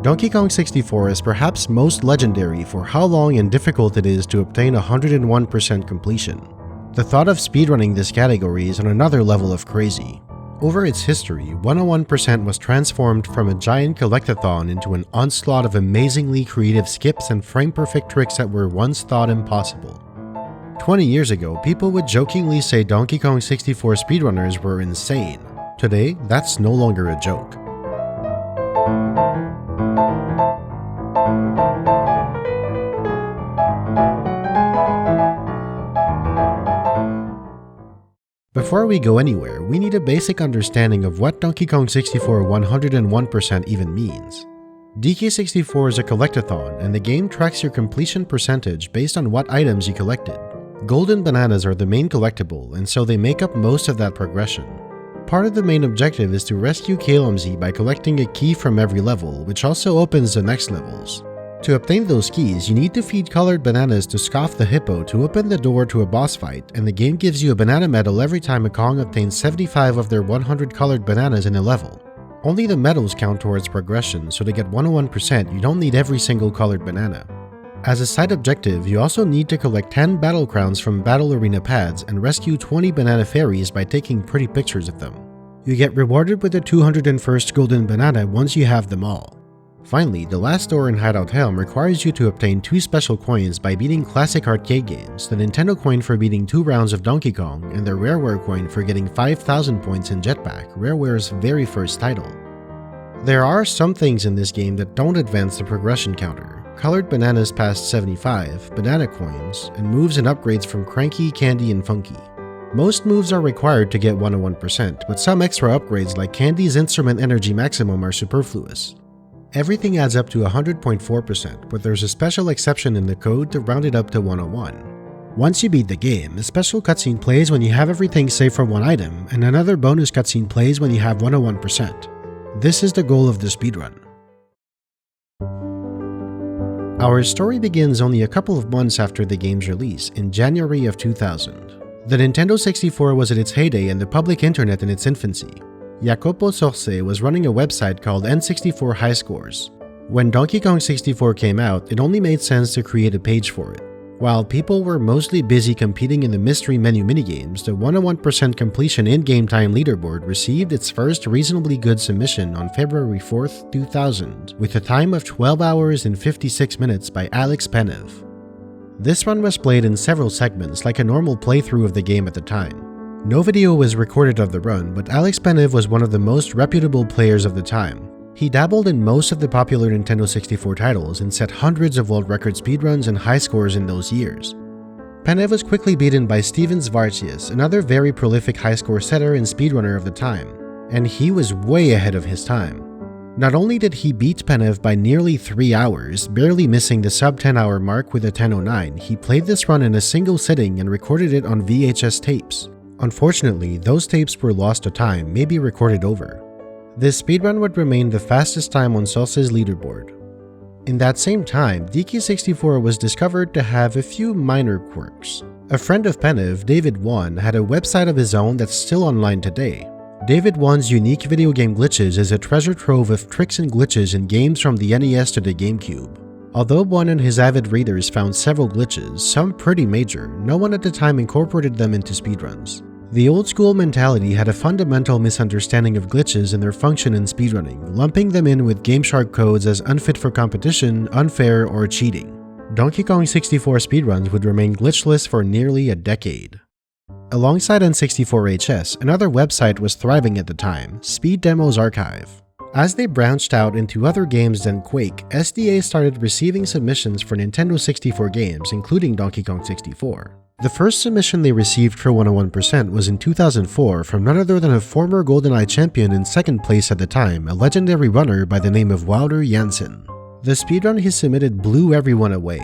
Donkey Kong 64 is perhaps most legendary for how long and difficult it is to obtain 101% completion. The thought of speedrunning this category is on another level of crazy. Over its history, 101% was transformed from a giant collectathon into an onslaught of amazingly creative skips and frame-perfect tricks that were once thought impossible. 20 years ago, people would jokingly say Donkey Kong 64 speedrunners were insane. Today, that's no longer a joke. Before we go anywhere, we need a basic understanding of what Donkey Kong 64 101% even means. DK64 is a collectathon, and the game tracks your completion percentage based on what items you collected. Golden bananas are the main collectible, and so they make up most of that progression. Part of the main objective is to rescue KLMZ by collecting a key from every level, which also opens the next levels. To obtain those keys, you need to feed colored bananas to Scoff the Hippo to open the door to a boss fight, and the game gives you a banana medal every time a Kong obtains 75 of their 100 colored bananas in a level. Only the medals count towards progression, so to get 101%, you don't need every single colored banana. As a side objective, you also need to collect 10 battle crowns from battle arena pads and rescue 20 banana fairies by taking pretty pictures of them. You get rewarded with the 201st golden banana once you have them all. Finally, the last door in Hideout Helm requires you to obtain 2 special coins by beating classic arcade games, the Nintendo coin for beating 2 rounds of Donkey Kong, and the Rareware coin for getting 5,000 points in Jetpack, Rareware's very first title. There are some things in this game that don't advance the progression counter. Colored bananas past 75, banana coins, and moves and upgrades from Cranky, Candy, and Funky. Most moves are required to get 101%, but some extra upgrades like Candy's Instrument Energy Maximum are superfluous. Everything adds up to 100.4%, but there's a special exception in the code to round it up to 101. Once you beat the game, a special cutscene plays when you have everything save for one item, and another bonus cutscene plays when you have 101%. This is the goal of the speedrun. Our story begins only a couple of months after the game's release, in January of 2000. The Nintendo 64 was at its heyday and the public internet in its infancy. Jacopo Sorce was running a website called N64 High Scores. When Donkey Kong 64 came out, it only made sense to create a page for it. While people were mostly busy competing in the mystery menu minigames, the 101% completion in-game time leaderboard received its first reasonably good submission on February 4th, 2000, with a time of 12 hours and 56 minutes by Alex Penev. This run was played in several segments like a normal playthrough of the game at the time. No video was recorded of the run, but Alex Penev was one of the most reputable players of the time. He dabbled in most of the popular Nintendo 64 titles and set hundreds of world record speedruns and high scores in those years. Penev was quickly beaten by Steven Zvartius, another very prolific high score setter and speedrunner of the time, and he was way ahead of his time. Not only did he beat Penev by nearly 3 hours, barely missing the sub 10 hour mark with a 10:09, he played this run in a single sitting and recorded it on VHS tapes. Unfortunately, those tapes were lost to time, maybe recorded over. This speedrun would remain the fastest time on Sorce's leaderboard. In that same time, DK64 was discovered to have a few minor quirks. A friend of Penev, David Wan, had a website of his own that's still online today. David Wan's unique video game glitches is a treasure trove of tricks and glitches in games from the NES to the GameCube. Although Wan and his avid readers found several glitches, some pretty major, no one at the time incorporated them into speedruns. The old-school mentality had a fundamental misunderstanding of glitches and their function in speedrunning, lumping them in with GameShark codes as unfit for competition, unfair, or cheating. Donkey Kong 64 speedruns would remain glitchless for nearly a decade. Alongside N64HS, another website was thriving at the time, Speed Demos Archive. As they branched out into other games than Quake, SDA started receiving submissions for Nintendo 64 games, including Donkey Kong 64. The first submission they received for 101% was in 2004 from none other than a former GoldenEye champion in second place at the time, a legendary runner by the name of Wouter Jansen. The speedrun he submitted blew everyone away,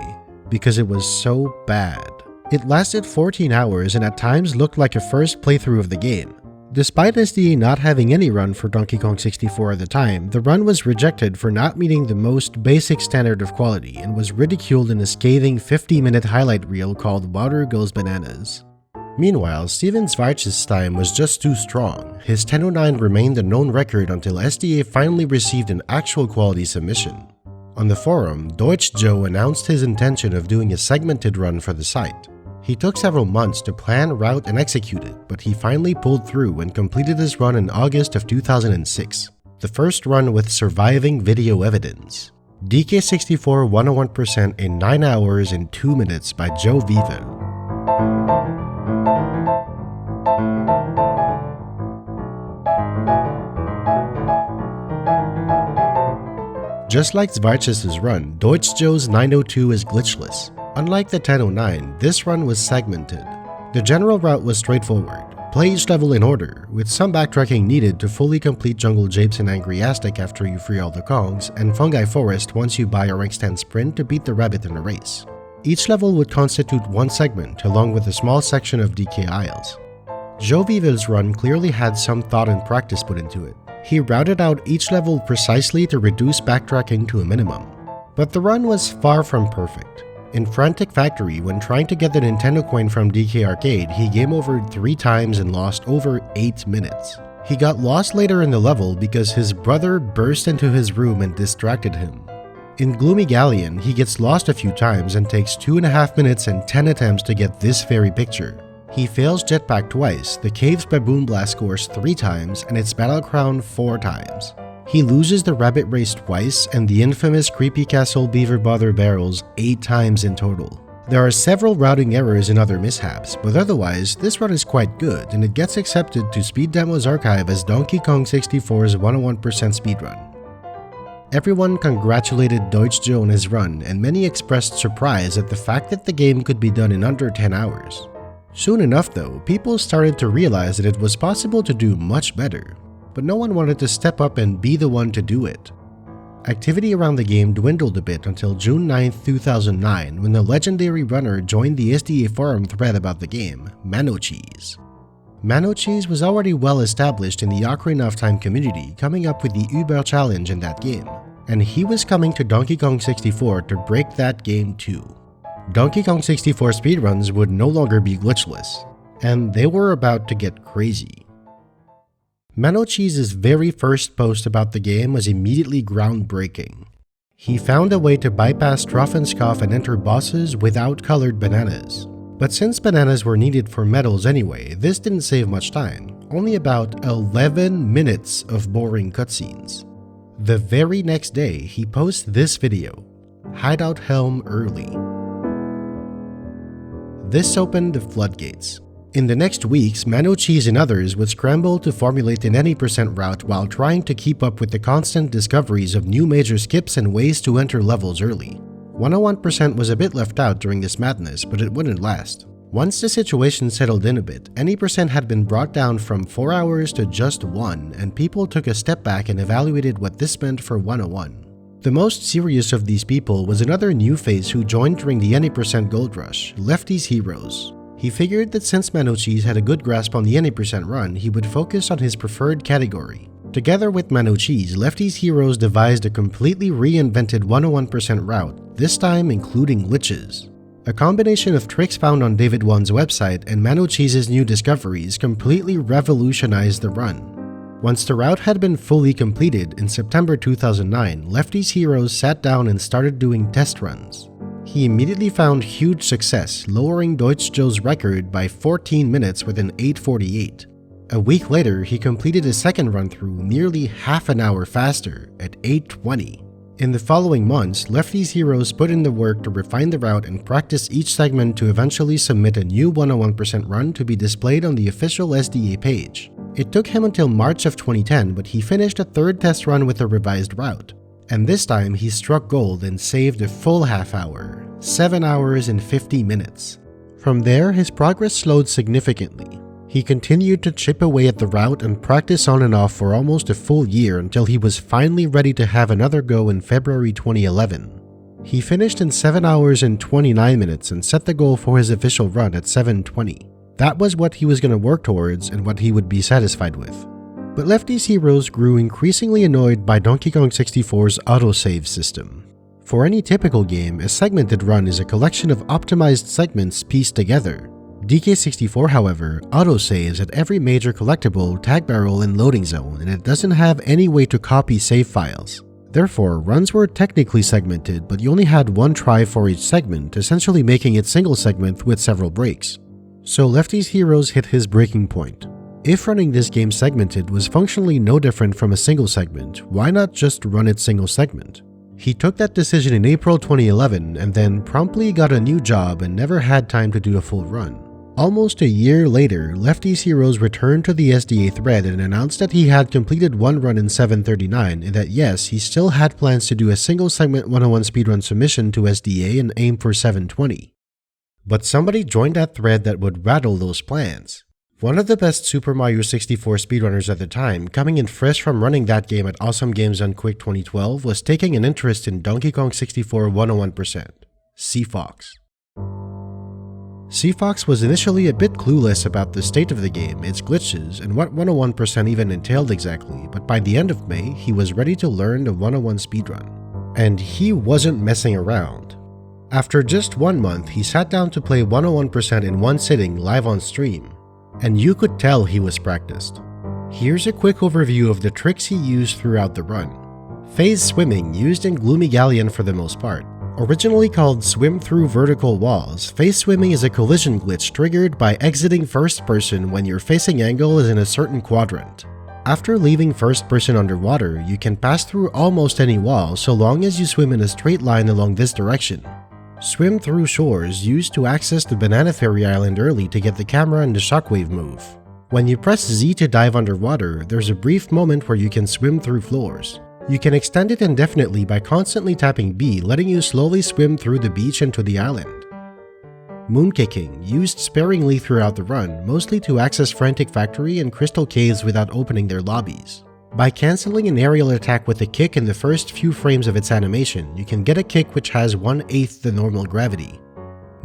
because it was so bad. It lasted 14 hours and at times looked like a first playthrough of the game. Despite SDA not having any run for Donkey Kong 64 at the time, the run was rejected for not meeting the most basic standard of quality and was ridiculed in a scathing 50-minute highlight reel called Wouter Goes Bananas. Meanwhile, Steven Schwarz's time was just too strong. His 10:09 remained a known record until SDA finally received an actual quality submission. On the forum, Deutsch Joe announced his intention of doing a segmented run for the site. He took several months to plan, route, and execute it, but he finally pulled through and completed his run in August of 2006, the first run with surviving video evidence. DK64 101% in 9 hours and 2 minutes by Joe Vivel. Just like Schwarz's run, Deutsch Joe's 902 is glitchless. Unlike the 1009, this run was segmented. The general route was straightforward. Play each level in order, with some backtracking needed to fully complete Jungle Japes and Angry Aztec after you free all the Kongs, and Fungi Forest once you buy a rank 10 sprint to beat the rabbit in a race. Each level would constitute one segment, along with a small section of DK Isles. Joe Vivel's run clearly had some thought and practice put into it. He routed out each level precisely to reduce backtracking to a minimum. But the run was far from perfect. In Frantic Factory, when trying to get the Nintendo coin from DK Arcade, he game overed 3 times and lost over 8 minutes. He got lost later in the level because his brother burst into his room and distracted him. In Gloomy Galleon, he gets lost a few times and takes 2.5 minutes and 10 attempts to get this very picture. He fails Jetpack twice, the Cave's Baboon Blast scores 3 times, and its Battle Crown 4 times. He loses the Rabbit Race twice and the infamous Creepy Castle Beaver Bother Barrels 8 times in total. There are several routing errors and other mishaps, but otherwise, this run is quite good and it gets accepted to Speed Demo's archive as Donkey Kong 64's 101% speedrun. Everyone congratulated Deutsch Joe on his run, and many expressed surprise at the fact that the game could be done in under 10 hours. Soon enough though, people started to realize that it was possible to do much better, but no one wanted to step up and be the one to do it. Activity around the game dwindled a bit until June 9, 2009, when the legendary runner joined the SDA forum thread about the game, Manocheese. Manocheese was already well established in the Ocarina of Time community, coming up with the Uber challenge in that game, and he was coming to Donkey Kong 64 to break that game too. Donkey Kong 64 speedruns would no longer be glitchless, and they were about to get crazy. Manocheese's very first post about the game was immediately groundbreaking. He found a way to bypass Trough and Scoff and enter bosses without colored bananas. But since bananas were needed for medals anyway, this didn't save much time, only about 11 minutes of boring cutscenes. The very next day, he posts this video, Hideout Helm Early. This opened the floodgates. In the next weeks, Manocheese and others would scramble to formulate an any percent route while trying to keep up with the constant discoveries of new major skips and ways to enter levels early. 101% was a bit left out during this madness, but it wouldn't last. Once the situation settled in a bit, any percent had been brought down from 4 hours to just 1, and people took a step back and evaluated what this meant for 101. The most serious of these people was another new face who joined during the any percent gold rush, Lefty's Heroes. He figured that since Manocheese had a good grasp on the any percent run, he would focus on his preferred category. Together with Manocheese, Lefty's Heroes devised a completely reinvented 101% route, this time including glitches. A combination of tricks found on David Wan's website and Manocheese's new discoveries completely revolutionized the run. Once the route had been fully completed in September 2009, Lefty's Heroes sat down and started doing test runs. He immediately found huge success, lowering Deutsch Joe's record by 14 minutes with an 8:48. A week later, he completed a second run-through nearly half an hour faster at 8:20. In the following months, Lefty's Heroes put in the work to refine the route and practice each segment to eventually submit a new 101% run to be displayed on the official SDA page. It took him until March of 2010, but he finished a third test run with a revised route. And this time, he struck gold and saved a full half hour, 7 hours and 50 minutes. From there, his progress slowed significantly. He continued to chip away at the route and practice on and off for almost a full year until he was finally ready to have another go in February 2011. He finished in 7 hours and 29 minutes and set the goal for his official run at 7:20. That was what he was going to work towards and what he would be satisfied with. But Lefty's Heroes grew increasingly annoyed by Donkey Kong 64's autosave system. For any typical game, a segmented run is a collection of optimized segments pieced together. DK64, however, auto-saves at every major collectible, tag barrel, and loading zone, and it doesn't have any way to copy save files. Therefore, runs were technically segmented, but you only had one try for each segment, essentially making it single segment with several breaks. So Lefty's heroes hit his breaking point. If running this game segmented was functionally no different from a single segment, why not just run it single segment? He took that decision in April 2011 and then promptly got a new job and never had time to do a full run. Almost a year later, Lefty's heroes returned to the SDA thread and announced that he had completed one run in 739 and that yes, he still had plans to do a single segment 101 speedrun submission to SDA and aim for 720. But somebody joined that thread that would rattle those plans. One of the best Super Mario 64 speedrunners at the time, coming in fresh from running that game at Awesome Games on Quick 2012, was taking an interest in Donkey Kong 64 101%, CFox. CFox was initially a bit clueless about the state of the game, its glitches, and what 101% even entailed exactly, but by the end of May, he was ready to learn the 101 speedrun. And he wasn't messing around. After just 1 month, he sat down to play 101% in one sitting live on stream, and you could tell he was practiced. Here's a quick overview of the tricks he used throughout the run. Phase swimming, used in Gloomy Galleon for the most part. Originally called swim through vertical walls, phase swimming is a collision glitch triggered by exiting first person when your facing angle is in a certain quadrant. After leaving first person underwater, you can pass through almost any wall so long as you swim in a straight line along this direction. Swim through shores, used to access the Banana Fairy Island early to get the camera and the shockwave move. When you press Z to dive underwater, there's a brief moment where you can swim through floors. You can extend it indefinitely by constantly tapping B, letting you slowly swim through the beach and to the island. Moonkicking, used sparingly throughout the run, mostly to access Frantic Factory and Crystal Caves without opening their lobbies. By cancelling an aerial attack with a kick in the first few frames of its animation, you can get a kick which has 1/8 the normal gravity.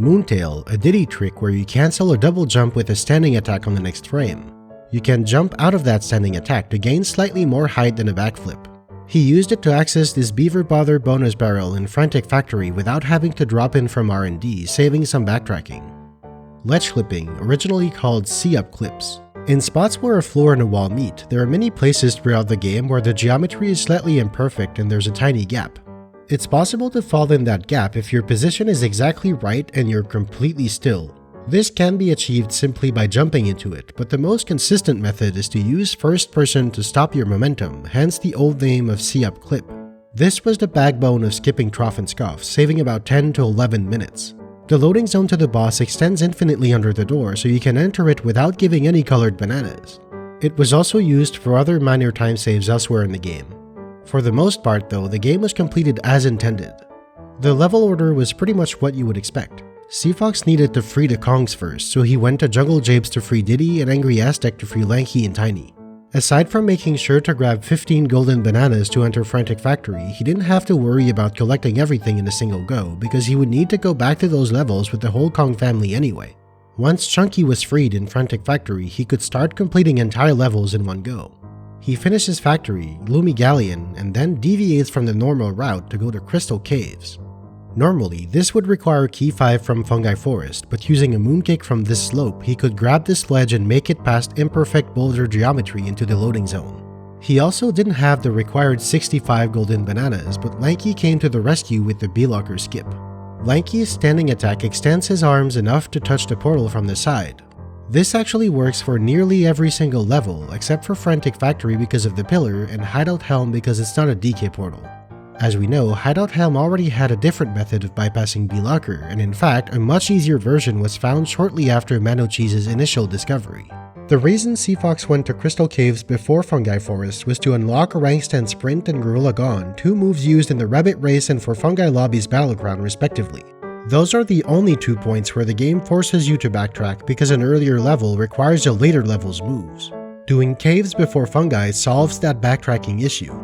Moontail, a Diddy trick where you cancel a double jump with a standing attack on the next frame. You can jump out of that standing attack to gain slightly more height than a backflip. He used it to access this Beaver Bother bonus barrel in Frantic Factory without having to drop in from R&D, saving some backtracking. Ledge clipping, originally called see-up clips. In spots where a floor and a wall meet, there are many places throughout the game where the geometry is slightly imperfect and there's a tiny gap. It's possible to fall in that gap if your position is exactly right and you're completely still. This can be achieved simply by jumping into it, but the most consistent method is to use first person to stop your momentum, hence the old name of see-up clip. This was the backbone of skipping Trough and Scoff, saving about 10 to 11 minutes. The loading zone to the boss extends infinitely under the door, so you can enter it without giving any colored bananas. It was also used for other minor time saves elsewhere in the game. For the most part though, the game was completed as intended. The level order was pretty much what you would expect. CFox needed to free the Kongs first, so he went to Jungle Japes to free Diddy and Angry Aztec to free Lanky and Tiny. Aside from making sure to grab 15 golden bananas to enter Frantic Factory, he didn't have to worry about collecting everything in a single go because he would need to go back to those levels with the whole Kong family anyway. Once Chunky was freed in Frantic Factory, he could start completing entire levels in one go. He finishes Factory, Gloomy Galleon, and then deviates from the normal route to go to Crystal Caves. Normally, this would require Key 5 from Fungi Forest, but using a Moonkick from this slope, he could grab this ledge and make it past imperfect boulder geometry into the loading zone. He also didn't have the required 65 golden bananas, but Lanky came to the rescue with the B-Locker skip. Lanky's standing attack extends his arms enough to touch the portal from the side. This actually works for nearly every single level, except for Frantic Factory because of the pillar and Hideout Helm because it's not a DK portal. As we know, Hideout Helm already had a different method of bypassing B-Locker, and in fact, a much easier version was found shortly after Manocheese's initial discovery. The reason CFox went to Crystal Caves before Fungi Forest was to unlock Rank 10 Sprint and Gorilla Gone, two moves used in the Rabbit Race and for Fungi Lobby's Battleground respectively. Those are the only 2 points where the game forces you to backtrack because an earlier level requires a later level's moves. Doing Caves before Fungi solves that backtracking issue.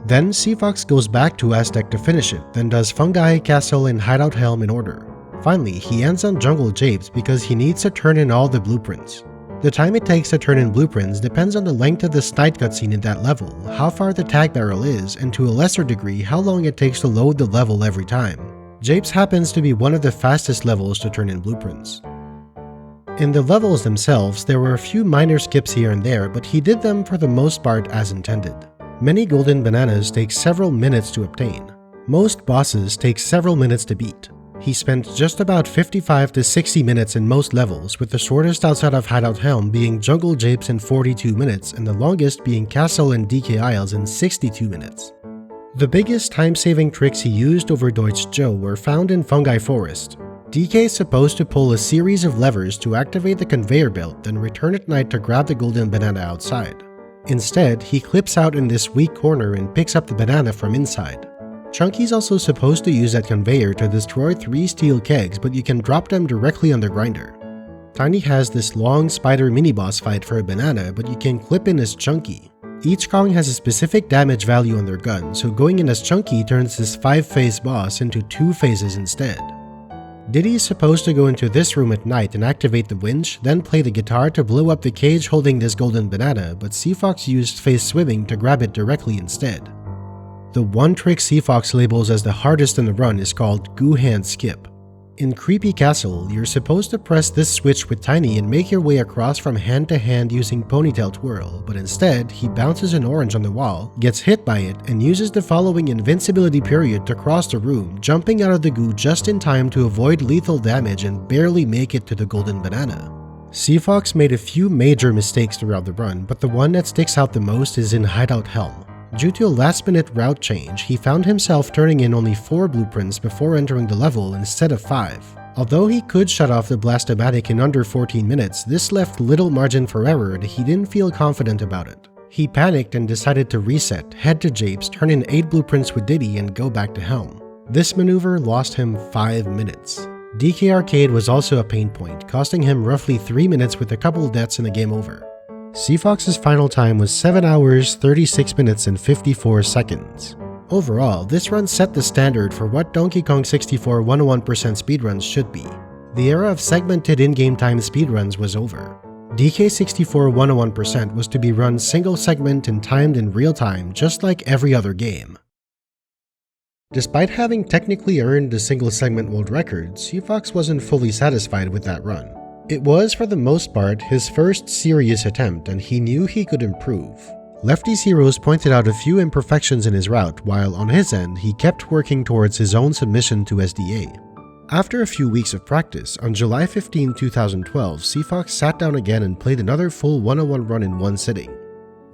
Then CFox goes back to Aztec to finish it, then does Fungi, Castle, and Hideout Helm in order. Finally, he ends on Jungle Japes because he needs to turn in all the blueprints. The time it takes to turn in blueprints depends on the length of the snide cutscene in that level, how far the tag barrel is, and to a lesser degree how long it takes to load the level every time. Japes happens to be one of the fastest levels to turn in blueprints. In the levels themselves, there were a few minor skips here and there, but he did them for the most part as intended. Many golden bananas take several minutes to obtain. Most bosses take several minutes to beat. He spent just about 55 to 60 minutes in most levels, with the shortest outside of Hideout Helm being Jungle Japes in 42 minutes and the longest being Castle and DK Isles in 62 minutes. The biggest time-saving tricks he used over Deutsch Joe were found in Fungi Forest. DK is supposed to pull a series of levers to activate the conveyor belt, then return at night to grab the golden banana outside. Instead, he clips out in this weak corner and picks up the banana from inside. Chunky's also supposed to use that conveyor to destroy 3 steel kegs, but you can drop them directly on the grinder. Tiny has this long spider mini-boss fight for a banana, but you can clip in as Chunky. Each Kong has a specific damage value on their gun, so going in as Chunky turns this 5-phase boss into 2 phases instead. Diddy is supposed to go into this room at night and activate the winch, then play the guitar to blow up the cage holding this golden banana, but Seafox used phase swimming to grab it directly instead. The one trick Seafox labels as the hardest in the run is called Goo Hand Skip. In Creepy Castle, you're supposed to press this switch with Tiny and make your way across from hand to hand using Ponytail Twirl, but instead, he bounces an orange on the wall, gets hit by it, and uses the following invincibility period to cross the room, jumping out of the goo just in time to avoid lethal damage and barely make it to the golden banana. Seafox made a few major mistakes throughout the run, but the one that sticks out the most is in Hideout Helm. Due to a last-minute route change, he found himself turning in only 4 blueprints before entering the level instead of 5. Although he could shut off the Blastomatic in under 14 minutes, this left little margin for error and he didn't feel confident about it. He panicked and decided to reset, head to Japes, turn in 8 blueprints with Diddy, and go back to Helm. This maneuver lost him 5 minutes. DK Arcade was also a pain point, costing him roughly 3 minutes with a couple deaths and a game over. Seafox's final time was 7 hours, 36 minutes, and 54 seconds. Overall, this run set the standard for what Donkey Kong 64 101% speedruns should be. The era of segmented in-game time speedruns was over. DK64 101% was to be run single segment and timed in real time, just like every other game. Despite having technically earned the single segment world record, Seafox wasn't fully satisfied with that run. It was, for the most part, his first serious attempt, and he knew he could improve. Lefty's Heroes pointed out a few imperfections in his route, while on his end, he kept working towards his own submission to SDA. After a few weeks of practice, on July 15, 2012, Seafox sat down again and played another full 101 run in one sitting.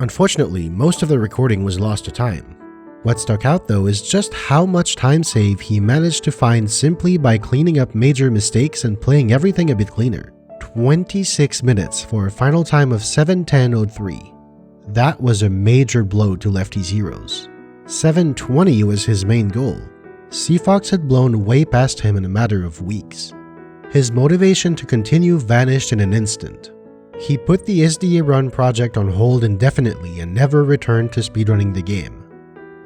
Unfortunately, most of the recording was lost to time. What stuck out though is just how much time save he managed to find simply by cleaning up major mistakes and playing everything a bit cleaner. 26 minutes for a final time of 7:10:03. That was a major blow to Lefty's Heroes. 7:20 was his main goal. Seafox had blown way past him in a matter of weeks. His motivation to continue vanished in an instant. He put the SDA Run project on hold indefinitely and never returned to speedrunning the game.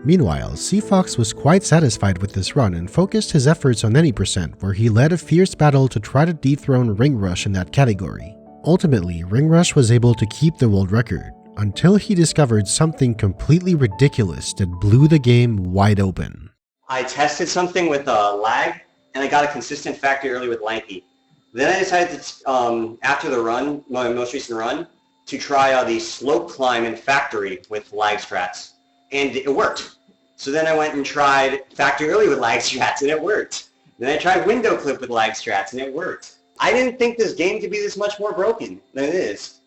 Meanwhile, Seafox was quite satisfied with this run and focused his efforts on any percent, where he led a fierce battle to try to dethrone Ring Rush in that category. Ultimately, Ring Rush was able to keep the world record, until he discovered something completely ridiculous that blew the game wide open. I tested something with lag, and I got a consistent factory early with Lanky. Then I decided to, after the run, my most recent run, to try the slope climb in factory with lag strats, and it worked. So then I went and tried factory early with lag strats, and it worked. Then I tried window clip with lag strats, and it worked. I didn't think this game could be this much more broken than it is,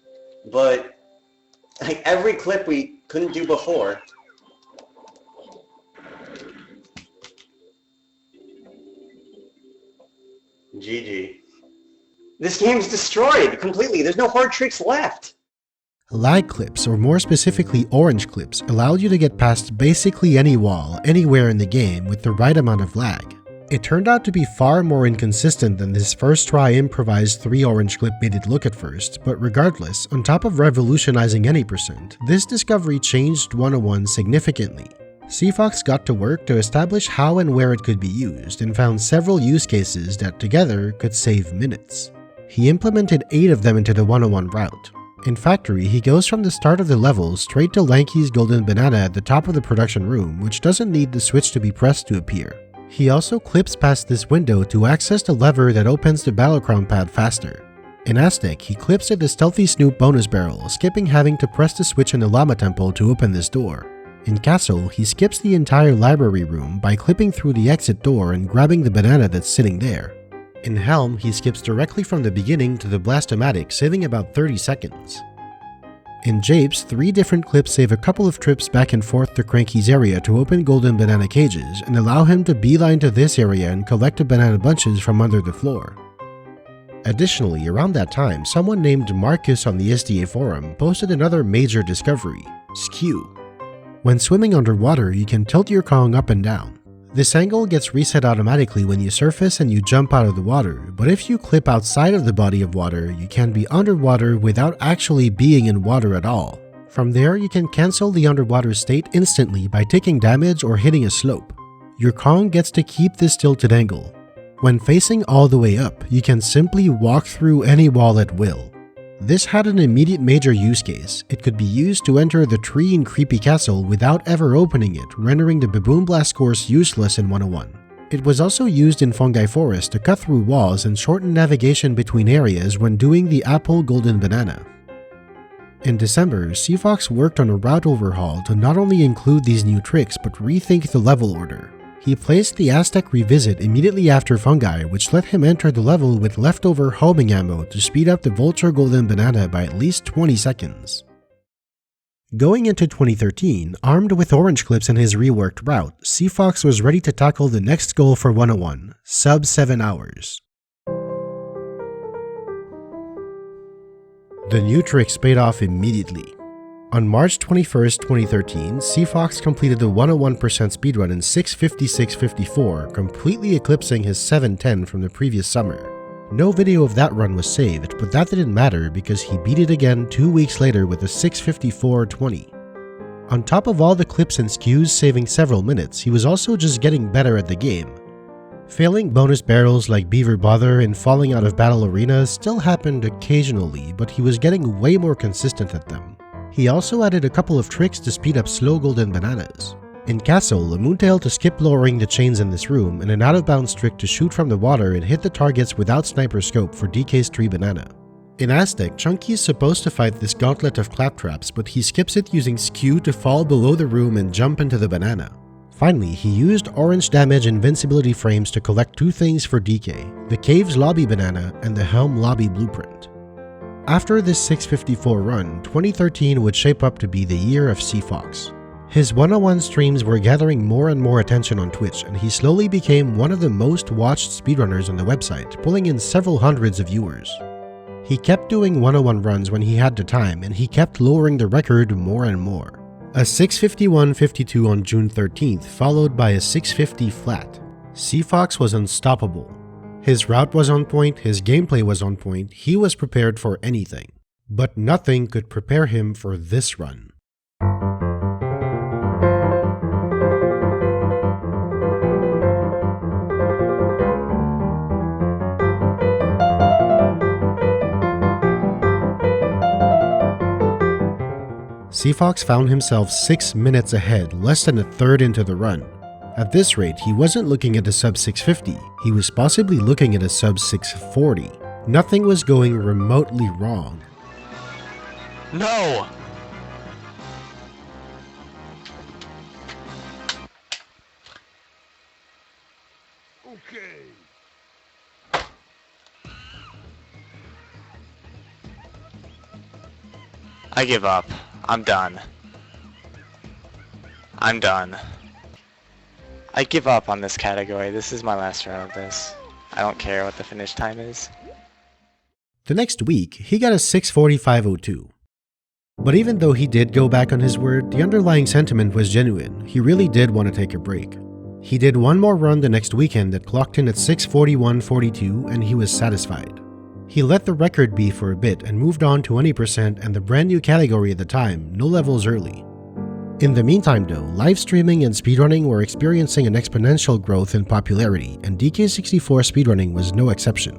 but like every clip we couldn't do before. GG. This game's destroyed completely. There's no hard tricks left. Lag clips, or more specifically orange clips, allowed you to get past basically any wall, anywhere in the game with the right amount of lag. It turned out to be far more inconsistent than this first try improvised 3 orange clip made it look at first, but regardless, on top of revolutionizing any percent, this discovery changed 101 significantly. Seafox got to work to establish how and where it could be used, and found several use cases that together could save minutes. He implemented 8 of them into the 101 route. In Factory, he goes from the start of the level straight to Lanky's golden banana at the top of the production room, which doesn't need the switch to be pressed to appear. He also clips past this window to access the lever that opens the Battlecrown pad faster. In Aztec, he clips at the Stealthy Snoop bonus barrel, skipping having to press the switch in the Llama Temple to open this door. In Castle, he skips the entire library room by clipping through the exit door and grabbing the banana that's sitting there. In Helm, he skips directly from the beginning to the Blastomatic, saving about 30 seconds. In Japes, 3 different clips save a couple of trips back and forth to Cranky's area to open golden banana cages and allow him to beeline to this area and collect the banana bunches from under the floor. Additionally, around that time, someone named Marquis on the SDA forum posted another major discovery, skew. When swimming underwater, you can tilt your Kong up and down. This angle gets reset automatically when you surface and you jump out of the water, but if you clip outside of the body of water, you can be underwater without actually being in water at all. From there, you can cancel the underwater state instantly by taking damage or hitting a slope. Your Kong gets to keep this tilted angle. When facing all the way up, you can simply walk through any wall at will. This had an immediate major use case. It could be used to enter the tree in Creepy Castle without ever opening it, rendering the Baboon Blast course useless in 101. It was also used in Fungi Forest to cut through walls and shorten navigation between areas when doing the Apple Golden Banana. In December, Seafox worked on a route overhaul to not only include these new tricks but rethink the level order. He placed the Aztec Revisit immediately after Fungi, which let him enter the level with leftover homing ammo to speed up the Vulture Golden Banana by at least 20 seconds. Going into 2013, armed with orange clips in his reworked route, Seafox was ready to tackle the next goal for 101, sub 7 hours. The new tricks paid off immediately. On March 21, 2013, Seafox completed the 101% speedrun in 6:56:54, completely eclipsing his 7:10 from the previous summer. No video of that run was saved, but that didn't matter because he beat it again 2 weeks later with a 6:54:20. On top of all the clips and skews saving several minutes, he was also just getting better at the game. Failing bonus barrels like Beaver Bother and falling out of battle arenas still happened occasionally, but he was getting way more consistent at them. He also added a couple of tricks to speed up slow golden bananas. In Castle, a Moontail to skip lowering the chains in this room, and an out-of-bounds trick to shoot from the water and hit the targets without sniper scope for DK's tree banana. In Aztec, Chunky is supposed to fight this gauntlet of claptraps, but he skips it using skew to fall below the room and jump into the banana. Finally, he used orange damage invincibility frames to collect 2 things for DK, the Caves Lobby banana and the Helm Lobby blueprint. After this 6:54 run, 2013 would shape up to be the year of Seafox. His 101 streams were gathering more and more attention on Twitch, and he slowly became one of the most watched speedrunners on the website, pulling in several hundreds of viewers. He kept doing 101 runs when he had the time, and he kept lowering the record more and more. A 6:51:52 on June 13th, followed by a 6:50 flat. Seafox was unstoppable. His route was on point, his gameplay was on point, he was prepared for anything. But nothing could prepare him for this run. Seafox found himself 6 minutes ahead, less than a third into the run. At this rate, he wasn't looking at a sub 650, he was possibly looking at a sub 640. Nothing was going remotely wrong. No! Okay. I give up. I'm done. I'm done. I give up on this category. This is my last round of this. I don't care what the finish time is. The next week, he got a 6:45:02. But even though he did go back on his word, the underlying sentiment was genuine. He really did want to take a break. He did one more run the next weekend that clocked in at 6:41:42, and he was satisfied. He let the record be for a bit and moved on to 20% and the brand new category at the time, no levels early. In the meantime though, live streaming and speedrunning were experiencing an exponential growth in popularity, and DK64 speedrunning was no exception.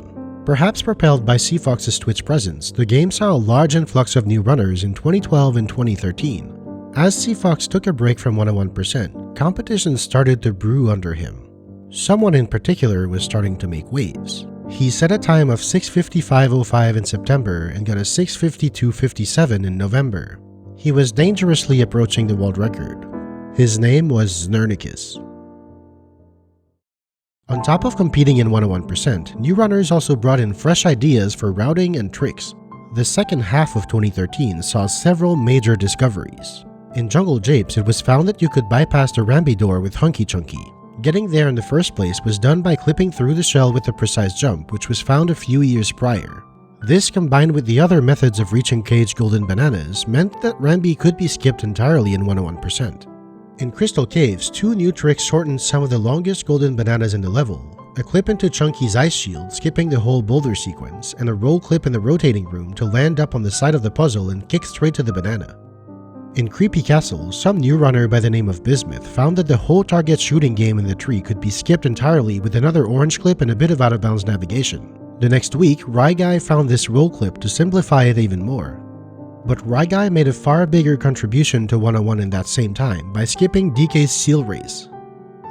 Perhaps propelled by Seafox's Twitch presence, the game saw a large influx of new runners in 2012 and 2013. As Seafox took a break from 101%, competition started to brew under him. Someone in particular was starting to make waves. He set a time of 6:55:05 in September and got a 6:52:57 in November. He was dangerously approaching the world record. His name was Znernicus. On top of competing in 101%, new runners also brought in fresh ideas for routing and tricks. The second half of 2013 saw several major discoveries. In Jungle Japes, it was found that you could bypass the Rambi door with Hunky Chunky. Getting there in the first place was done by clipping through the shell with a precise jump, which was found a few years prior. This, combined with the other methods of reaching caged golden bananas, meant that Rambi could be skipped entirely in 101%. In Crystal Caves, two new tricks shortened some of the longest golden bananas in the level: a clip into Chunky's ice shield, skipping the whole boulder sequence, and a roll clip in the rotating room to land up on the side of the puzzle and kick straight to the banana. In Creepy Castle, some new runner by the name of Bismuth found that the whole target shooting game in the tree could be skipped entirely with another orange clip and a bit of out-of-bounds navigation. The next week, Ryguy found this roll clip to simplify it even more. But Ryguy made a far bigger contribution to 101 in that same time by skipping DK's Seal Race.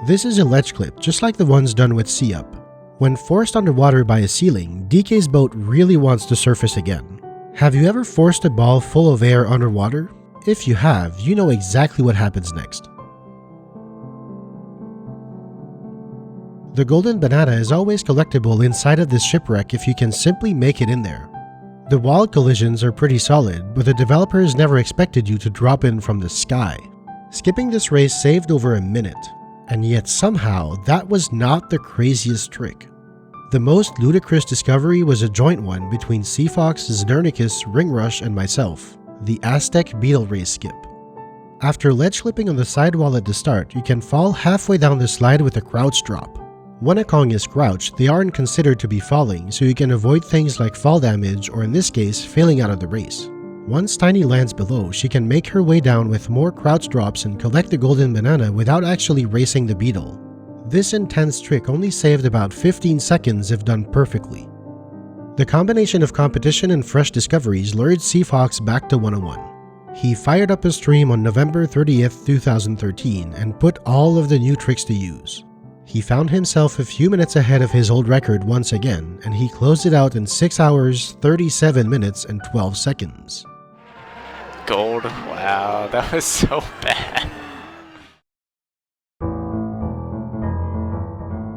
This is a ledge clip, just like the ones done with Sea Up. When forced underwater by a ceiling, DK's boat really wants to surface again. Have you ever forced a ball full of air underwater? If you have, you know exactly what happens next. The golden banana is always collectible inside of this shipwreck if you can simply make it in there. The wild collisions are pretty solid, but the developers never expected you to drop in from the sky. Skipping this race saved over a minute, and yet somehow that was not the craziest trick. The most ludicrous discovery was a joint one between Seafox, Znernicus, Ringrush, and myself. The Aztec Beetle Race skip. After ledge slipping on the sidewall at the start, you can fall halfway down the slide with a crouch drop. When a Kong is crouched, they aren't considered to be falling, so you can avoid things like fall damage or, in this case, failing out of the race. Once Tiny lands below, she can make her way down with more crouch drops and collect the golden banana without actually racing the beetle. This intense trick only saved about 15 seconds if done perfectly. The combination of competition and fresh discoveries lured Seafox back to 101. He fired up his stream on November 30th, 2013 and put all of the new tricks to use. He found himself a few minutes ahead of his old record once again, and he closed it out in 6 hours, 37 minutes, and 12 seconds. Gold? Wow, that was so bad.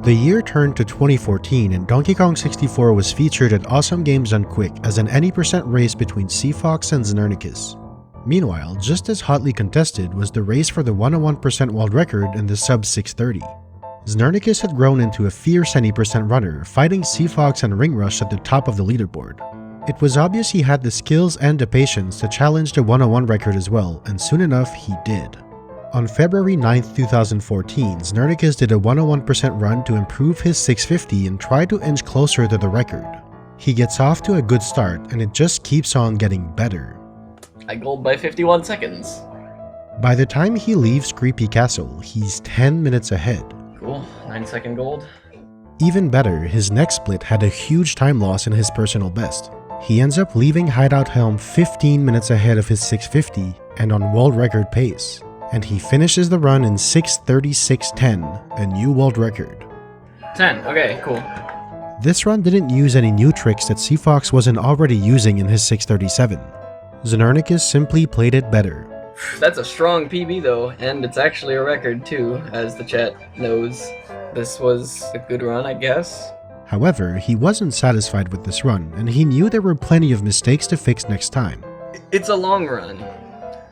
The year turned to 2014 and Donkey Kong 64 was featured at Awesome Games Done Quick as an any % race between Seafox and Znernicus. Meanwhile, just as hotly contested was the race for the 101% world record in the sub 630. Znernicus had grown into a fierce any % runner, fighting Seafox and Ringrush at the top of the leaderboard. It was obvious he had the skills and the patience to challenge the 101 record as well, and soon enough he did. On February 9, 2014, Znernicus did a 101% run to improve his 650 and try to inch closer to the record. He gets off to a good start and it just keeps on getting better. I gold by 51 seconds. By the time he leaves Creepy Castle, he's 10 minutes ahead. Cool, 9-second gold. Even better, his next split had a huge time loss in his personal best. He ends up leaving Hideout Helm 15 minutes ahead of his 650 and on world record pace. And he finishes the run in 6:36:10, a new world record. 10, okay, cool. This run didn't use any new tricks that Seafox wasn't already using in his 637. Znernicus simply played it better. That's a strong PB though, and it's actually a record too, as the chat knows. This was a good run, I guess. However, he wasn't satisfied with this run, and he knew there were plenty of mistakes to fix next time. It's a long run.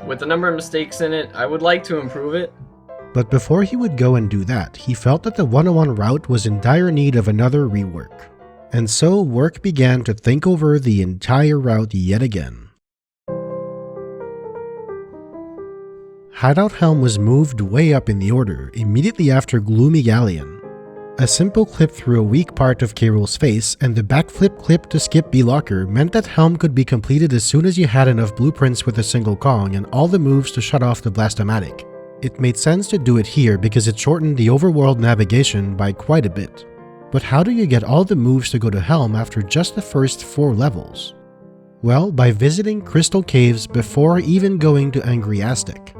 With the number of mistakes in it, I would like to improve it. But before he would go and do that, he felt that the 101 route was in dire need of another rework. And so work began to think over the entire route yet again. Hideout Helm was moved way up in the order, immediately after Gloomy Galleon. A simple clip through a weak part of K. Rool's face and the backflip clip to skip B-Locker meant that Helm could be completed as soon as you had enough blueprints with a single Kong and all the moves to shut off the Blastomatic. It made sense to do it here because it shortened the overworld navigation by quite a bit. But how do you get all the moves to go to Helm after just the first 4 levels? Well, by visiting Crystal Caves before even going to Angry Aztec.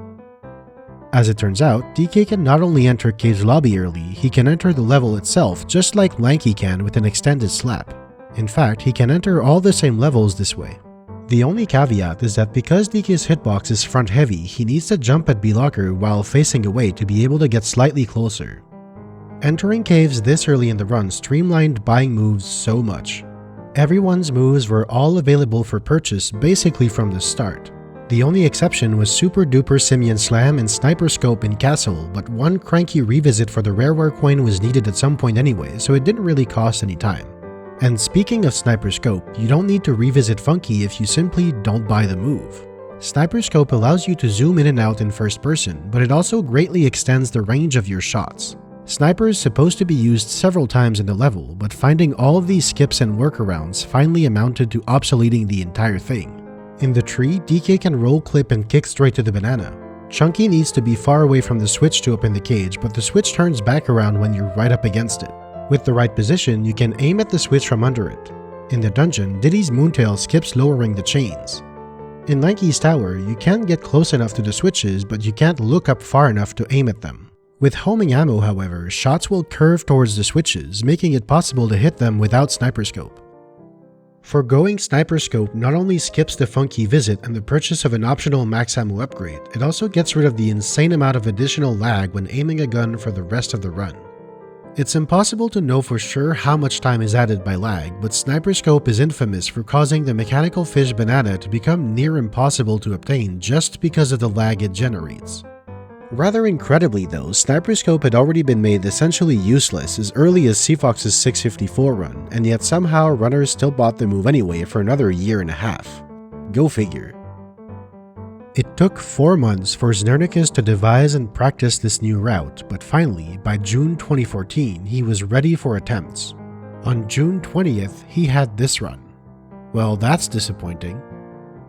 As it turns out, DK can not only enter Cave's lobby early, he can enter the level itself just like Lanky can with an extended slap. In fact, he can enter all the same levels this way. The only caveat is that because DK's hitbox is front heavy, he needs to jump at B-Locker while facing away to be able to get slightly closer. Entering caves this early in the run streamlined buying moves so much. Everyone's moves were all available for purchase basically from the start. The only exception was Super Duper Simian Slam and Sniper Scope in Castle, but one cranky revisit for the Rareware coin was needed at some point anyway, so it didn't really cost any time. And speaking of Sniper Scope, you don't need to revisit Funky if you simply don't buy the move. Sniper Scope allows you to zoom in and out in first person, but it also greatly extends the range of your shots. Sniper is supposed to be used several times in the level, but finding all of these skips and workarounds finally amounted to obsoleting the entire thing. In the tree, DK can roll clip and kick straight to the banana. Chunky needs to be far away from the switch to open the cage, but the switch turns back around when you're right up against it. With the right position, you can aim at the switch from under it. In the dungeon, Diddy's Moontail skips lowering the chains. In Lanky's Tower, you can get close enough to the switches, but you can't look up far enough to aim at them. With homing ammo, however, shots will curve towards the switches, making it possible to hit them without Sniper Scope. Forgoing Sniper Scope not only skips the Funky visit and the purchase of an optional max ammo upgrade, it also gets rid of the insane amount of additional lag when aiming a gun for the rest of the run. It's impossible to know for sure how much time is added by lag, but Sniper Scope is infamous for causing the mechanical fish banana to become near impossible to obtain just because of the lag it generates. Rather incredibly though, Sniper Scope had already been made essentially useless as early as Seafox's 654 run, and yet somehow runners still bought the move anyway for another year and a half. Go figure. It took 4 months for Znernicus to devise and practice this new route, but finally, by June 2014, he was ready for attempts. On June 20th, he had this run. Well, that's disappointing.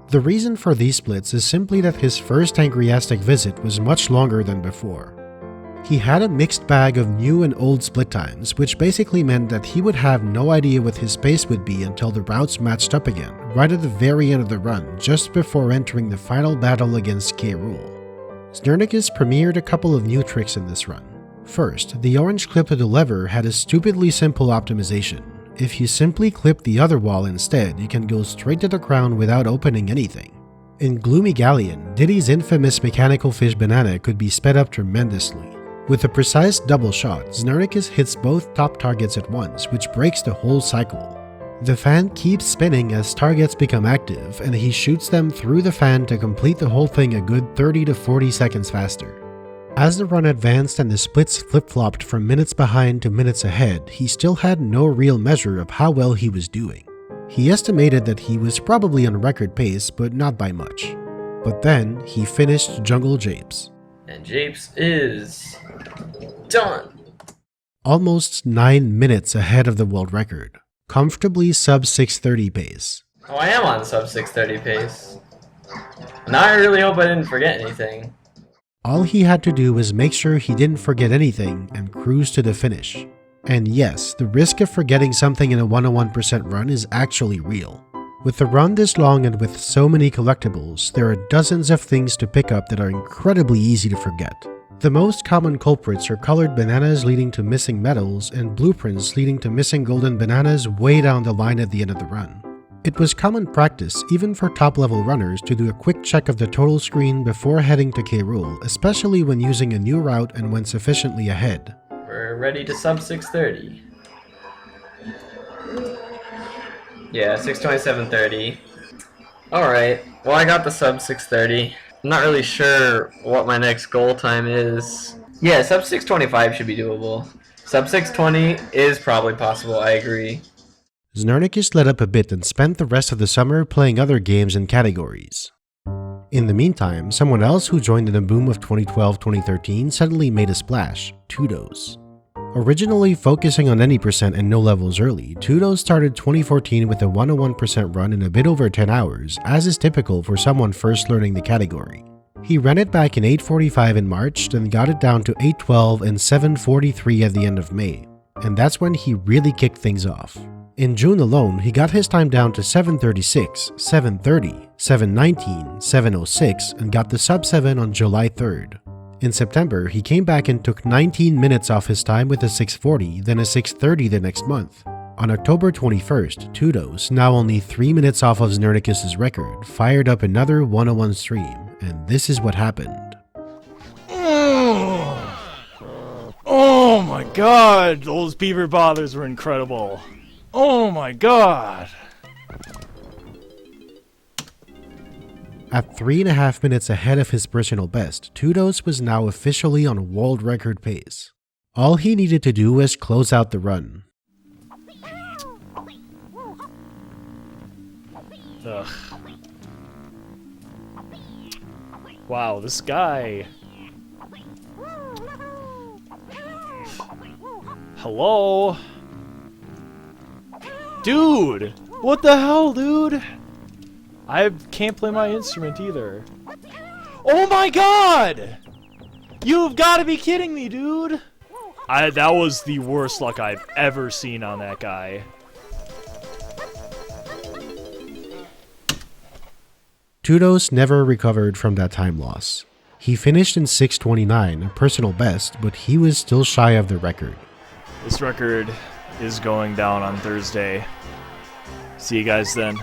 The reason for these splits is simply that his first Angriastic visit was much longer than before. He had a mixed bag of new and old split times, which basically meant that he would have no idea what his pace would be until the routes matched up again, right at the very end of the run, just before entering the final battle against K. Rool. Znernicus premiered a couple of new tricks in this run. First, the orange clip to the lever had a stupidly simple optimization. If you simply clip the other wall instead, you can go straight to the crown without opening anything. In Gloomy Galleon, Diddy's infamous mechanical fish banana could be sped up tremendously. With a precise double shot, Znernicus hits both top targets at once, which breaks the whole cycle. The fan keeps spinning as targets become active, and he shoots them through the fan to complete the whole thing a good 30 to 40 seconds faster. As the run advanced and the splits flip-flopped from minutes behind to minutes ahead, he still had no real measure of how well he was doing. He estimated that he was probably on record pace, but not by much. But then, he finished Jungle Japes. And Japes is done! Almost 9 minutes ahead of the world record. Comfortably sub 630 pace. Oh, I am on sub 630 pace. Now I really hope I didn't forget anything. All he had to do was make sure he didn't forget anything and cruise to the finish. And yes, the risk of forgetting something in a 101% run is actually real. With the run this long and with so many collectibles, there are dozens of things to pick up that are incredibly easy to forget. The most common culprits are colored bananas leading to missing medals and blueprints leading to missing golden bananas way down the line at the end of the run. It was common practice, even for top-level runners, to do a quick check of the total screen before heading to K. Rool, especially when using a new route and when sufficiently ahead. We're ready to sub 630. Yeah, 627.30. Alright, well I got the sub 630. I'm not really sure what my next goal time is. Yeah, sub 625 should be doable. Sub 620 is probably possible, I agree. Znernicus let up a bit and spent the rest of the summer playing other games and categories. In the meantime, someone else who joined in the boom of 2012-2013 suddenly made a splash, Tudos. Originally focusing on any percent and no levels early, Tudos started 2014 with a 101% run in a bit over 10 hours, as is typical for someone first learning the category. He ran it back in 8:45 in March, then got it down to 8:12 and 7:43 at the end of May, and that's when he really kicked things off. In June alone, he got his time down to 7:36, 7:30, 7:19, 7:06, and got the sub 7 on July 3rd. In September, he came back and took 19 minutes off his time with a 640, then a 630 the next month. On October 21st, Tudos, now only 3 minutes off of Znernicus' record, fired up another 101 stream, and this is what happened. Oh my god, those beaver bothers were incredible. Oh my god. At 3.5 minutes ahead of his personal best, Tudos was now officially on world record pace. All he needed to do was close out the run. Ugh. Wow, this guy... Hello? Dude! What the hell, dude? I can't play my instrument either. Oh my god! You've got to be kidding me, dude! That was the worst luck I've ever seen on that guy. Tudos never recovered from that time loss. He finished in 6:29, a personal best, but he was still shy of the record. This record is going down on Thursday. See you guys then.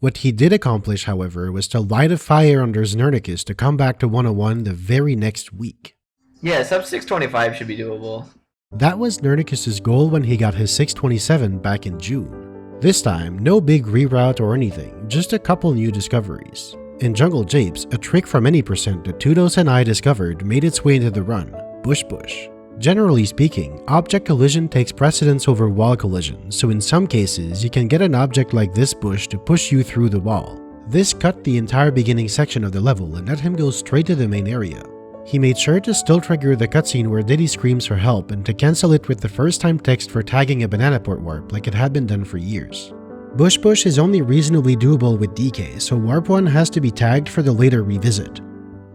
What he did accomplish, however, was to light a fire under Znernicus to come back to 101 the very next week. Yeah, sub 625 should be doable. That was Znernicus' goal when he got his 627 back in June. This time, no big reroute or anything, just a couple new discoveries. In Jungle Japes, a trick from any percent that Tudos and I discovered made its way into the run, Bush Bush. Generally speaking, object collision takes precedence over wall collision, so in some cases you can get an object like this bush to push you through the wall. This cut the entire beginning section of the level and let him go straight to the main area. He made sure to still trigger the cutscene where Diddy screams for help and to cancel it with the first time text for tagging a banana port warp like it had been done for years. Bush Bush is only reasonably doable with DK, so Warp 1 has to be tagged for the later revisit.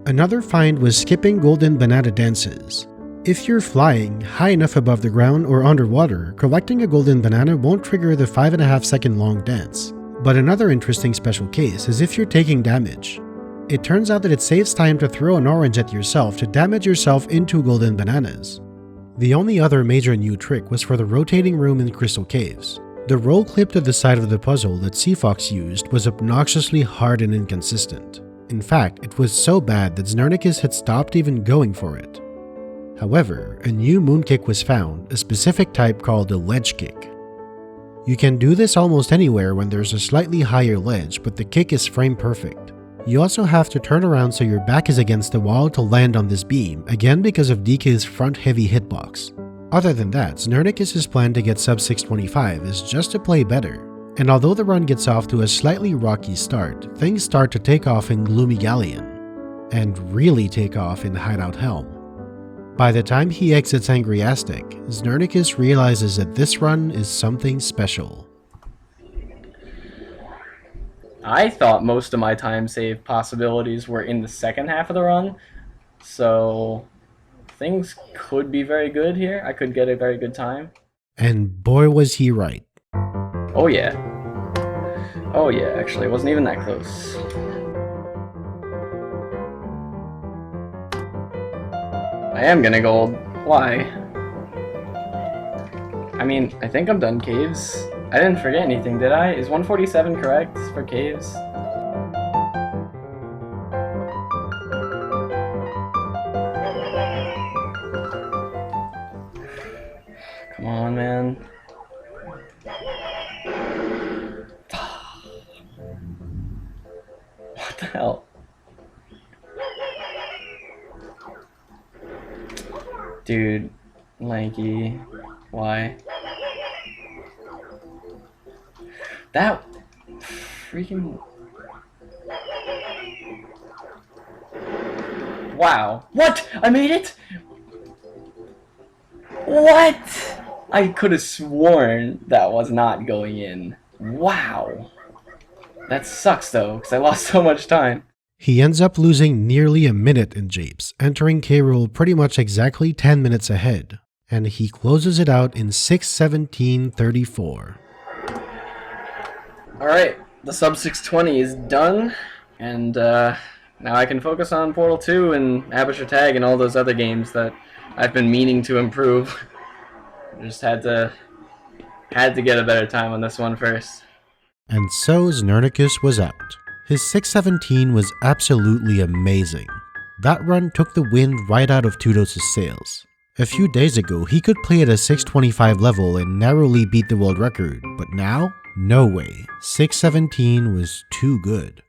Another find was skipping golden banana dances. If you're flying high enough above the ground or underwater, collecting a golden banana won't trigger the 5.5 second long dance. But another interesting special case is if you're taking damage. It turns out that it saves time to throw an orange at yourself to damage yourself into golden bananas. The only other major new trick was for the rotating room in Crystal Caves. The roll clip to the side of the puzzle that Seafox used was obnoxiously hard and inconsistent. In fact, it was so bad that Znernicus had stopped even going for it. However, a new moonkick was found, a specific type called a ledge kick. You can do this almost anywhere when there's a slightly higher ledge, but the kick is frame perfect. You also have to turn around so your back is against the wall to land on this beam, again because of DK's front heavy hitbox. Other than that, Znernicus' plan to get sub 625 is just to play better. And although the run gets off to a slightly rocky start, things start to take off in Gloomy Galleon. And really take off in Hideout Helm. By the time he exits Angry Aztec, Znernicus realizes that this run is something special. I thought most of my time save possibilities were in the second half of the run, so things could be very good here. I could get a very good time. And boy was he right. Oh yeah. Oh yeah, actually, it wasn't even that close. I am gonna gold. Why? I mean, I think I'm done caves. I didn't forget anything, did I? Is 147 correct for caves? Come on, man. What the hell? Dude, lanky, why? That freaking... Wow. What? I made it? What? I could have sworn that was not going in. Wow. That sucks though, because I lost so much time. He ends up losing nearly a minute in Japes, entering K-Rool pretty much exactly 10 minutes ahead, and he closes it out in 6:17:34. Alright, the sub 620 is done, and Now I can focus on Portal 2 and Aperture Tag and all those other games that I've been meaning to improve. I just had to get a better time on this one first. And so Znernicus was out. His 617 was absolutely amazing. That run took the wind right out of Tudos' sails. A few days ago, he could play at a 625 level and narrowly beat the world record, but now? No way. 617 was too good.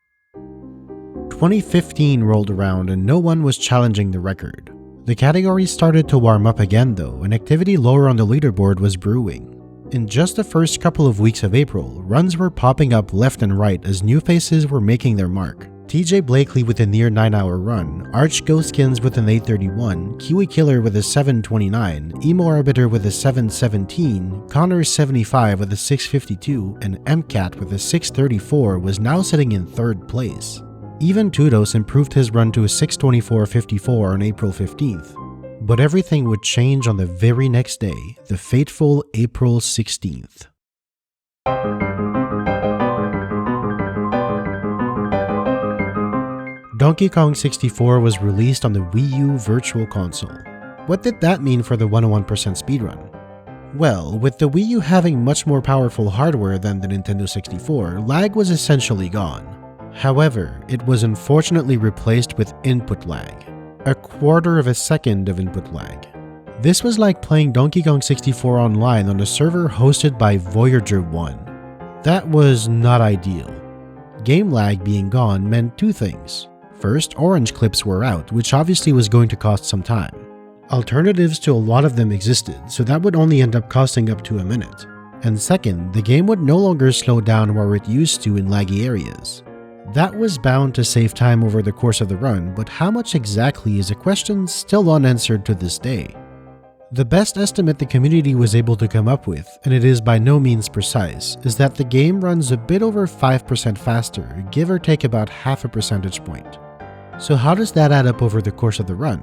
2015 rolled around and no one was challenging the record. The category started to warm up again though, and activity lower on the leaderboard was brewing. In just the first couple of weeks of April, runs were popping up left and right as new faces were making their mark. TJ Blakely with a near 9-hour run, Arch Ghostkins with an 831, Kiwi Killer with a 729, Emo Arbiter with a 717, Connor 75 with a 652, and MCAT with a 634 was now sitting in 3rd place. Even Tudos improved his run to a 624.54 on April 15th. But everything would change on the very next day, the fateful April 16th. Donkey Kong 64 was released on the Wii U Virtual Console. What did that mean for the 101% speedrun? Well, with the Wii U having much more powerful hardware than the Nintendo 64, lag was essentially gone. However, it was unfortunately replaced with input lag. 1/4 second of input lag. This was like playing Donkey Kong 64 online on a server hosted by Voyager 1. That was not ideal. Game lag being gone meant two things. First, orange clips were out, which obviously was going to cost some time. Alternatives to a lot of them existed, so that would only end up costing up to a minute. And second, the game would no longer slow down where it used to in laggy areas. That was bound to save time over the course of the run, but how much exactly is a question still unanswered to this day. The best estimate the community was able to come up with, and it is by no means precise, is that the game runs a bit over 5% faster, give or take about half a percentage point. So how does that add up over the course of the run?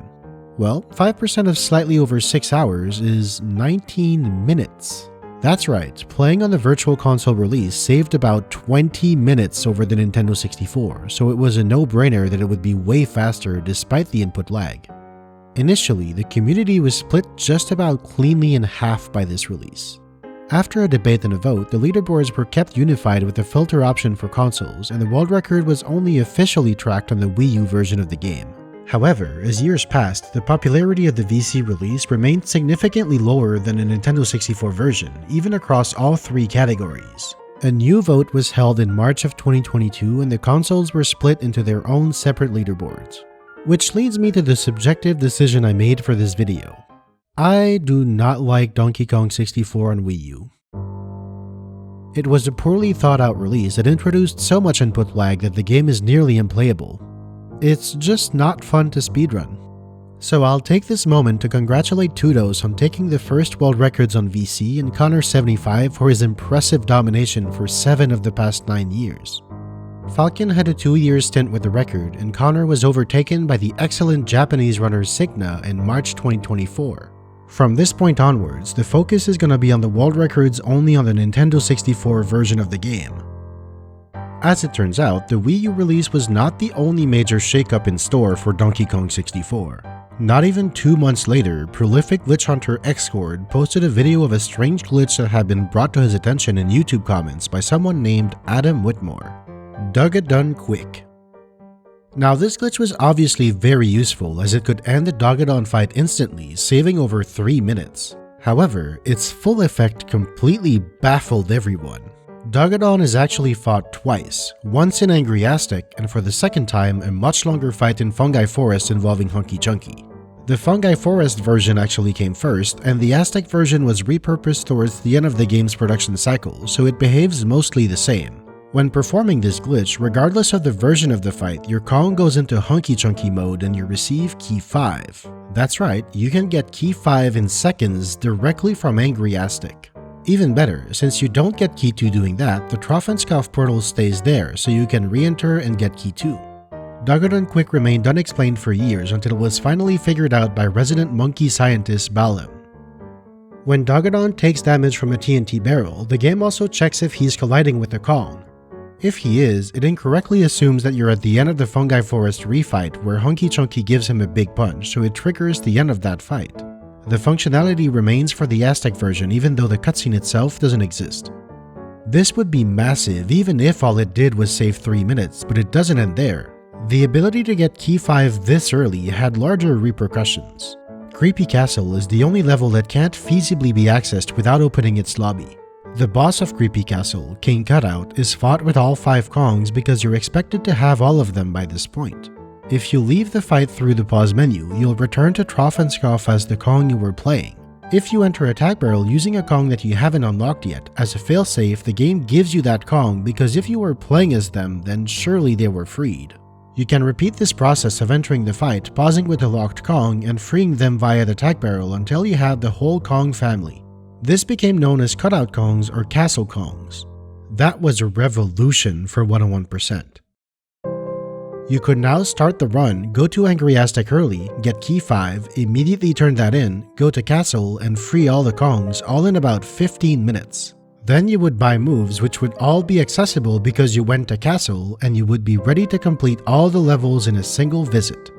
Well, 5% of slightly over 6 hours is 19 minutes. That's right, playing on the Virtual Console release saved about 20 minutes over the Nintendo 64, so it was a no-brainer that it would be way faster despite the input lag. Initially, the community was split just about cleanly in half by this release. After a debate and a vote, the leaderboards were kept unified with a filter option for consoles, and the world record was only officially tracked on the Wii U version of the game. However, as years passed, the popularity of the VC release remained significantly lower than the Nintendo 64 version, even across all 3 categories. A new vote was held in March of 2022 and the consoles were split into their own separate leaderboards. Which leads me to the subjective decision I made for this video. I do not like Donkey Kong 64 on Wii U. It was a poorly thought out release that introduced so much input lag that the game is nearly unplayable. It's just not fun to speedrun. So I'll take this moment to congratulate Tudos on taking the first world records on VC and Connor 75 for his impressive domination for 7 of the past 9 years. Falcon had a 2-year stint with the record and Connor was overtaken by the excellent Japanese runner Signa in March 2024. From this point onwards, the focus is going to be on the world records only on the Nintendo 64 version of the game. As it turns out, the Wii U release was not the only major shakeup in store for Donkey Kong 64. Not even 2 months later, prolific glitch hunter Xcord posted a video of a strange glitch that had been brought to his attention in YouTube comments by someone named Adam Whitmore. Dug it done quick. Now this glitch was obviously very useful as it could end the Dogadon fight instantly, saving over 3 minutes. However, its full effect completely baffled everyone. Dogadon is actually fought twice, once in Angry Aztec and for the second time a much longer fight in Fungi Forest involving Hunky Chunky. The Fungi Forest version actually came first, and the Aztec version was repurposed towards the end of the game's production cycle, so it behaves mostly the same. When performing this glitch, regardless of the version of the fight, your Kong goes into Hunky Chunky mode and you receive Key 5. That's right, you can get Key 5 in seconds directly from Angry Aztec. Even better, since you don't get Key 2 doing that, the Troffenskopf portal stays there, so you can re-enter and get Key 2. Dogadon Quick remained unexplained for years until it was finally figured out by resident monkey scientist Balem. When Dogadon takes damage from a TNT barrel, the game also checks if he's colliding with a Kong. If he is, it incorrectly assumes that you're at the end of the Fungi Forest refight where Hunky Chunky gives him a big punch, so it triggers the end of that fight. The functionality remains for the Aztec version even though the cutscene itself doesn't exist. This would be massive even if all it did was save 3 minutes, but it doesn't end there. The ability to get Key 5 this early had larger repercussions. Creepy Castle is the only level that can't feasibly be accessed without opening its lobby. The boss of Creepy Castle, King Cutout, is fought with all 5 Kongs because you're expected to have all of them by this point. If you leave the fight through the pause menu, you'll return to Trough and Scoff as the Kong you were playing. If you enter Attack Barrel using a Kong that you haven't unlocked yet, as a failsafe, the game gives you that Kong because if you were playing as them, then surely they were freed. You can repeat this process of entering the fight, pausing with the locked Kong, and freeing them via the Attack Barrel until you have the whole Kong family. This became known as Cutout Kongs or Castle Kongs. That was a revolution for 101%. You could now start the run, go to Angry Aztec early, get Key 5, immediately turn that in, go to Castle, and free all the Kongs all in about 15 minutes. Then you would buy moves which would all be accessible because you went to Castle, and you would be ready to complete all the levels in a single visit.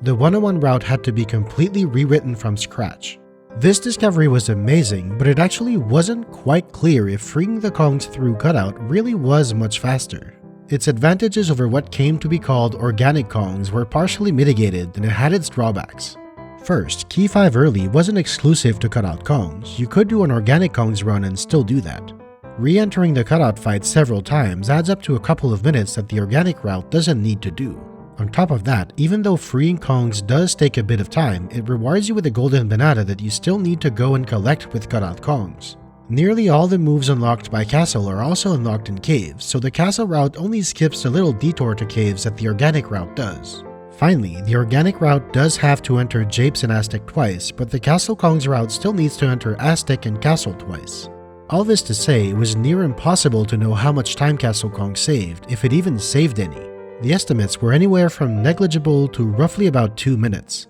The 101 route had to be completely rewritten from scratch. This discovery was amazing, but it actually wasn't quite clear if freeing the Kongs through Cutout really was much faster. Its advantages over what came to be called Organic Kongs were partially mitigated, and it had its drawbacks. First, Key 5 early wasn't exclusive to Cutout Kongs. You could do an Organic Kongs run and still do that. Re-entering the Cutout fight several times adds up to a couple of minutes that the Organic route doesn't need to do. On top of that, even though freeing Kongs does take a bit of time, it rewards you with a golden banana that you still need to go and collect with Cutout Kongs. Nearly all the moves unlocked by Castle are also unlocked in caves, so the Castle route only skips a little detour to caves that the Organic route does. Finally, the Organic route does have to enter Japes and Aztec twice, but the Castle Kongs route still needs to enter Aztec and Castle twice. All this to say, it was near impossible to know how much time Castle Kong saved, if it even saved any. The estimates were anywhere from negligible to roughly about 2 minutes.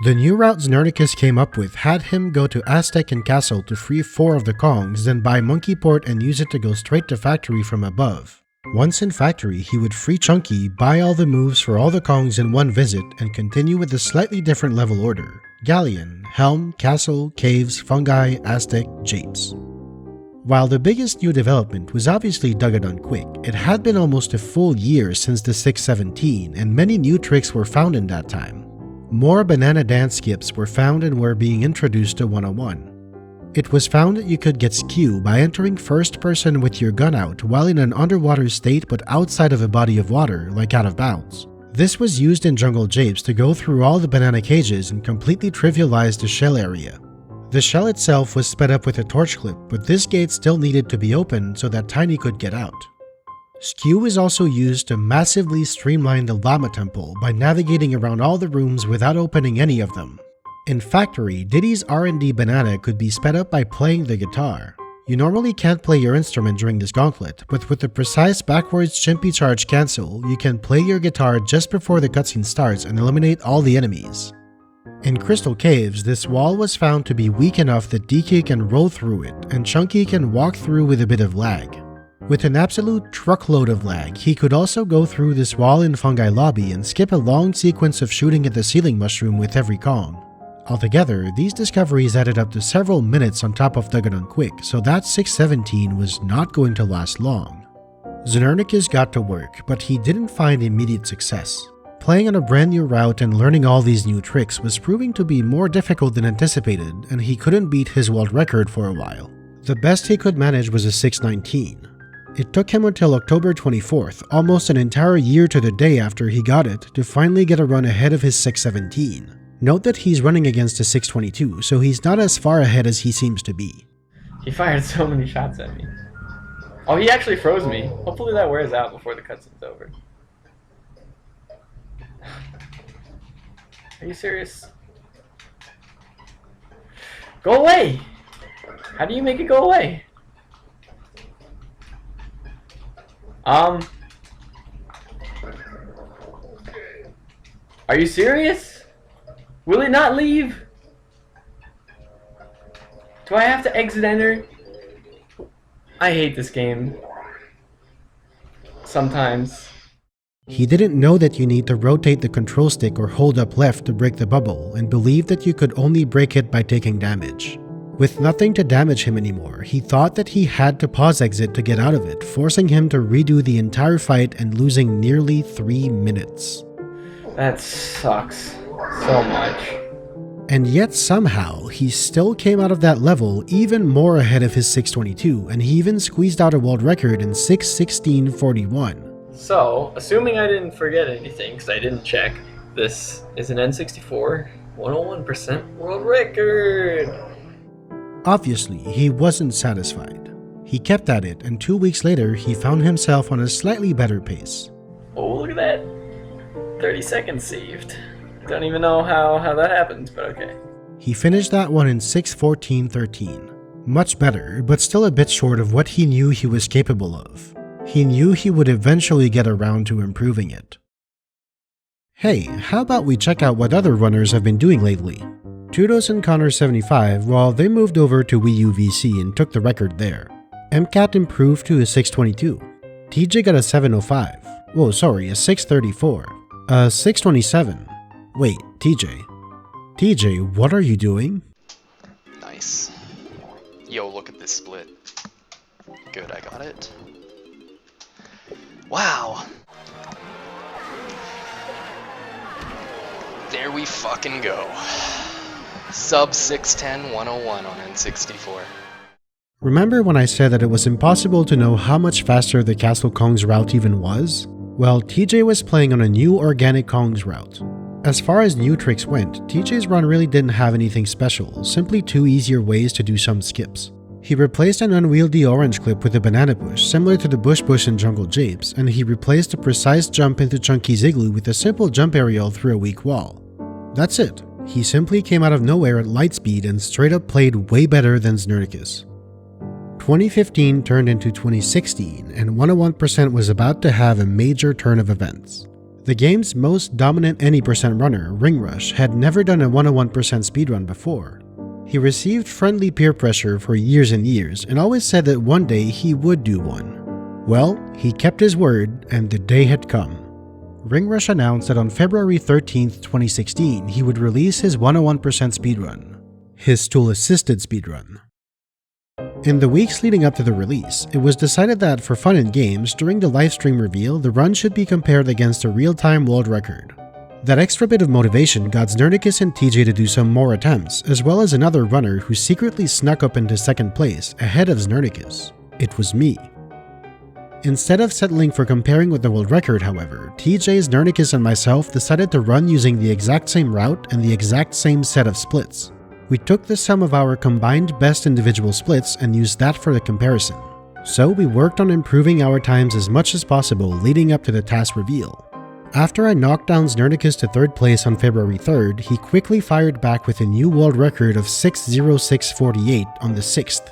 The new route Znernicus came up with had him go to Aztec and Castle to free 4 of the Kongs, then buy Monkey Port and use it to go straight to Factory from above. Once in Factory, he would free Chunky, buy all the moves for all the Kongs in one visit, and continue with a slightly different level order: Galleon, Helm, Castle, Caves, Fungi, Aztec, Japes. While the biggest new development was obviously Done Quick, it had been almost a full year since the 617, and many new tricks were found in that time. More banana dance skips were found and were being introduced to 101. It was found that you could get skew by entering first person with your gun out while in an underwater state but outside of a body of water, like out of bounds. This was used in Jungle Japes to go through all the banana cages and completely trivialize the shell area. The shell itself was sped up with a torch clip, but this gate still needed to be opened so that Tiny could get out. Skew is also used to massively streamline the Llama Temple by navigating around all the rooms without opening any of them. In Factory, Diddy's R&D banana could be sped up by playing the guitar. You normally can't play your instrument during this gauntlet, but with the precise backwards Chimpy Charge cancel, you can play your guitar just before the cutscene starts and eliminate all the enemies. In Crystal Caves, this wall was found to be weak enough that DK can roll through it, and Chunky can walk through with a bit of lag. With an absolute truckload of lag, he could also go through this wall in Fungi Lobby and skip a long sequence of shooting at the ceiling mushroom with every Kong. Altogether, these discoveries added up to several minutes on top of Done Quick, so that 617 was not going to last long. Znernicus got to work, but he didn't find immediate success. Playing on a brand new route and learning all these new tricks was proving to be more difficult than anticipated, and he couldn't beat his world record for a while. The best he could manage was a 619. It took him until October 24th, almost an entire year to the day after he got it, to finally get a run ahead of his 617. Note that he's running against a 622, so he's not as far ahead as he seems to be. He fired so many shots at me. Oh, he actually froze me. Hopefully that wears out before the cutscene's over. Are you serious? Go away! How do you make it go away? Are you serious? Will it not leave? Do I have to exit enter? I hate this game. sometimes. He didn't know that you need to rotate the control stick or hold up left to break the bubble, and believed that you could only break it by taking damage. With nothing to damage him anymore, he thought that he had to pause exit to get out of it, forcing him to redo the entire fight and losing nearly 3 minutes. That sucks so much. And yet somehow, he still came out of that level even more ahead of his 622, and he even squeezed out a world record in 6:16:41. So, assuming I didn't forget anything, because I didn't check, this is an N64 101% world record! Obviously, he wasn't satisfied. He kept at it, and 2 weeks later, he found himself on a slightly better pace. Oh, look at that! 30 seconds saved. Don't even know how that happens, but okay. He finished that one in 6:14:13. Much better, but still a bit short of what he knew he was capable of. He knew he would eventually get around to improving it. Hey, how about we check out what other runners have been doing lately? Tudos and Connor75, well, they moved over to Wii U VC and took the record there. MCAT improved to a 622. TJ got a 705. Whoa, sorry, a 634. A 627. Wait, TJ, what are you doing? Nice. Yo, look at this split. Good, I got it. Wow. There we fucking go. Sub 610 101 on N64. Remember when I said that it was impossible to know how much faster the Castle Kong's route even was? Well, TJ was playing on a new organic Kong's route. As far as new tricks went, TJ's run really didn't have anything special, simply 2 easier ways to do some skips. He replaced an unwieldy orange clip with a banana push, similar to the bush in Jungle Japes, and he replaced a precise jump into Chunky's igloo with a simple jump aerial through a weak wall. That's it. He simply came out of nowhere at light speed and straight up played way better than Znernicus. 2015 turned into 2016, and 101% was about to have a major turn of events. The game's most dominant any percent runner, Ringrush, had never done a 101% speedrun before. He received friendly peer pressure for years and years, and always said that one day he would do one. Well, he kept his word, and the day had come. Ringrush announced that on February 13th, 2016, he would release his 101% speedrun. His tool-assisted speedrun. In the weeks leading up to the release, it was decided that for fun and games, during the livestream reveal, the run should be compared against a real-time world record. That extra bit of motivation got Znernicus and TJ to do some more attempts, as well as another runner who secretly snuck up into second place, ahead of Znernicus. It was me. Instead of settling for comparing with the world record, however, TJ, Znernicus, and myself decided to run using the exact same route and the exact same set of splits. We took the sum of our combined best individual splits and used that for the comparison. So we worked on improving our times as much as possible leading up to the task reveal. After I knocked down Znernicus to 3rd place on February 3rd, he quickly fired back with a new world record of 6:06:48 on the 6th.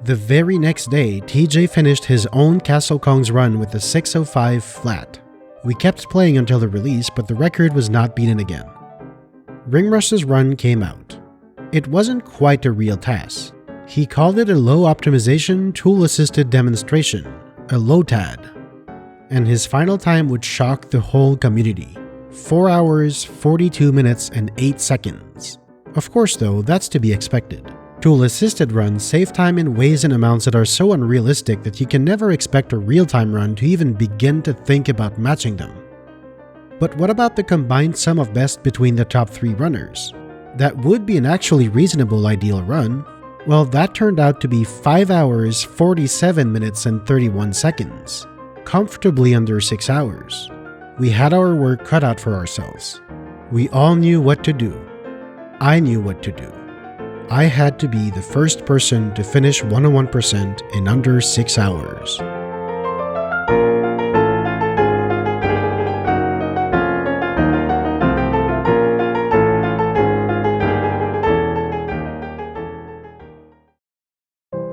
The very next day, TJ finished his own Castle Kong's run with a 6:05 flat. We kept playing until the release, but the record was not beaten again. Ringrush's run came out. It wasn't quite a real task. He called it a low optimization tool-assisted demonstration, a LOTAD. And his final time would shock the whole community. 4 hours, 42 minutes, and 8 seconds. Of course though, that's to be expected. Tool-assisted runs save time in ways and amounts that are so unrealistic that you can never expect a real-time run to even begin to think about matching them. But what about the combined sum of best between the top 3 runners? That would be an actually reasonable ideal run. Well, that turned out to be 5 hours, 47 minutes, and 31 seconds. Comfortably under 6 hours. We had our work cut out for ourselves. We all knew what to do. I knew what to do. I had to be the first person to finish 101% in under 6 hours.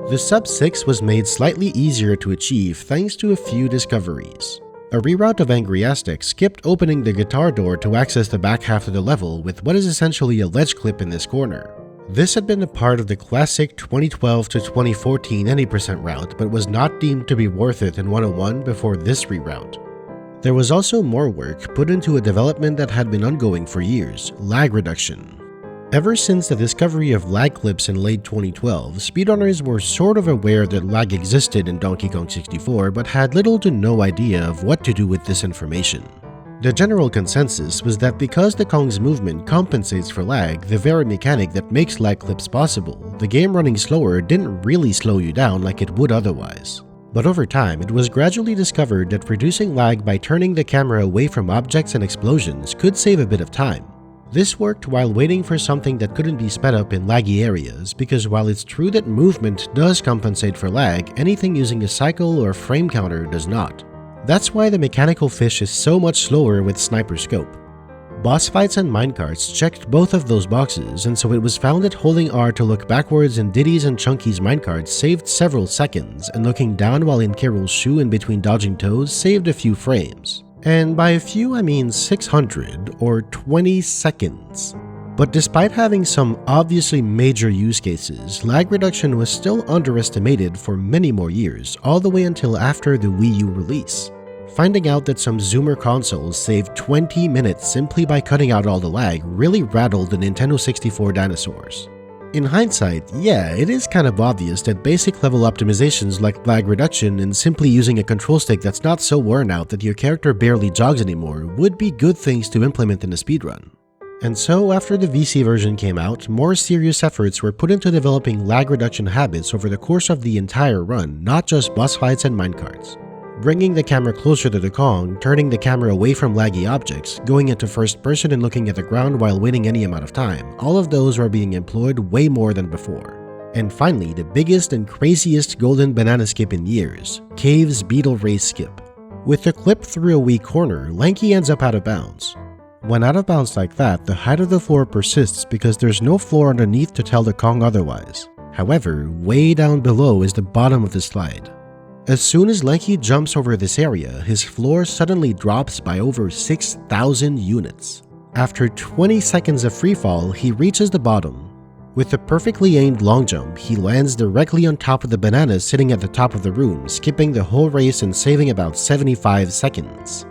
The sub 6 was made slightly easier to achieve thanks to a few discoveries. A reroute of Angry Aztec skipped opening the guitar door to access the back half of the level with what is essentially a ledge clip in this corner. This had been a part of the classic 2012 to 2014 any% route, but was not deemed to be worth it in 101 before this reroute. There was also more work put into a development that had been ongoing for years, lag reduction. Ever since the discovery of lag clips in late 2012, speedrunners were sort of aware that lag existed in Donkey Kong 64 but had little to no idea of what to do with this information. The general consensus was that because the Kong's movement compensates for lag, the very mechanic that makes lag clips possible, the game running slower didn't really slow you down like it would otherwise. But over time, it was gradually discovered that reducing lag by turning the camera away from objects and explosions could save a bit of time. This worked while waiting for something that couldn't be sped up in laggy areas, because while it's true that movement does compensate for lag, anything using a cycle or frame counter does not. That's why the mechanical fish is so much slower with sniper scope. Boss fights and minecarts checked both of those boxes, and so it was found that holding R to look backwards in Diddy's and Chunky's minecarts saved several seconds, and looking down while in Carol's shoe in between dodging toes saved a few frames. And by a few I mean 600 or 20 seconds. But despite having some obviously major use cases, lag reduction was still underestimated for many more years, all the way until after the Wii U release. Finding out that some Zoomer consoles saved 20 minutes simply by cutting out all the lag really rattled the Nintendo 64 dinosaurs. In hindsight, yeah, it is kind of obvious that basic level optimizations like lag reduction and simply using a control stick that's not so worn out that your character barely jogs anymore would be good things to implement in a speedrun. And so, after the VC version came out, more serious efforts were put into developing lag reduction habits over the course of the entire run, not just boss fights and minecarts. Bringing the camera closer to the Kong, turning the camera away from laggy objects, going into first person and looking at the ground while waiting any amount of time, all of those were being employed way more than before. And finally, the biggest and craziest golden banana skip in years, Cave's Beetle Race Skip. With the clip through a weak corner, Lanky ends up out of bounds. When out of bounds like that, the height of the floor persists because there's no floor underneath to tell the Kong otherwise. However, way down below is the bottom of the slide. As soon as Lanky jumps over this area, his floor suddenly drops by over 6,000 units. After 20 seconds of freefall, he reaches the bottom. With a perfectly aimed long jump, he lands directly on top of the banana sitting at the top of the room, skipping the whole race and saving about 75 seconds.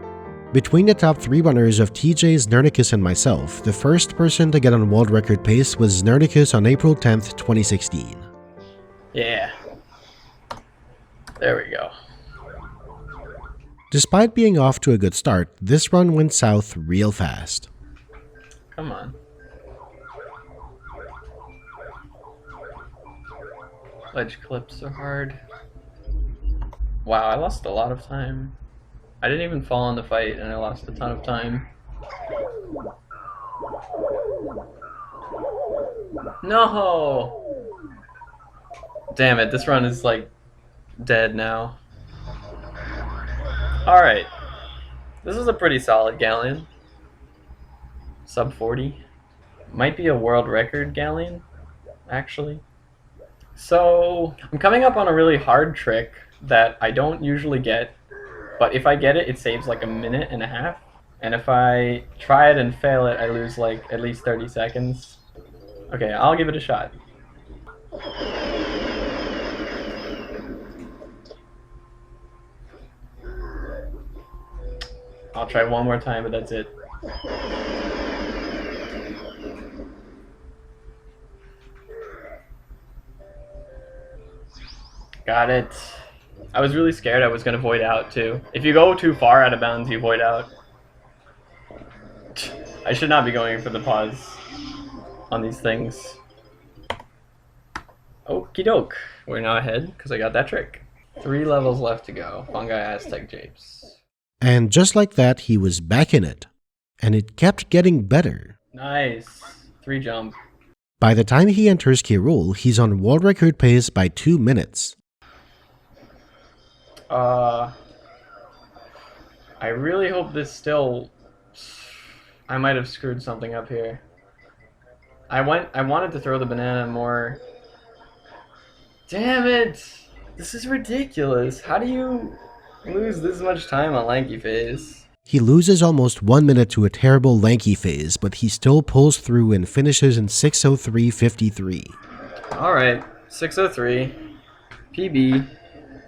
Between the top 3 runners of TJ, Znernicus, and myself, the first person to get on world record pace was Znernicus on April 10th, 2016. Yeah. There we go. Despite being off to a good start, this run went south real fast. Come on. Ledge clips are hard. Wow, I lost a lot of time. I didn't even fall in the fight and I lost a ton of time. No! Damn it, this run is like dead now. Alright. This is a pretty solid galleon. Sub 40. Might be a world record galleon, actually. So, I'm coming up on a really hard trick that I don't usually get, but if I get it, it saves like a minute and a half. And if I try it and fail it, I lose like at least 30 seconds. Okay, I'll give it a shot. I'll try one more time, but that's it. Got it. I was really scared I was going to void out too. If you go too far out of bounds, you void out. I should not be going for the pause on these things. Okie doke. We're now ahead because I got that trick. 3 levels left to go. Fungi Aztec Japes. And just like that, he was back in it. And it kept getting better. Nice. 3 jump. By the time he enters K. Rool, he's on world record pace by 2 minutes. I really hope this still... I might have screwed something up here. I wanted to throw the banana more. Damn it! This is ridiculous. How do you lose this much time on Lanky Phase? He loses almost 1 minute to a terrible lanky phase, but he still pulls through and finishes in 6:03.53. Alright, 6:03, PB,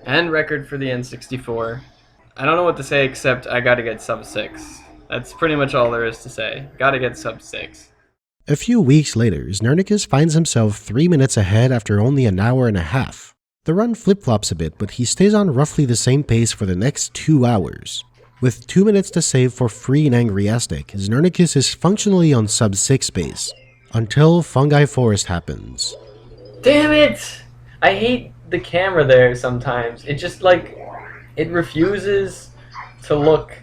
and record for the N64. I don't know what to say except I gotta get sub 6. That's pretty much all there is to say. Gotta get sub 6. A few weeks later, Znernicus finds himself 3 minutes ahead after only an hour and a half. The run flip-flops a bit, but he stays on roughly the same pace for the next 2 hours. With 2 minutes to save for free and Angry Aztec, Znernicus is functionally on sub 6 pace, until Fungi Forest happens. Damn it! I hate the camera there sometimes. It just like, it refuses to look.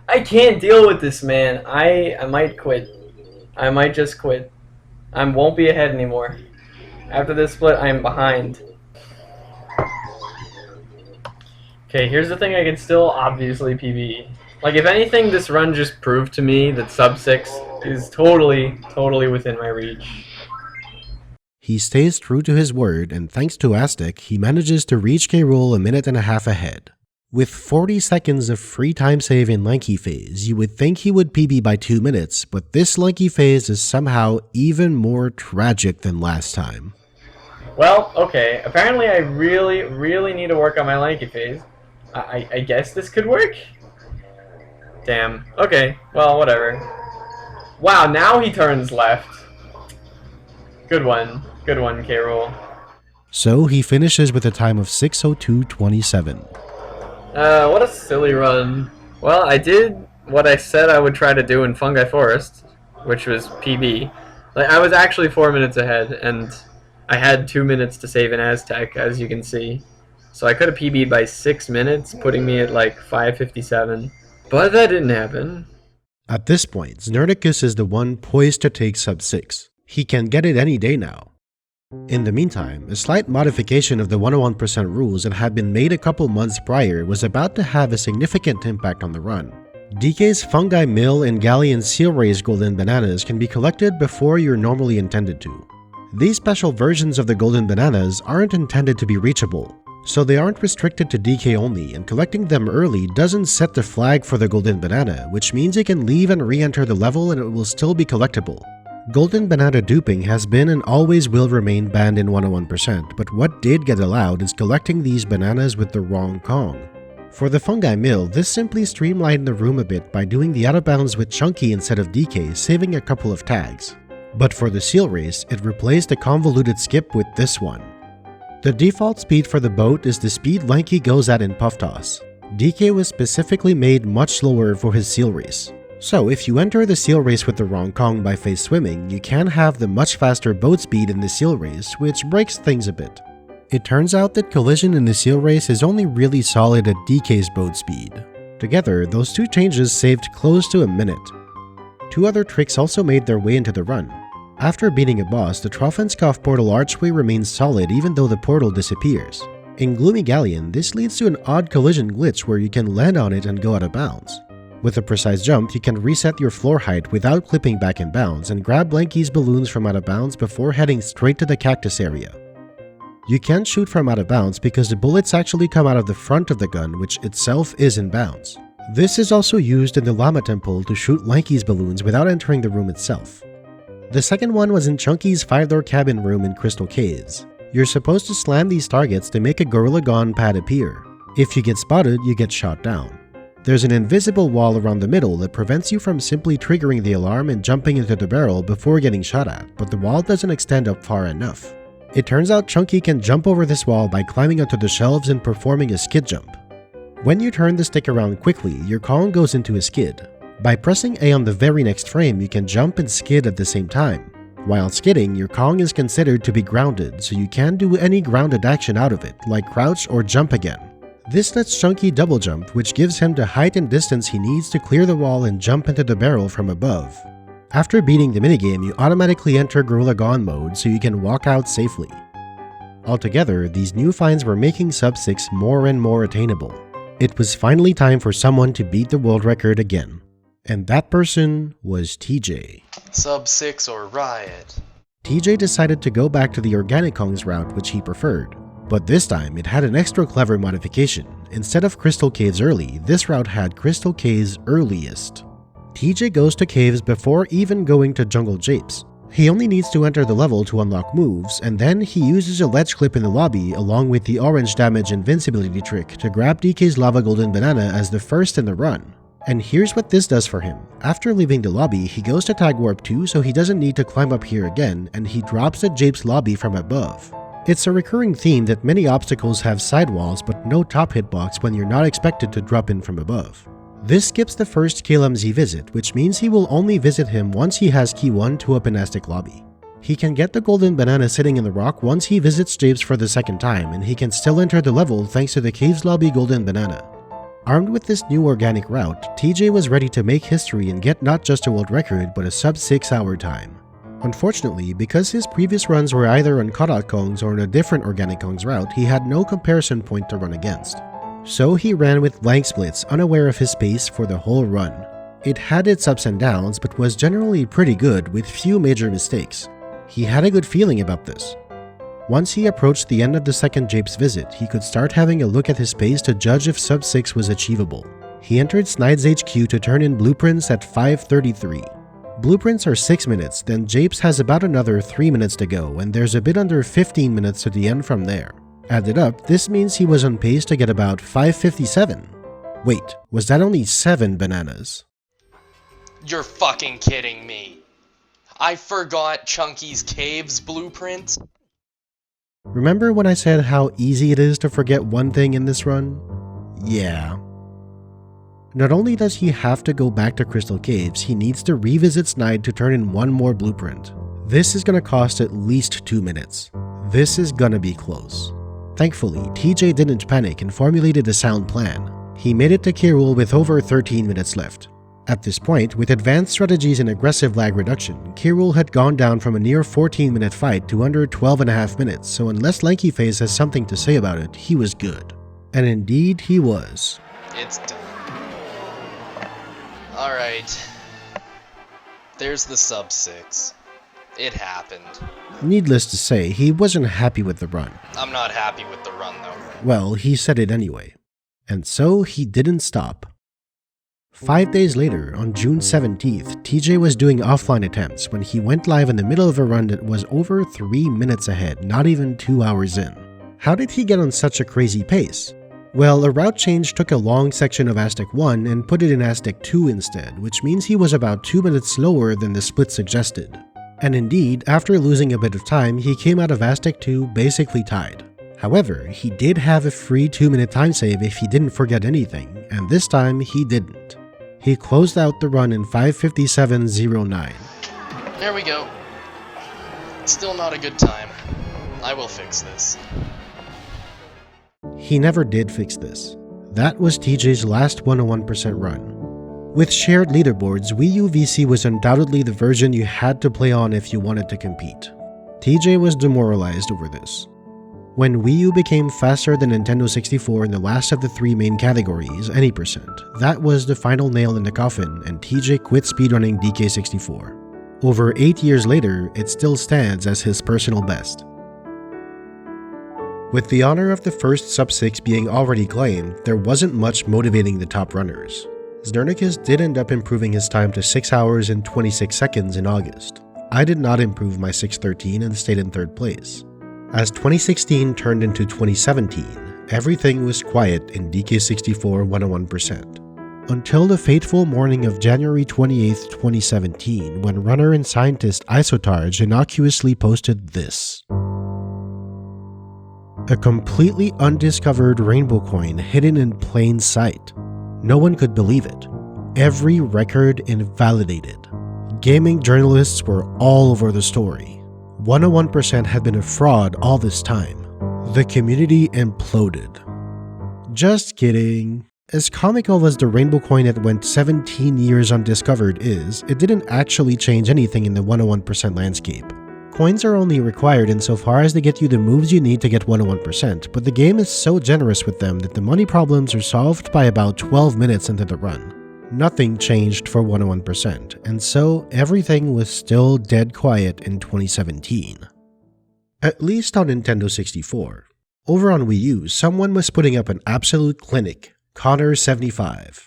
I can't deal with this, man. I might quit. I might just quit. I won't be ahead anymore. After this split, I am behind. Okay, here's the thing, I can still obviously PB. Like, if anything, this run just proved to me that sub 6 is totally within my reach. He stays true to his word, and thanks to Aztec, he manages to reach K-Rool a minute and a half ahead. With 40 seconds of free time save in Lanky phase, you would think he would PB by 2 minutes, but this Lanky phase is somehow even more tragic than last time. Well, okay, apparently I really need to work on my Lanky phase. I guess this could work? Damn. Okay, well, whatever. Wow, now he turns left. Good one, K-Rool. So he finishes with a time of 6:02.27. What a silly run. Well, I did what I said I would try to do in Fungi Forest, which was PB. Like, I was actually 4 minutes ahead, and I had 2 minutes to save in Aztec, as you can see. So I could have PB'd by 6 minutes, putting me at like 5:57. But that didn't happen. At this point, Znernicus is the one poised to take sub 6. He can get it any day now. In the meantime, a slight modification of the 101% rules that had been made a couple months prior was about to have a significant impact on the run. DK's Fungi Mill and Galleon Seal Rays Golden Bananas can be collected before you're normally intended to. These special versions of the Golden Bananas aren't intended to be reachable, so they aren't restricted to DK only, and collecting them early doesn't set the flag for the Golden Banana, which means you can leave and re-enter the level and it will still be collectible. Golden Banana duping has been and always will remain banned in 101%, but what did get allowed is collecting these bananas with the wrong Kong. For the Fungi Mill, this simply streamlined the room a bit by doing the out of bounds with Chunky instead of DK, saving a couple of tags. But for the Seal Race, it replaced a convoluted skip with this one. The default speed for the boat is the speed Lanky goes at in Puff Toss. DK was specifically made much slower for his Seal Race. So if you enter the Seal Race with the wrong Kong by face swimming, you can have the much faster boat speed in the Seal Race, which breaks things a bit. It turns out that collision in the Seal Race is only really solid at DK's boat speed. Together, those two changes saved close to a minute. Two other tricks also made their way into the run. After beating a boss, the Trofenskov portal archway remains solid even though the portal disappears. In Gloomy Galleon, this leads to an odd collision glitch where you can land on it and go out of bounds. With a precise jump, you can reset your floor height without clipping back in bounds and grab Lanky's balloons from out of bounds before heading straight to the cactus area. You can't shoot from out of bounds because the bullets actually come out of the front of the gun, which itself is in bounds. This is also used in the Llama Temple to shoot Lanky's balloons without entering the room itself. The second one was in Chunky's 5-door cabin room in Crystal Caves. You're supposed to slam these targets to make a Gorilla Gone pad appear. If you get spotted, you get shot down. There's an invisible wall around the middle that prevents you from simply triggering the alarm and jumping into the barrel before getting shot at, but the wall doesn't extend up far enough. It turns out Chunky can jump over this wall by climbing onto the shelves and performing a skid jump. When you turn the stick around quickly, your Kong goes into a skid. By pressing A on the very next frame, you can jump and skid at the same time. While skidding, your Kong is considered to be grounded, so you can't do any grounded action out of it, like crouch or jump again. This lets Chunky double jump, which gives him the height and distance he needs to clear the wall and jump into the barrel from above. After beating the minigame, you automatically enter Gorilla Gone mode so you can walk out safely. Altogether, these new finds were making sub 6 more and more attainable. It was finally time for someone to beat the world record again. And that person was TJ. Sub 6 or riot. TJ decided to go back to the Organic Kongs route which he preferred, but this time it had an extra clever modification. Instead of Crystal Caves early, this route had Crystal Caves earliest. TJ goes to caves before even going to Jungle Japes. He only needs to enter the level to unlock moves, and then he uses a ledge clip in the lobby along with the orange damage invincibility trick to grab DK's Lava Golden Banana as the first in the run. And here's what this does for him. After leaving the lobby, he goes to Tag Warp 2 so he doesn't need to climb up here again, and he drops the Japes lobby from above. It's a recurring theme that many obstacles have sidewalls but no top hitbox when you're not expected to drop in from above. This skips the first KLMZ visit, which means he will only visit him once he has key 1 to open Aztec lobby. He can get the golden banana sitting in the rock once he visits Japes for the second time, and he can still enter the level thanks to the Caves lobby golden banana. Armed with this new organic route, TJ was ready to make history and get not just a world record but a sub 6 hour time. Unfortunately, because his previous runs were either on cutout Kongs or on a different Organic Kongs route, he had no comparison point to run against. So he ran with blank splits, unaware of his pace for the whole run. It had its ups and downs, but was generally pretty good with few major mistakes. He had a good feeling about this. Once he approached the end of the second Japes visit, he could start having a look at his pace to judge if sub 6 was achievable. He entered Snide's HQ to turn in blueprints at 5:33. Blueprints are 6 minutes, then Japes has about another 3 minutes to go, and there's a bit under 15 minutes to the end from there. Added up, this means he was on pace to get about 5:57. Wait, was that only 7 bananas? You're fucking kidding me. I forgot Chunky's Caves blueprint. Remember when I said how easy it is to forget one thing in this run? Yeah. Not only does he have to go back to Crystal Caves, he needs to revisit Snide to turn in one more blueprint. This is gonna cost at least 2 minutes. This is gonna be close. Thankfully, TJ didn't panic and formulated a sound plan. He made it to Kirul with over 13 minutes left. At this point, with advanced strategies and aggressive lag reduction, Kirul had gone down from a near 14-minute fight to under 12.5 minutes, so unless LankyFace has something to say about it, he was good. And indeed, he was. It's done. Alright. There's the sub 6. It happened. Needless to say, he wasn't happy with the run. I'm not happy with the run though. Well, he said it anyway. And so he didn't stop. 5 days later, on June 17th, TJ was doing offline attempts when he went live in the middle of a run that was over 3 minutes ahead, not even 2 hours in. How did he get on such a crazy pace? Well, a route change took a long section of Aztec 1 and put it in Aztec 2 instead, which means he was about 2 minutes slower than the split suggested. And indeed, after losing a bit of time, he came out of Aztec 2 basically tied. However, he did have a free 2-minute time save if he didn't forget anything, and this time he didn't. He closed out the run in 5:57.09. There we go. Still not a good time. I will fix this. He never did fix this. That was TJ's last 101% run. With shared leaderboards, Wii U VC was undoubtedly the version you had to play on if you wanted to compete. TJ was demoralized over this. When Wii U became faster than Nintendo 64 in the last of the 3 main categories, any percent, that was the final nail in the coffin and TJ quit speedrunning DK64. Over 8 years later, it still stands as his personal best. With the honor of the first sub 6 being already claimed, there wasn't much motivating the top runners. Znernicus did end up improving his time to 6 hours and 26 seconds in August. I did not improve my 6:13 and stayed in 3rd place. As 2016 turned into 2017, everything was quiet in DK64 101%. Until the fateful morning of January 28, 2017, when runner and scientist Isotarge innocuously posted this. A completely undiscovered rainbow coin hidden in plain sight. No one could believe it. Every record invalidated. Gaming journalists were all over the story. 101% had been a fraud all this time. The community imploded. Just kidding. As comical as the rainbow coin that went 17 years undiscovered is, it didn't actually change anything in the 101% landscape. Coins are only required insofar as they get you the moves you need to get 101%, but the game is so generous with them that the money problems are solved by about 12 minutes into the run. Nothing changed for 101%, and so everything was still dead quiet in 2017. At least on Nintendo 64. Over on Wii U, someone was putting up an absolute clinic, Connor75.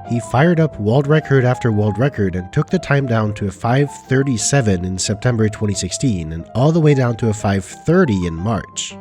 He fired up world record after world record and took the time down to a 5:37 in September 2016 and all the way down to a 5:30 in March.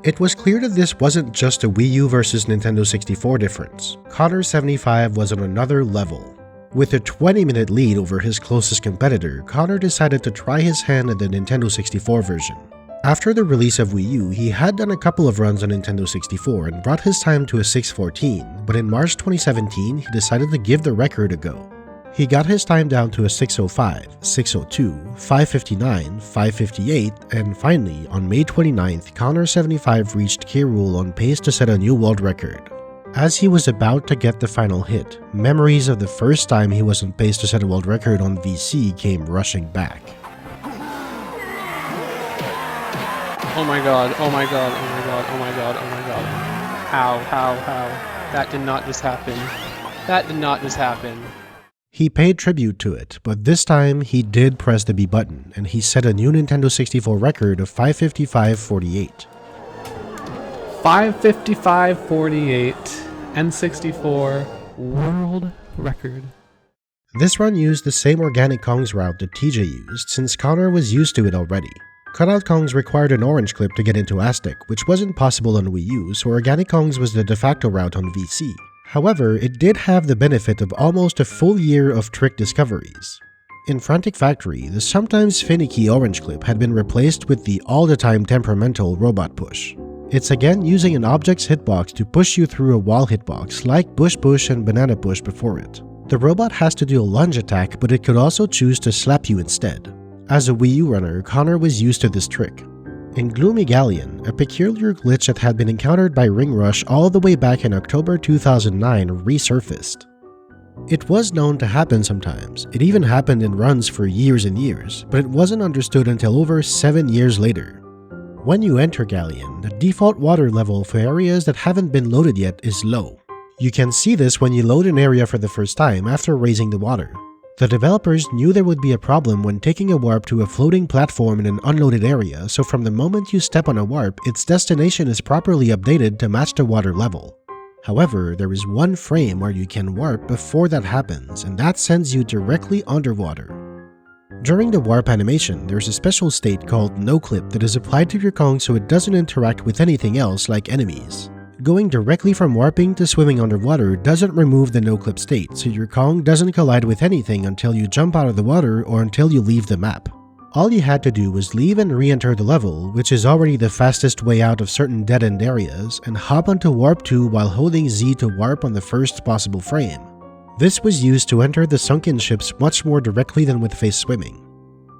It was clear that this wasn't just a Wii U versus Nintendo 64 difference. Connor75 was on another level. With a 20-minute lead over his closest competitor, Connor decided to try his hand at the Nintendo 64 version. After the release of Wii U, he had done a couple of runs on Nintendo 64 and brought his time to a 6:14, but in March 2017, he decided to give the record a go. He got his time down to a 6:05, 6:02, 5:59, 5:58, and finally, on May 29th, Connor75 reached K. Rool on pace to set a new world record. As he was about to get the final hit, memories of the first time he was on pace to set a world record on VC came rushing back. Oh my god, oh my god, oh my god, oh my god, oh my god. How? That did not just happen. That did not just happen. He paid tribute to it, but this time he did press the B button, and he set a new Nintendo 64 record of 5:55.48. 5:55.48, N64 world record. This run used the same organic Kongs route that TJ used, since Connor was used to it already. Cutout Kongs required an orange clip to get into Aztec, which wasn't possible on Wii U, so Organic Kongs was the de facto route on VC. However, it did have the benefit of almost a full year of trick discoveries. In Frantic Factory, the sometimes finicky orange clip had been replaced with the all-the-time temperamental robot push. It's again using an object's hitbox to push you through a wall hitbox like Bush Push and Banana Push before it. The robot has to do a lunge attack, but it could also choose to slap you instead. As a Wii U runner, Connor was used to this trick. In Gloomy Galleon, a peculiar glitch that had been encountered by Ring Rush all the way back in October 2009 resurfaced. It was known to happen sometimes, it even happened in runs for years and years, but it wasn't understood until over 7 years later. When you enter Galleon, the default water level for areas that haven't been loaded yet is low. You can see this when you load an area for the first time after raising the water. The developers knew there would be a problem when taking a warp to a floating platform in an unloaded area, so from the moment you step on a warp, its destination is properly updated to match the water level. However, there is one frame where you can warp before that happens, and that sends you directly underwater. During the warp animation, there's a special state called no clip that is applied to your Kong so it doesn't interact with anything else like enemies. Going directly from warping to swimming underwater doesn't remove the no-clip state, so your Kong doesn't collide with anything until you jump out of the water or until you leave the map. All you had to do was leave and re-enter the level, which is already the fastest way out of certain dead-end areas, and hop onto Warp 2 while holding Z to warp on the first possible frame. This was used to enter the sunken ships much more directly than with face swimming.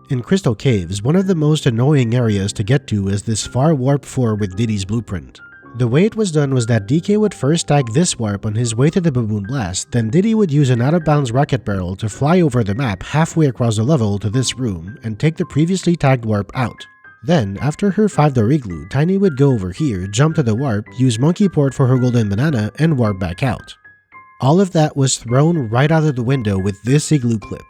In Crystal Caves, one of the most annoying areas to get to is this far Warp 4 with Diddy's blueprint. The way it was done was that DK would first tag this warp on his way to the Baboon Blast, then Diddy would use an out-of-bounds rocket barrel to fly over the map halfway across the level to this room and take the previously tagged warp out. Then, after her 5-door igloo, Tiny would go over here, jump to the warp, use Monkey Port for her golden banana, and warp back out. All of that was thrown right out of the window with this igloo clip.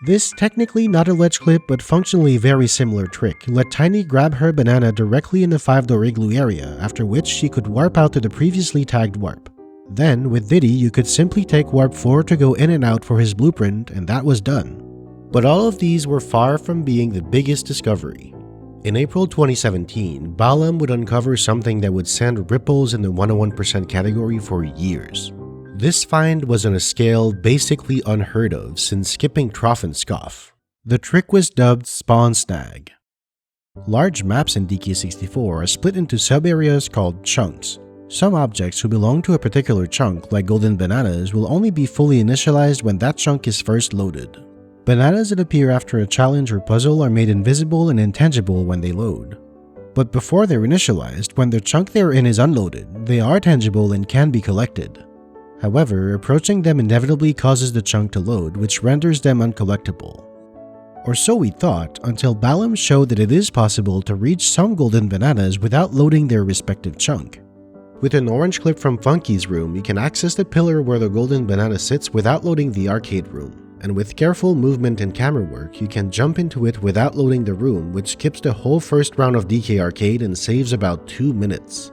This technically not a ledge clip but functionally very similar trick let Tiny grab her banana directly in the 5-door igloo area, after which she could warp out to the previously tagged warp. Then, with Diddy, you could simply take warp 4 to go in and out for his blueprint, and that was done. But all of these were far from being the biggest discovery. In April 2017, Balam would uncover something that would send ripples in the 101% category for years. This find was on a scale basically unheard of since skipping Trough and Scoff. The trick was dubbed Spawn Snag. Large maps in DK64 are split into sub-areas called chunks. Some objects who belong to a particular chunk, like golden bananas, will only be fully initialized when that chunk is first loaded. Bananas that appear after a challenge or puzzle are made invisible and intangible when they load. But before they're initialized, when the chunk they're in is unloaded, they are tangible and can be collected. However, approaching them inevitably causes the chunk to load, which renders them uncollectible. Or so we thought, until Balam showed that it is possible to reach some golden bananas without loading their respective chunk. With an orange clip from Funky's room, you can access the pillar where the golden banana sits without loading the arcade room, and with careful movement and camera work, you can jump into it without loading the room, which skips the whole first round of DK Arcade and saves about 2 minutes.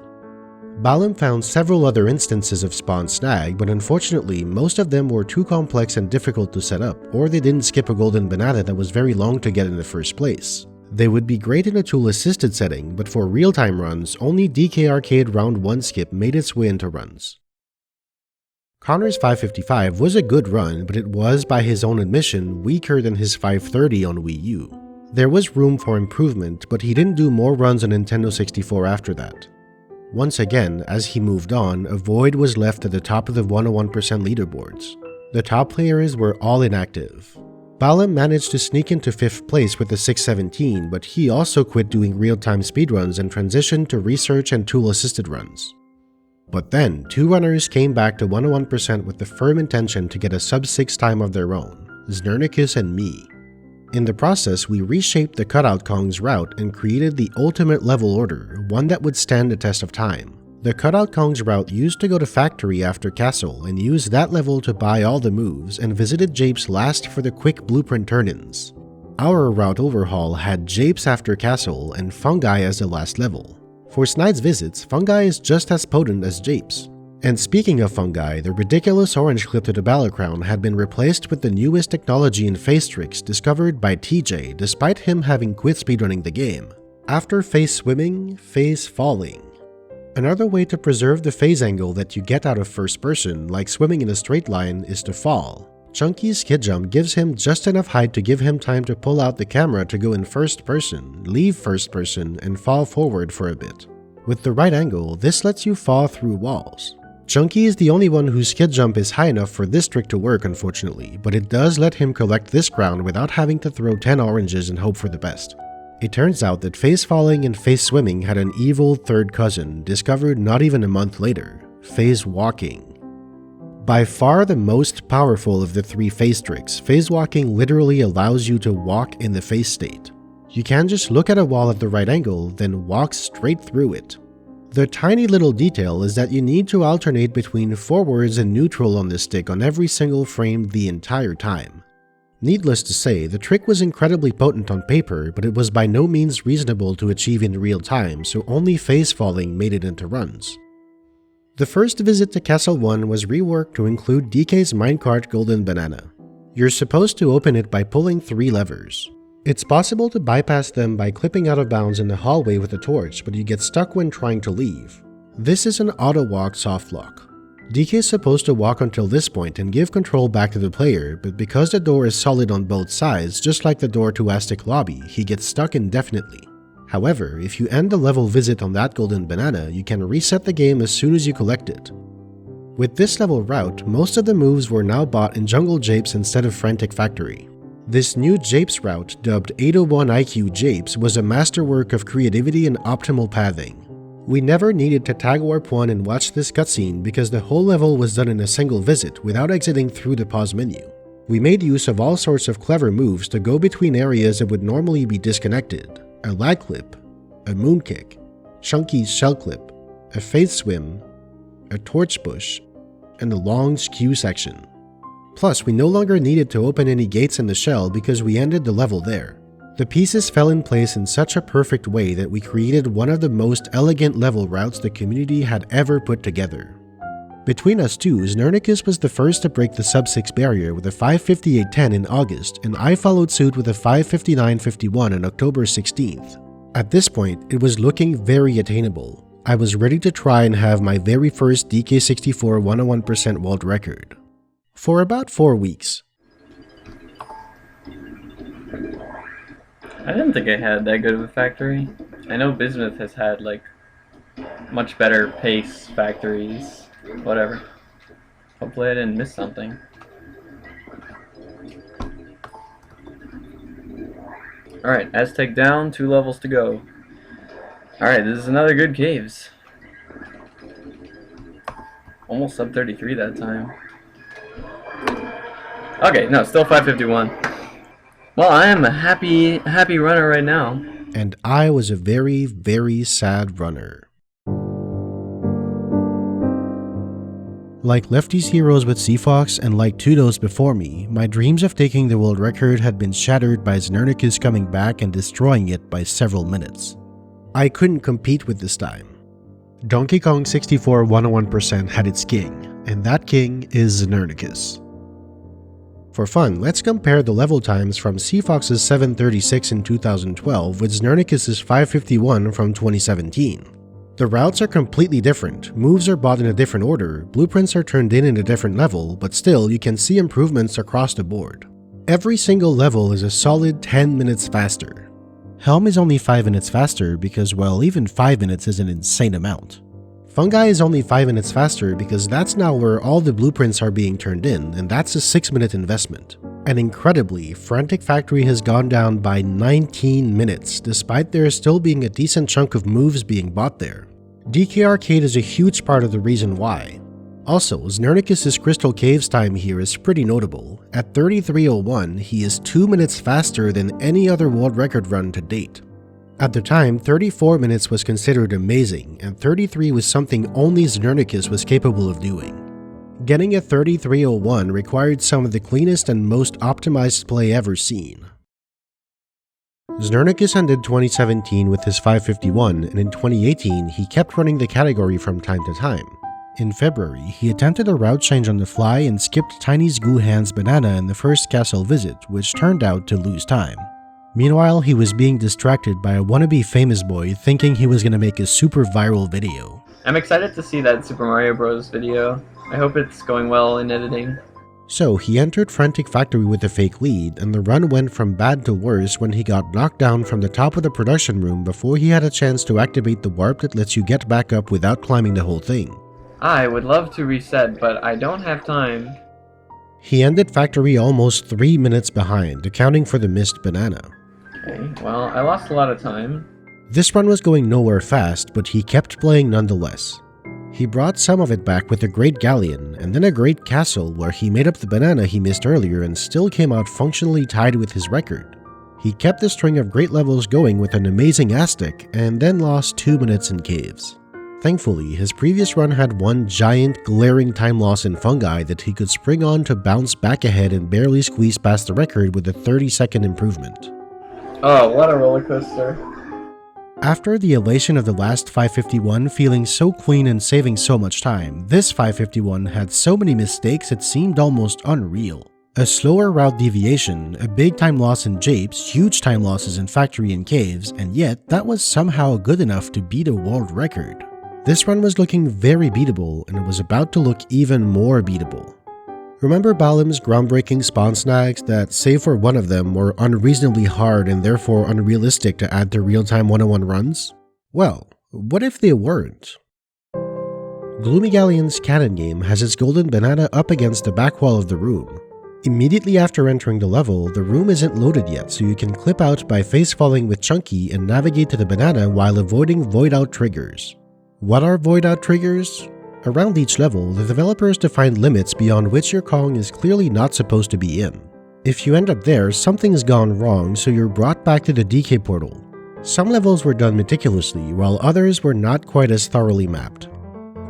Balam found several other instances of spawn snag, but unfortunately most of them were too complex and difficult to set up, or they didn't skip a golden banana that was very long to get in the first place. They would be great in a tool-assisted setting, but for real-time runs, only DK Arcade Round 1 skip made its way into runs. Connor's 555 was a good run, but it was, by his own admission, weaker than his 530 on Wii U. There was room for improvement, but he didn't do more runs on Nintendo 64 after that. Once again, as he moved on, a void was left at the top of the 101% leaderboards. The top players were all inactive. Balam managed to sneak into 5th place with the 617, but he also quit doing real-time speedruns and transitioned to research and tool-assisted runs. But then, 2 runners came back to 101% with the firm intention to get a sub-6 time of their own, Znernicus and me. In the process, we reshaped the Cutout Kong's route and created the ultimate level order, one that would stand the test of time. The Cutout Kong's route used to go to Factory after Castle and use that level to buy all the moves and visited Japes last for the quick blueprint turn-ins. Our route overhaul had Japes after Castle and Fungi as the last level. For Snide's visits, Fungi is just as potent as Japes. And speaking of Fungi, the ridiculous orange clip to the Balacrown had been replaced with the newest technology in face tricks discovered by TJ despite him having quit speedrunning the game. After face swimming, face falling. Another way to preserve the phase angle that you get out of first person, like swimming in a straight line, is to fall. Chunky's skid jump gives him just enough height to give him time to pull out the camera to go in first person, leave first person, and fall forward for a bit. With the right angle, this lets you fall through walls. Chunky is the only one whose skid jump is high enough for this trick to work, unfortunately, but it does let him collect this ground without having to throw 10 oranges and hope for the best. It turns out that face falling and face swimming had an evil third cousin, discovered not even a month later, face walking. By far the most powerful of the 3 face tricks, face walking literally allows you to walk in the face state. You can just look at a wall at the right angle, then walk straight through it. The tiny little detail is that you need to alternate between forwards and neutral on the stick on every single frame the entire time. Needless to say, the trick was incredibly potent on paper, but it was by no means reasonable to achieve in real time, so only face falling made it into runs. The first visit to Castle 1 was reworked to include DK's minecart Golden Banana. You're supposed to open it by pulling 3 levers. It's possible to bypass them by clipping out of bounds in the hallway with a torch, but you get stuck when trying to leave. This is an auto-walk soft lock. DK is supposed to walk until this point and give control back to the player, but because the door is solid on both sides, just like the door to Aztec Lobby, he gets stuck indefinitely. However, if you end the level visit on that golden banana, you can reset the game as soon as you collect it. With this level route, most of the moves were now bought in Jungle Japes instead of Frantic Factory. This new Japes route, dubbed 801 IQ Japes, was a masterwork of creativity and optimal pathing. We never needed to tag warp 1 and watch this cutscene because the whole level was done in a single visit without exiting through the pause menu. We made use of all sorts of clever moves to go between areas that would normally be disconnected. A lag clip, a moon kick, Chunky's shell clip, a faith swim, a torch bush, and a long skew section. Plus, we no longer needed to open any gates in the shell because we ended the level there. The pieces fell in place in such a perfect way that we created one of the most elegant level routes the community had ever put together. Between us two, Znernicus was the first to break the sub-6 barrier with a 5:58.10 in August, and I followed suit with a 5:59.51 on October 16th. At this point, it was looking very attainable. I was ready to try and have my very first DK64 101% world record. For about 4 weeks. I didn't think I had that good of a factory. I know Bismuth has had, like, much better pace factories. Whatever. Hopefully I didn't miss something. Alright, Aztec down, 2 levels to go. Alright, this is another good caves. almost sub 33 that time. Okay, no, still 551. Well, I am a happy runner right now. And I was a very, very sad runner. Like Lefty's heroes with Seafox and like Tudos before me, my dreams of taking the world record had been shattered by Znernicus coming back and destroying it by several minutes. I couldn't compete with this time. Donkey Kong 64 101% had its king, and that king is Znernicus. For fun, let's compare the level times from Seafox's 736 in 2012 with Znernicus' 551 from 2017. The routes are completely different, moves are bought in a different order, blueprints are turned in a different level, but still you can see improvements across the board. Every single level is a solid 10 minutes faster. Helm is only 5 minutes faster because, well, even 5 minutes is an insane amount. Fungi is only 5 minutes faster because that's now where all the blueprints are being turned in, and that's a 6-minute investment. And incredibly, Frantic Factory has gone down by 19 minutes, despite there still being a decent chunk of moves being bought there. DK Arcade is a huge part of the reason why. Also, Znernicus' Crystal Caves time here is pretty notable. At 33:01, he is 2 minutes faster than any other world record run to date. At the time, 34 minutes was considered amazing, and 33 was something only Znernicus was capable of doing. Getting a 33:01 required some of the cleanest and most optimized play ever seen. Znernicus ended 2017 with his 551, and in 2018 he kept running the category from time to time. In February, he attempted a route change on the fly and skipped Tiny's Guhan's banana in the first castle visit, which turned out to lose time. Meanwhile, he was being distracted by a wannabe famous boy thinking he was going to make a super viral video. I'm excited to see that Super Mario Bros. Video. I hope it's going well in editing. So he entered Frantic Factory with a fake lead, and the run went from bad to worse when he got knocked down from the top of the production room before he had a chance to activate the warp that lets you get back up without climbing the whole thing. I would love to reset, but I don't have time. He ended Factory almost 3 minutes behind, accounting for the missed banana. Okay, well, I lost a lot of time. This run was going nowhere fast, but he kept playing nonetheless. He brought some of it back with a Great Galleon, and then a Great Castle where he made up the banana he missed earlier and still came out functionally tied with his record. He kept the string of great levels going with an amazing Aztec, and then lost 2 minutes in caves. Thankfully, his previous run had one giant, glaring time loss in Fungi that he could spring on to bounce back ahead and barely squeeze past the record with a 30-second improvement. Oh, what a roller coaster. After the elation of the last 551 feeling so clean and saving so much time, this 551 had so many mistakes it seemed almost unreal. A slower route deviation, a big time loss in japes, huge time losses in factory and caves, and yet that was somehow good enough to beat a world record. This run was looking very beatable, and it was about to look even more beatable. Remember Balim's groundbreaking spawn snags that, save for one of them, were unreasonably hard and therefore unrealistic to add to real-time 101 runs? Well, what if they weren't? Gloomy Galleon's cannon game has its golden banana up against the back wall of the room. Immediately after entering the level, the room isn't loaded yet, so you can clip out by face-falling with Chunky and navigate to the banana while avoiding void-out triggers. What are void-out triggers? Around each level, the developers define limits beyond which your Kong is clearly not supposed to be in. If you end up there, something's gone wrong, so you're brought back to the DK portal. Some levels were done meticulously, while others were not quite as thoroughly mapped.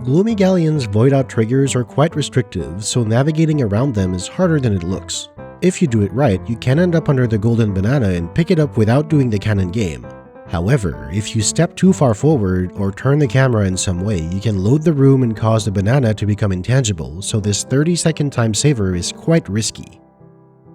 Gloomy Galleon's void-out triggers are quite restrictive, so navigating around them is harder than it looks. If you do it right, you can end up under the golden banana and pick it up without doing the cannon game. However, if you step too far forward or turn the camera in some way, you can load the room and cause the banana to become intangible, so this 30-second time saver is quite risky.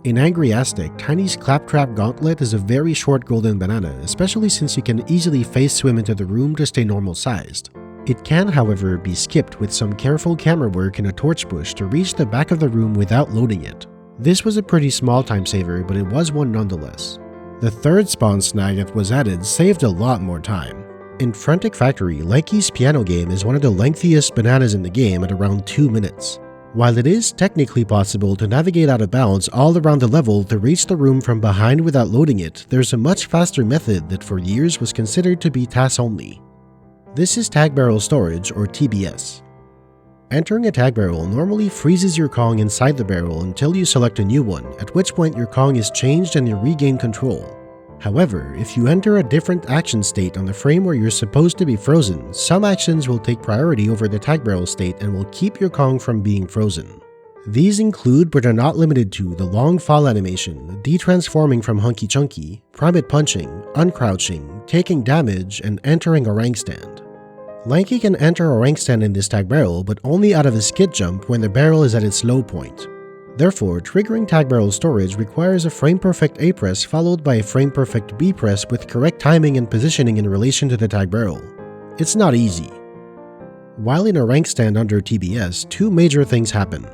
In Angry Aztec, Tiny's Claptrap Gauntlet is a very short golden banana, especially since you can easily face swim into the room to stay normal sized. It can, however, be skipped with some careful camera work in a torch bush to reach the back of the room without loading it. This was a pretty small time saver, but it was one nonetheless. The third spawn snag that was added saved a lot more time. In Frantic Factory, Lanky's piano game is one of the lengthiest bananas in the game at around 2 minutes. While it is technically possible to navigate out of bounds all around the level to reach the room from behind without loading it, there's a much faster method that for years was considered to be TAS only. This is Tag Barrel Storage, or TBS. Entering a tag barrel normally freezes your Kong inside the barrel until you select a new one, at which point your Kong is changed and you regain control. However, if you enter a different action state on the frame where you're supposed to be frozen, some actions will take priority over the tag barrel state and will keep your Kong from being frozen. These include but are not limited to the long fall animation, detransforming from Hunky Chunky, private punching, uncrouching, taking damage, and entering a rank stand. Lanky can enter a rank stand in this tag barrel, but only out of a skid jump when the barrel is at its low point. Therefore, triggering tag barrel storage requires a frame-perfect A press followed by a frame-perfect B press with correct timing and positioning in relation to the tag barrel. It's not easy. While in a rank stand under TBS, two major things happen.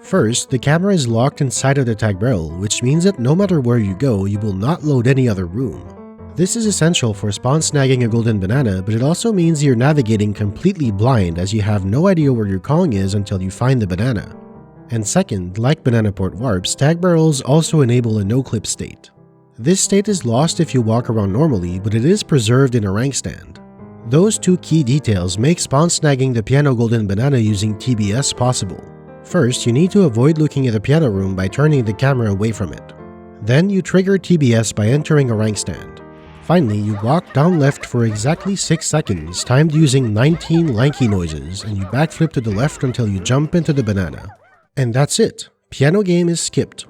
First, the camera is locked inside of the tag barrel, which means that no matter where you go, you will not load any other room. This is essential for spawn snagging a golden banana, but it also means you're navigating completely blind as you have no idea where your Kong is until you find the banana. And second, like banana port warps, tag barrels also enable a no-clip state. This state is lost if you walk around normally, but it is preserved in a rank stand. Those two key details make spawn snagging the piano golden banana using TBS possible. First, you need to avoid looking at the piano room by turning the camera away from it. Then you trigger TBS by entering a rank stand. Finally, you walk down left for exactly 6 seconds, timed using 19 lanky noises, and you backflip to the left until you jump into the banana. And that's it. Piano game is skipped.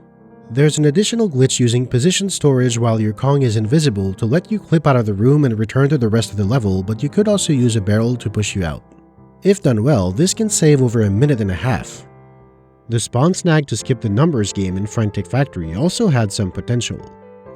There's an additional glitch using position storage while your Kong is invisible to let you clip out of the room and return to the rest of the level, but you could also use a barrel to push you out. If done well, this can save over a minute and a half. The spawn snag to skip the numbers game in Frantic Factory also had some potential.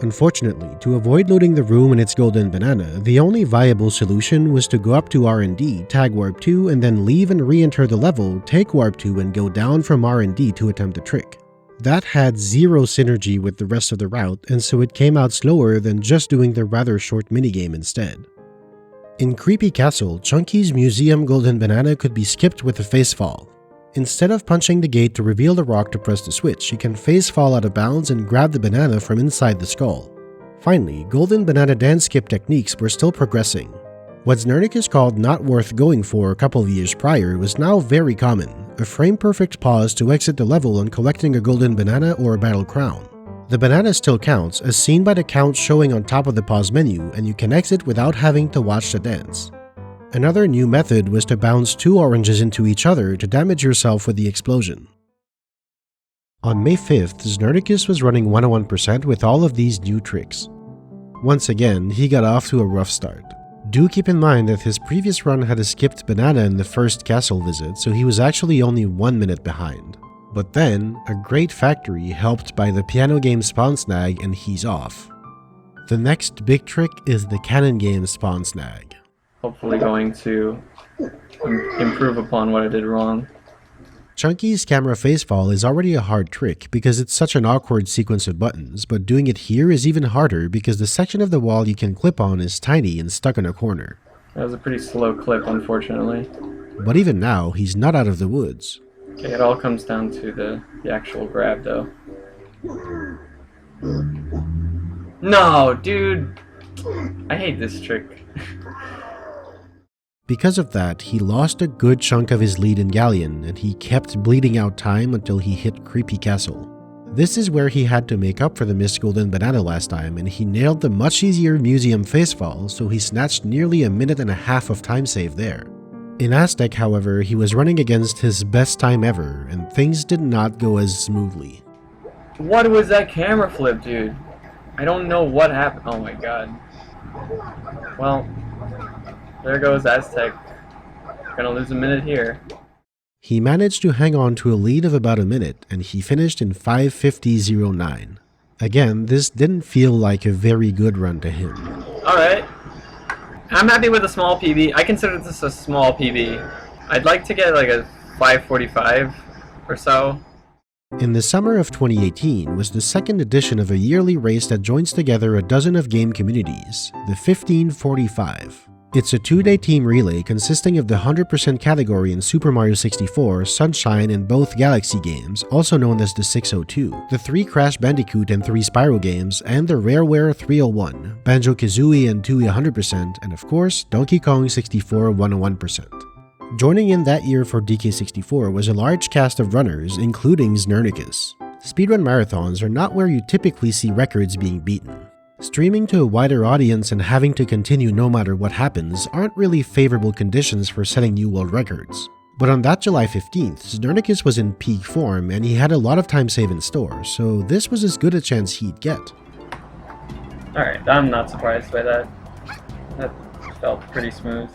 Unfortunately, to avoid loading the room in its golden banana, the only viable solution was to go up to R&D, tag warp 2, and then leave and re-enter the level, take warp 2, and go down from R&D to attempt the trick. That had zero synergy with the rest of the route, and so it came out slower than just doing the rather short minigame instead. In Creepy Castle, Chunky's Museum Golden Banana could be skipped with a face fall. Instead of punching the gate to reveal the rock to press the switch, you can face fall out of bounds and grab the banana from inside the skull. Finally, Golden Banana dance skip techniques were still progressing. What Znernicus called not worth going for a couple of years prior was now very common, a frame-perfect pause to exit the level on collecting a golden banana or a battle crown. The banana still counts, as seen by the count showing on top of the pause menu, and you can exit without having to watch the dance. Another new method was to bounce two oranges into each other to damage yourself with the explosion. On May 5th, Znernicus was running 101% with all of these new tricks. Once again, he got off to a rough start. Do keep in mind that his previous run had a skipped banana in the first castle visit, so he was actually only 1 minute behind. But then, a great factory helped by the piano game spawn snag and he's off. The next big trick is the cannon game spawn snag. Hopefully going to improve upon what I did wrong. Chunky's camera facefall is already a hard trick because it's such an awkward sequence of buttons, but doing it here is even harder because the section of the wall you can clip on is tiny and stuck in a corner. That was a pretty slow clip, unfortunately. But even now, he's not out of the woods. Okay, it all comes down to the actual grab, though. No, dude! I hate this trick. Because of that, he lost a good chunk of his lead in Galleon, and he kept bleeding out time until he hit Creepy Castle. This is where he had to make up for the missed golden banana last time, and he nailed the much easier museum facefall, so he snatched nearly a minute and a half of time save there. In Aztec, however, he was running against his best time ever, and things did not go as smoothly. What was that camera flip, dude? I don't know what happened. Oh my god. Well, there goes Aztec. Gonna lose a minute here. He managed to hang on to a lead of about a minute, and he finished in 5:50.09. Again, this didn't feel like a very good run to him. Alright. I'm happy with a small PB. I consider this a small PB. I'd like to get like a 5:45 or so. In the summer of 2018 was the second edition of a yearly race that joins together a dozen of game communities, the 1545. It's a 2-day team relay consisting of the 100% category in Super Mario 64, Sunshine, and both Galaxy games, also known as the 602, the 3 Crash Bandicoot and 3 Spyro games, and the Rareware 301, Banjo-Kazooie and Tooie 100%, and of course, Donkey Kong 64 101%. Joining in that year for DK64 was a large cast of runners, including Znernicus. Speedrun marathons are not where you typically see records being beaten. Streaming to a wider audience and having to continue no matter what happens aren't really favorable conditions for setting new world records. But on that July 15th, Znernicus was in peak form and he had a lot of time save in store, so this was as good a chance he'd get. Alright, I'm not surprised by that. That felt pretty smooth.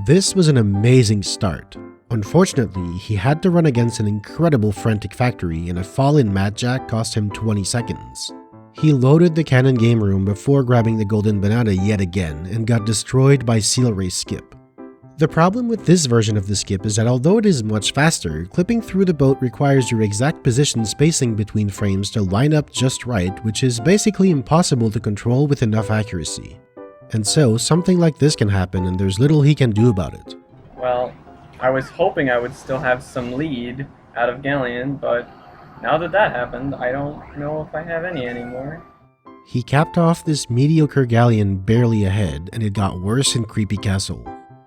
This was an amazing start. Unfortunately, he had to run against an incredible frantic factory and a fall in Mad Jack cost him 20 seconds. He loaded the cannon game room before grabbing the golden banana yet again and got destroyed by Seal Race Skip. The problem with this version of the skip is that although it is much faster, clipping through the boat requires your exact position spacing between frames to line up just right, which is basically impossible to control with enough accuracy. And so, something like this can happen and there's little he can do about it. Well, I was hoping I would still have some lead out of Galleon, but now that that happened, I don't know if I have any anymore. He capped off this mediocre galleon barely ahead, and it got worse in Creepy Castle.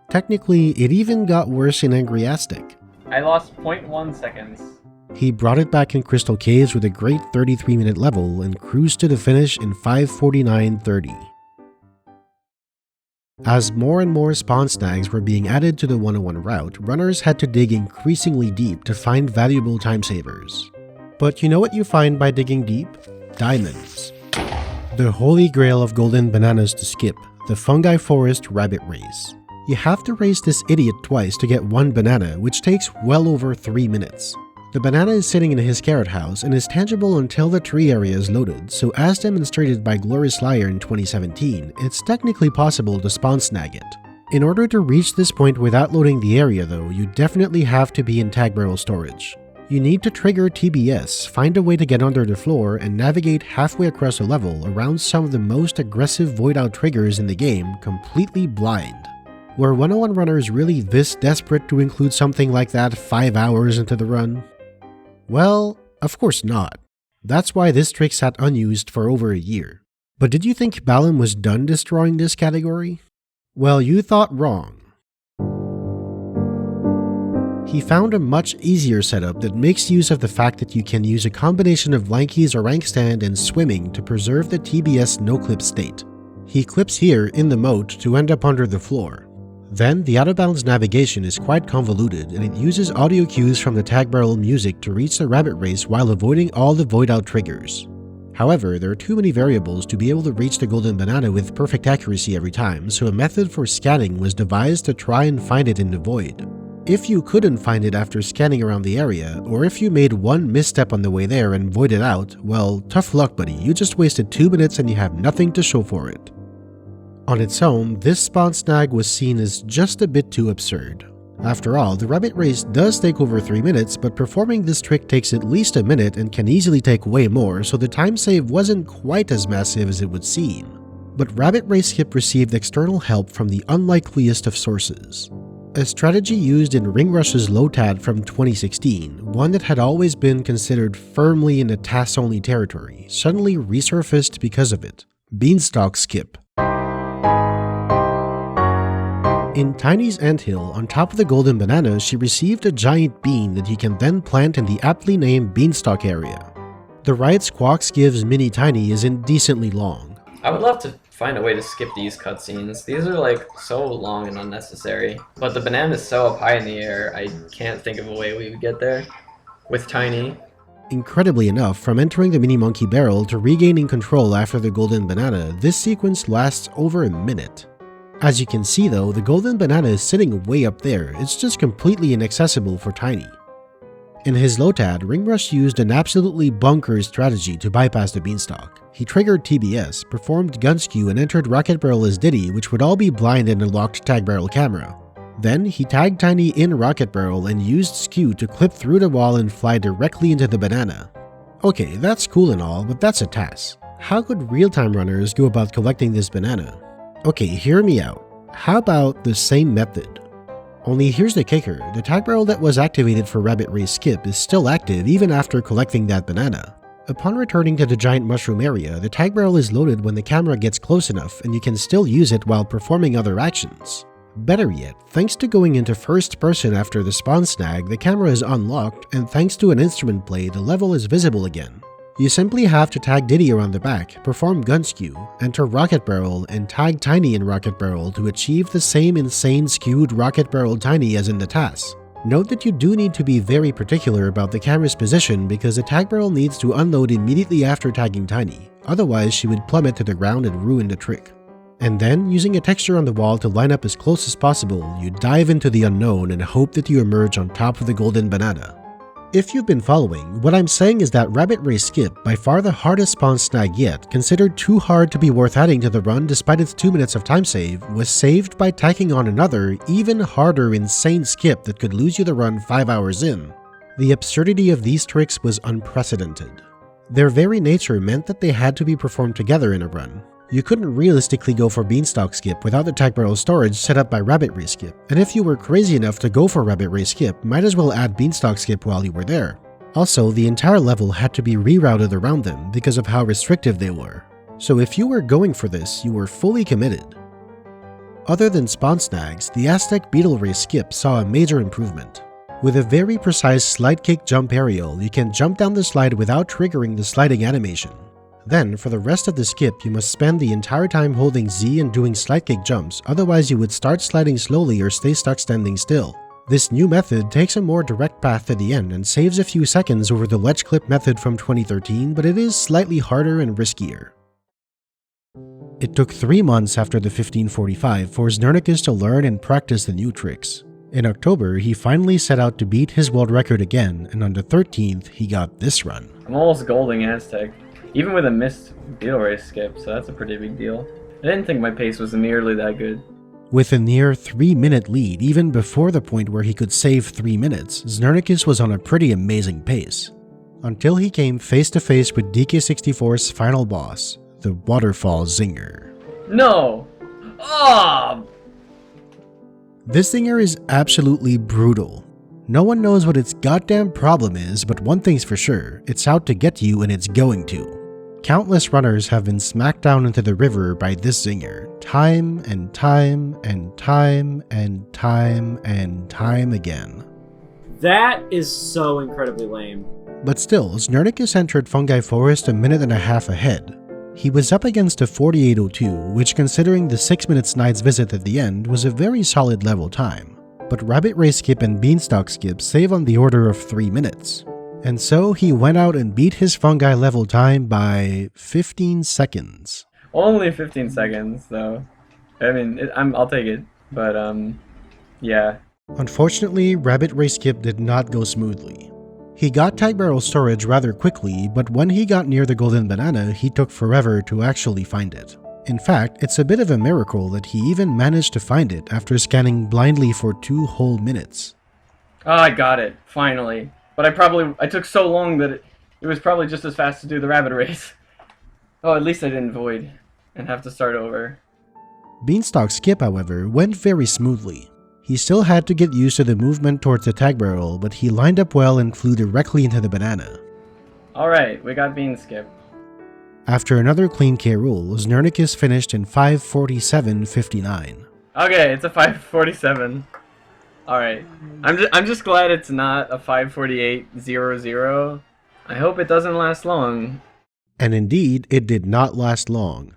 Technically, it even got worse in Angry Aztec. I lost 0.1 seconds. He brought it back in Crystal Caves with a great 33-minute level and cruised to the finish in 5:49.30. As more and more spawn snags were being added to the 101 route, runners had to dig increasingly deep to find valuable time savers. But you know what you find by digging deep? Diamonds. The holy grail of golden bananas to skip, the Fungi Forest Rabbit Race. You have to race this idiot twice to get one banana, which takes well over 3 minutes. The banana is sitting in his carrot house and is tangible until the tree area is loaded, so as demonstrated by Glorious Liar in 2017, it's technically possible to spawn snag it. In order to reach this point without loading the area though, you definitely have to be in tag barrel storage. You need to trigger TBS, find a way to get under the floor, and navigate halfway across a level around some of the most aggressive void-out triggers in the game, completely blind. Were 101 runners really this desperate to include something like that 5 hours into the run? Well, of course not. That's why this trick sat unused for over a year. But did you think Balam was done destroying this category? Well, you thought wrong. He found a much easier setup that makes use of the fact that you can use a combination of Lanky's or rank stand and swimming to preserve the TBS no-clip state. He clips here in the moat to end up under the floor. Then, the out-of-bounds navigation is quite convoluted and it uses audio cues from the tag barrel music to reach the rabbit race while avoiding all the void-out triggers. However, there are too many variables to be able to reach the golden banana with perfect accuracy every time, so a method for scanning was devised to try and find it in the void. If you couldn't find it after scanning around the area, or if you made one misstep on the way there and voided out, well, tough luck buddy, you just wasted 2 minutes and you have nothing to show for it. On its own, this spawn snag was seen as just a bit too absurd. After all, the rabbit race does take over 3 minutes, but performing this trick takes at least a minute and can easily take way more, so the time save wasn't quite as massive as it would seem. But Rabbit Race Skip received external help from the unlikeliest of sources. A strategy used in Ring Rush's Lotad from 2016, one that had always been considered firmly in the TAS-only territory, suddenly resurfaced because of it. Beanstalk Skip. In Tiny's anthill, on top of the golden banana, she received a giant bean that he can then plant in the aptly named Beanstalk area. The ride Squawks gives Mini Tiny is indecently long. I would love to find a way to skip these cutscenes. These are like so long and unnecessary. But the banana is so up high in the air, I can't think of a way we would get there. With Tiny. Incredibly enough, from entering the Mini Monkey barrel to regaining control after the golden banana, this sequence lasts over a minute. As you can see though, the golden banana is sitting way up there, it's just completely inaccessible for Tiny. In his Lotad, Ringrush used an absolutely bonkers strategy to bypass the beanstalk. He triggered TBS, performed gun skew and entered Rocket Barrel as Diddy, which would all be blind in a locked tag barrel camera. Then, he tagged Tiny in Rocket Barrel and used skew to clip through the wall and fly directly into the banana. Okay, that's cool and all, but that's a TAS. How could real-time runners go about collecting this banana? Okay, hear me out. How about the same method? Only here's the kicker, the tag barrel that was activated for Rabbit Race Skip is still active even after collecting that banana. Upon returning to the giant mushroom area, the tag barrel is loaded when the camera gets close enough and you can still use it while performing other actions. Better yet, thanks to going into first person after the spawn snag, the camera is unlocked, and thanks to an instrument play, the level is visible again. You simply have to tag Diddy around the back, perform gun skew, enter Rocket Barrel, and tag Tiny in Rocket Barrel to achieve the same insane skewed Rocket Barrel Tiny as in the TAS. Note that you do need to be very particular about the camera's position because the tag barrel needs to unload immediately after tagging Tiny, otherwise she would plummet to the ground and ruin the trick. And then, using a texture on the wall to line up as close as possible, you dive into the unknown and hope that you emerge on top of the golden banana. If you've been following, what I'm saying is that Rabbit Race Skip, by far the hardest spawn snag yet, considered too hard to be worth adding to the run despite its 2 minutes of time save, was saved by tacking on another, even harder insane skip that could lose you the run 5 hours in. The absurdity of these tricks was unprecedented. Their very nature meant that they had to be performed together in a run. You couldn't realistically go for Beanstalk Skip without the tag barrel storage set up by Rabbit Race Skip, and if you were crazy enough to go for Rabbit Race Skip, might as well add Beanstalk Skip while you were there. Also, the entire level had to be rerouted around them because of how restrictive they were. So if you were going for this, you were fully committed. Other than spawn snags, the Aztec Beetle Race Skip saw a major improvement. With a very precise slide kick jump aerial, you can jump down the slide without triggering the sliding animation. Then, for the rest of the skip, you must spend the entire time holding Z and doing slide kick jumps, otherwise you would start sliding slowly or stay stuck standing still. This new method takes a more direct path to the end and saves a few seconds over the ledge clip method from 2013, but it is slightly harder and riskier. It took 3 months after the 1545 for Znernicus to learn and practice the new tricks. In October, he finally set out to beat his world record again, and on the 13th, he got this run. I'm almost golding Aztec. Even with a missed Beetle Race skip, so that's a pretty big deal. I didn't think my pace was nearly that good. With a near 3-minute lead, even before the point where he could save 3 minutes, Znernicus was on a pretty amazing pace. Until he came face to face with DK64's final boss, the Waterfall Zinger. No! Oh! This Zinger is absolutely brutal. No one knows what its goddamn problem is, but one thing's for sure, it's out to get you and it's going to. Countless runners have been smacked down into the river by this Zinger, time and time and time and time and time again. That is so incredibly lame. But still, Znernicus entered Fungi Forest a minute and a half ahead. He was up against a 48:02, which considering the 6-minute Snide's visit at the end was a very solid level time. But Rabbit Race Skip and Beanstalk Skip save on the order of 3 minutes. And so he went out and beat his Fungi level time by 15 seconds. Only 15 seconds, though. I mean, I'll take it, but yeah. Unfortunately, Rabbit Race Skip did not go smoothly. He got tag barrel storage rather quickly, but when he got near the golden banana, he took forever to actually find it. In fact, it's a bit of a miracle that he even managed to find it after scanning blindly for 2 whole minutes. Oh, I got it, finally. But I took so long that it was probably just as fast to do the rabbit race. Oh, at least I didn't void and have to start over. Beanstalk Skip, however, went very smoothly. He still had to get used to the movement towards the tag barrel, but he lined up well and flew directly into the banana. Alright, we got Bean Skip. After another clean K roll, Znernicus finished in 5:47.59. Okay, it's a 5:47. Alright. I'm just glad it's not a 5:48.00. I hope it doesn't last long. And indeed, it did not last long.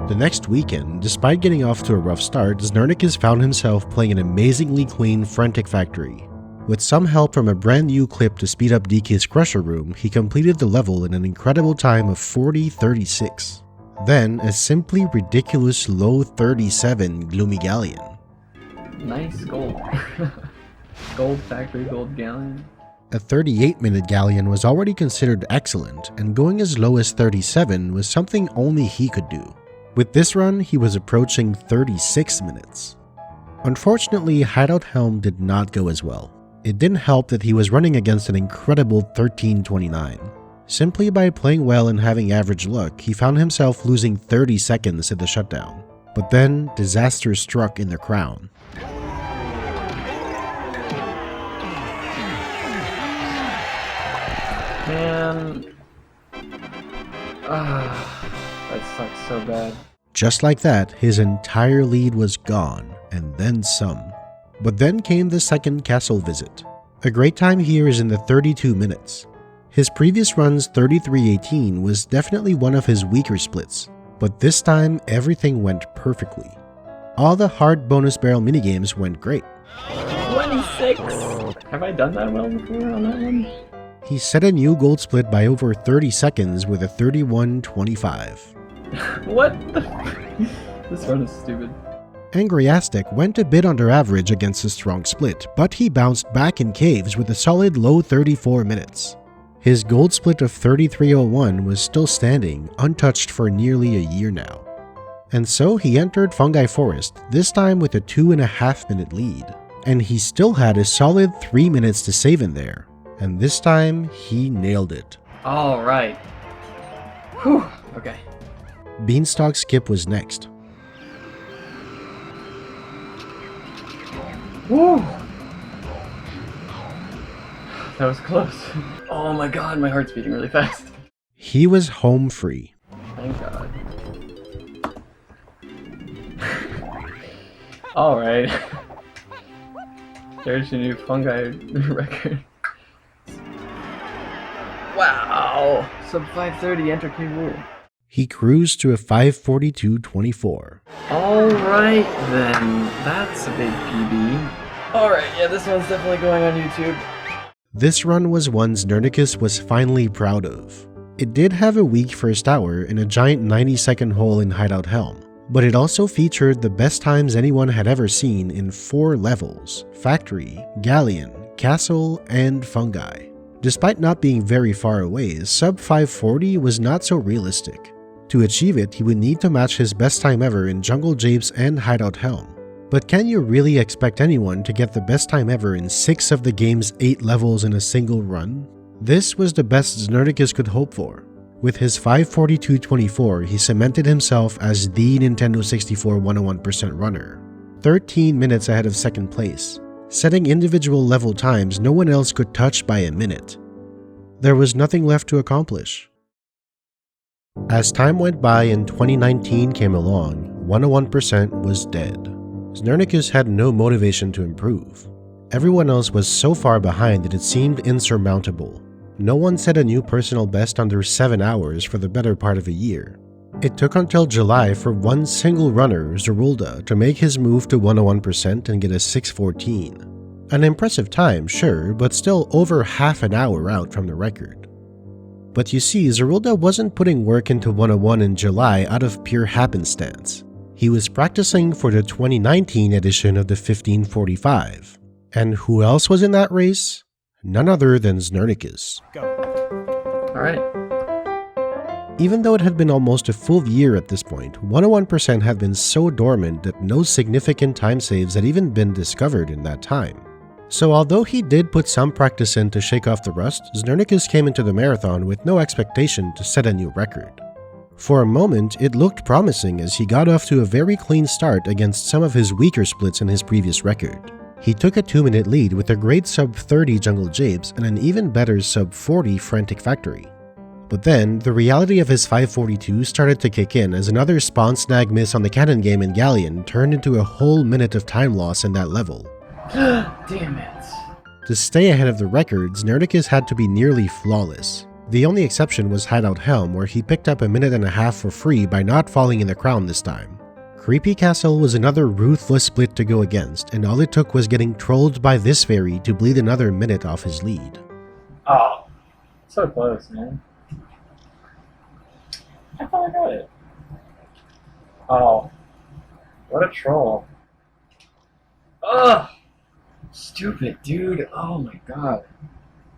The next weekend, despite getting off to a rough start, Znernicus found himself playing an amazingly clean Frantic Factory. With some help from a brand new clip to speed up DK's Crusher Room, he completed the level in an incredible time of 40:36. Then, a simply ridiculous low 37 Gloomy Galleon. Nice gold. Gold Factory, Gold Galleon. A 38-minute Galleon was already considered excellent, and going as low as 37 was something only he could do. With this run, he was approaching 36 minutes. Unfortunately, Hideout Helm did not go as well. It didn't help that he was running against an incredible 13:29. Simply by playing well and having average luck, he found himself losing 30 seconds at the shutdown. But then, disaster struck in the crown. Man. That sucks so bad. Just like that, his entire lead was gone, and then some. But then came the second castle visit. A great time here is in the 32 minutes. His previous run's 33-18 was definitely one of his weaker splits, but this time everything went perfectly. All the hard bonus barrel minigames went great. 26! Have I done that well before on that one? He set a new gold split by over 30 seconds with a 31-25. What the This run is stupid. Angry Aztec went a bit under average against a strong split, but he bounced back in caves with a solid low 34 minutes. His gold split of 33.01 was still standing, untouched for nearly a year now. And so he entered Fungi Forest, this time with a 2.5 minute lead. And he still had a solid 3 minutes to save in there. And this time, he nailed it. Alright. Whew, okay. Beanstalk Skip was next. Woo! That was close. Oh my god, my heart's beating really fast. He was home free. Thank god. Alright. There's your new fungi record. Wow! Sub 530, enter King Rule. He cruised to a 542.24. Alright then, that's a big PB. Alright, yeah, this one's definitely going on YouTube. This run was one Znernicus was finally proud of. It did have a weak first hour and a giant 90-second hole in Hideout Helm, but it also featured the best times anyone had ever seen in 4 levels: Factory, Galleon, Castle, and Fungi. Despite not being very far away, sub 540 was not so realistic. To achieve it, he would need to match his best time ever in Jungle Japes and Hideout Helm. But can you really expect anyone to get the best time ever in 6 of the game's 8 levels in a single run? This was the best Znernicus could hope for. With his 542.24, he cemented himself as the Nintendo 64 101% runner, 13 minutes ahead of second place, setting individual level times no one else could touch by a minute. There was nothing left to accomplish. As time went by and 2019 came along, 101% was dead. Znernicus had no motivation to improve. Everyone else was so far behind that it seemed insurmountable. No one set a new personal best under 7 hours for the better part of a year. It took until July for one single runner, Zerulda, to make his move to 101% and get a 6:14. An impressive time, sure, but still over half an hour out from the record. But you see, Zerulda wasn't putting work into 101 in July out of pure happenstance. He was practicing for the 2019 edition of the 1545. And who else was in that race? None other than Znernicus. Alright. Even though it had been almost a full year at this point, 101% had been so dormant that no significant time saves had even been discovered in that time. So although he did put some practice in to shake off the rust, Znernicus came into the marathon with no expectation to set a new record. For a moment, it looked promising as he got off to a very clean start against some of his weaker splits in his previous record. He took a 2-minute lead with a great sub 30 Jungle Japes and an even better sub 40 Frantic Factory. But then, the reality of his 542 started to kick in as another spawn snag miss on the cannon game in Galleon turned into a whole minute of time loss in that level. Damn it. To stay ahead of the record, Znernicus had to be nearly flawless. The only exception was Hideout Helm, where he picked up a minute and a half for free by not falling in the crown this time. Creepy Castle was another ruthless split to go against, and all it took was getting trolled by this fairy to bleed another minute off his lead. Oh, so close, man. I thought I got it. Oh, what a troll. Ugh! Stupid, dude. Oh my god.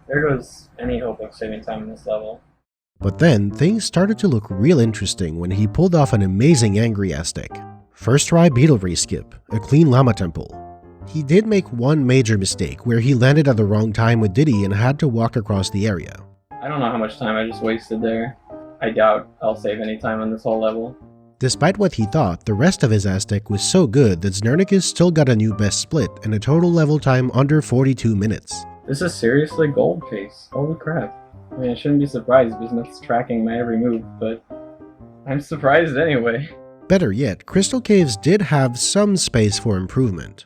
There goes any hope of saving time in this level. But then, things started to look real interesting when he pulled off an amazing Angry Aztec. First try Beetle Race skip, a clean Llama Temple. He did make one major mistake where he landed at the wrong time with Diddy and had to walk across the area. I don't know how much time I just wasted there. I doubt I'll save any time on this whole level. Despite what he thought, the rest of his Aztec was so good that Znernicus still got a new best split and a total level time under 42 minutes. This is seriously gold case. Holy crap. I mean, I shouldn't be surprised because it's tracking my every move, but I'm surprised anyway. Better yet, Crystal Caves did have some space for improvement.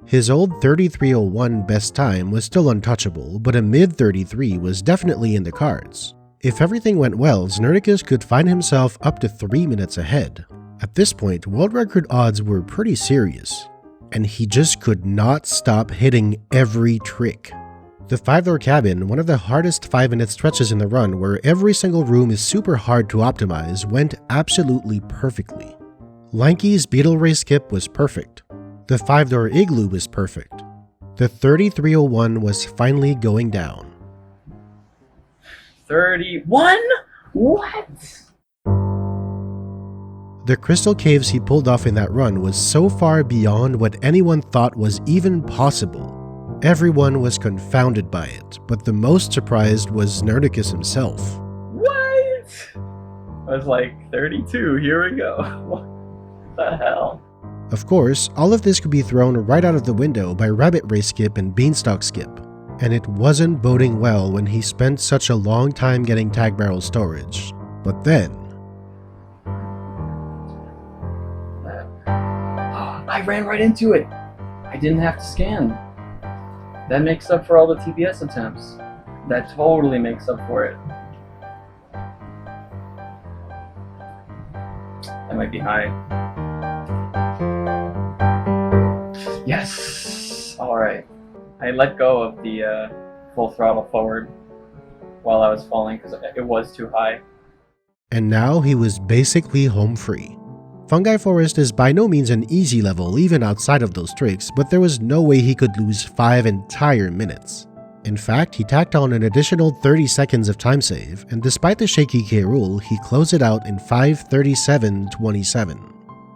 His old 3301 best time was still untouchable, but a mid-33 was definitely in the cards. If everything went well, Znernicus could find himself up to 3 minutes ahead. At this point, world record odds were pretty serious, and he just could not stop hitting every trick. The 5-door cabin, one of the hardest 5-minute stretches in the run where every single room is super hard to optimize, went absolutely perfectly. Lanky's Beetle Ray skip was perfect. The 5-door igloo was perfect. The 3301 was finally going down. 31? What? The crystal caves he pulled off in that run was so far beyond what anyone thought was even possible. Everyone was confounded by it, but the most surprised was Znernicus himself. What? I was like, 32, here we go. What the hell? Of course, all of this could be thrown right out of the window by Rabbit Ray Skip and Beanstalk Skip, and it wasn't boding well when he spent such a long time getting tag barrel storage. But then... I ran right into it! I didn't have to scan. That makes up for all the TBS attempts. That totally makes up for it. That might be high. Yes! Alright. I let go of the full throttle forward while I was falling because it was too high. And now he was basically home free. Fungi Forest is by no means an easy level even outside of those tricks, but there was no way he could lose 5 entire minutes. In fact, he tacked on an additional 30 seconds of time save, and despite the shaky K rule, he closed it out in 5:37.27.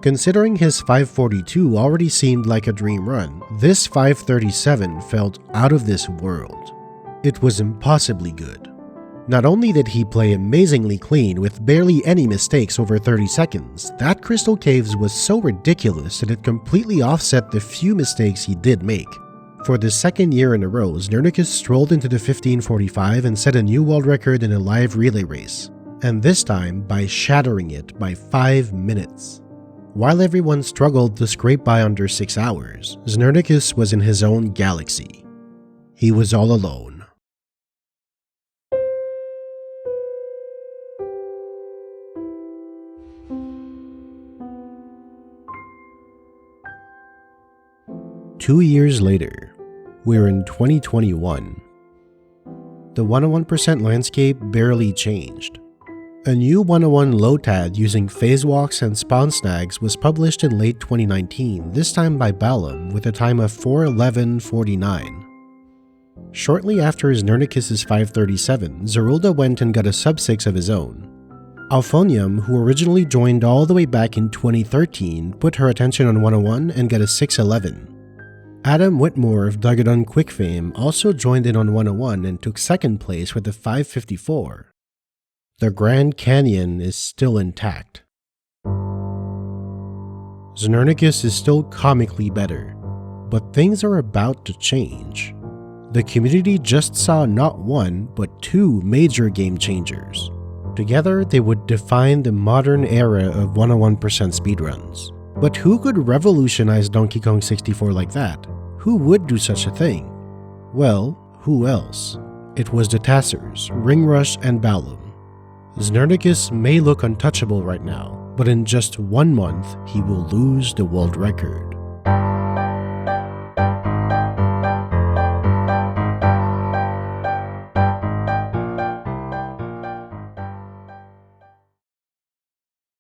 Considering his 5:42 already seemed like a dream run, this 5:37 felt out of this world. It was impossibly good. Not only did he play amazingly clean with barely any mistakes over 30 seconds, that Crystal Caves was so ridiculous that it completely offset the few mistakes he did make. For the second year in a row, Znernicus strolled into the 15:45 and set a new world record in a live relay race, and this time by shattering it by 5 minutes. While everyone struggled to scrape by under 6 hours, Znernicus was in his own galaxy. He was all alone. Two years later, we're in 2021. The 101% landscape barely changed. A new 101 Lotad using phase walks and spawn snags was published in late 2019, this time by Balam with a time of 4:11.49. Shortly after Znernicus' 5:37, Zerulda went and got a sub-6 of his own. Alphonium, who originally joined all the way back in 2013, put her attention on 101 and got a 6:11. Adam Whitmore of Dogadon Quick fame also joined in on 101 and took second place with a 5:54. The Grand Canyon is still intact. Znernicus is still comically better, but things are about to change. The community just saw not one, but 2 major game changers. Together, they would define the modern era of 101% speedruns. But who could revolutionize Donkey Kong 64 like that? Who would do such a thing? Well, who else? It was the Tassers, Ringrush, and Balam. Znernicus may look untouchable right now, but in just 1 month, he will lose the world record.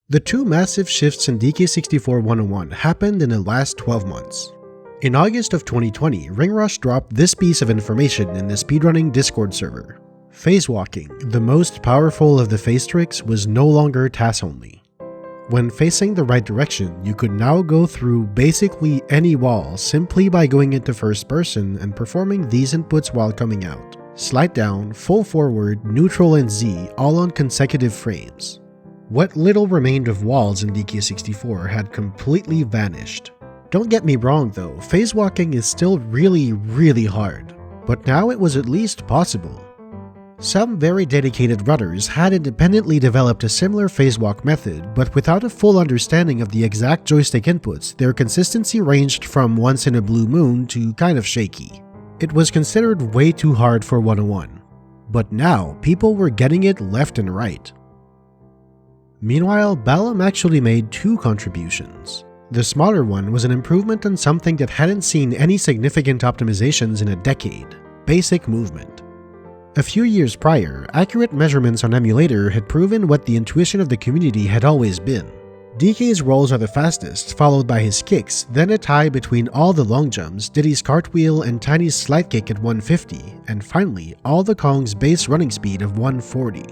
The 2 massive shifts in DK64 101 happened in the last 12 months. In August of 2020, Ringrush dropped this piece of information in the speedrunning Discord server. Phase walking, the most powerful of the phase tricks, was no longer TAS only. When facing the right direction, you could now go through basically any wall simply by going into first person and performing these inputs while coming out. Slide down, full forward, neutral, and Z all on consecutive frames. What little remained of walls in DK64 had completely vanished. Don't get me wrong though, phase walking is still really hard, but now it was at least possible. Some very dedicated runners had independently developed a similar phase walk method, but without a full understanding of the exact joystick inputs, their consistency ranged from once in a blue moon to kind of shaky. It was considered way too hard for 101. But now, people were getting it left and right. Meanwhile, Balam actually made 2 contributions. The smaller one was an improvement on something that hadn't seen any significant optimizations in a decade: basic movement. A few years prior, accurate measurements on emulator had proven what the intuition of the community had always been. DK's rolls are the fastest, followed by his kicks, then a tie between all the long jumps, Diddy's cartwheel and Tiny's slide kick at 150, and finally, all the Kong's base running speed of 140.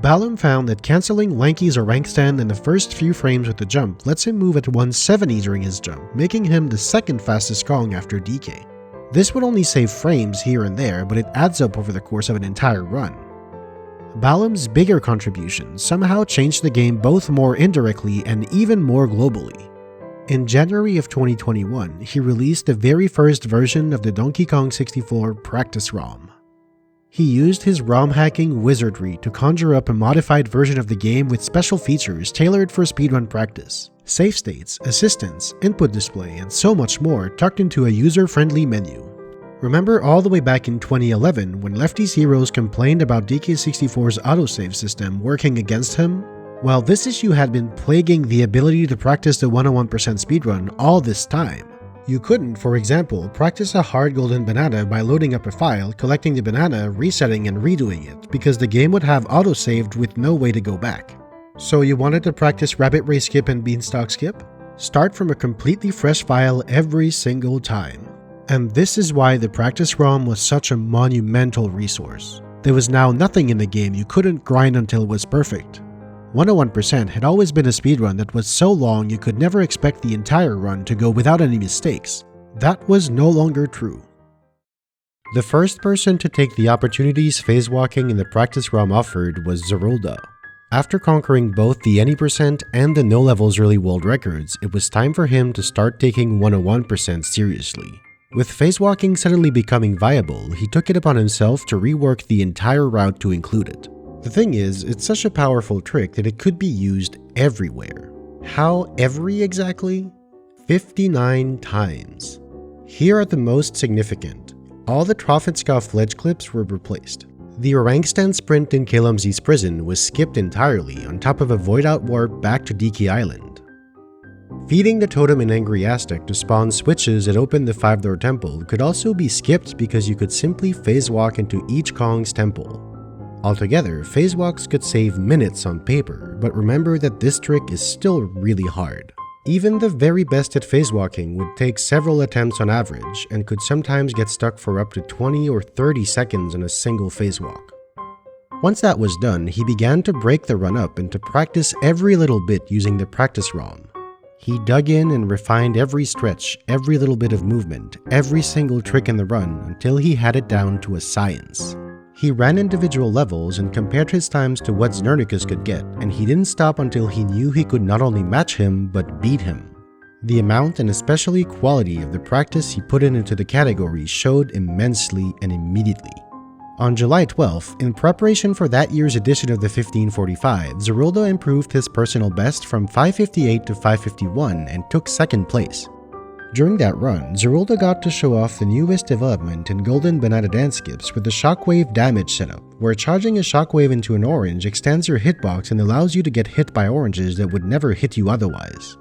Balam found that cancelling Lanky's rank stand in the first few frames with the jump lets him move at 170 during his jump, making him the second fastest Kong after DK. This would only save frames here and there, but it adds up over the course of an entire run. Balam's bigger contributions somehow changed the game both more indirectly and even more globally. In January of 2021, he released the very first version of the Donkey Kong 64 Practice ROM. He used his ROM hacking wizardry to conjure up a modified version of the game with special features tailored for speedrun practice, save states, assistance, input display, and so much more tucked into a user-friendly menu. Remember all the way back in 2011 when Lefty's Heroes complained about DK64's autosave system working against him? Well, this issue had been plaguing the ability to practice the 101% speedrun all this time. You couldn't, for example, practice a hard golden banana by loading up a file, collecting the banana, resetting and redoing it, because the game would have autosaved with no way to go back. So you wanted to practice Rabbit Race Skip and Beanstalk Skip? Start from a completely fresh file every single time. And this is why the practice ROM was such a monumental resource. There was now nothing in the game you couldn't grind until it was perfect. 101% had always been a speedrun that was so long you could never expect the entire run to go without any mistakes. That was no longer true. The first person to take the opportunities phase walking in the practice ROM offered was Zerulda. After conquering both the any% and the no levels early world records, it was time for him to start taking 101% seriously. With phase walking suddenly becoming viable, he took it upon himself to rework the entire route to include it. The thing is, it's such a powerful trick that it could be used everywhere. How every exactly? 59 times. Here are the most significant. All the Troffenskopf ledge clips were replaced. The orang stand sprint in Kalamzi's prison was skipped entirely on top of a void-out warp back to DK Island. Feeding the totem in Angry Aztec to spawn switches that opened the 5-door temple could also be skipped because you could simply phase walk into each Kong's temple. Altogether, phase walks could save minutes on paper, but remember that this trick is still really hard. Even the very best at phase walking would take several attempts on average and could sometimes get stuck for up to 20 or 30 seconds on a single phase walk. Once that was done, he began to break the run up and to practice every little bit using the practice ROM. He dug in and refined every stretch, every little bit of movement, every single trick in the run until he had it down to a science. He ran individual levels and compared his times to what Znernicus could get, and he didn't stop until he knew he could not only match him, but beat him. The amount and especially quality of the practice he put into the category showed immensely and immediately. On July 12th, in preparation for that year's edition of the 1545, Zerulda improved his personal best from 558 to 551 and took second place. During that run, Zerulda got to show off the newest development in Golden Banana Dance Skips with the Shockwave damage setup, where charging a Shockwave into an orange extends your hitbox and allows you to get hit by oranges that would never hit you otherwise.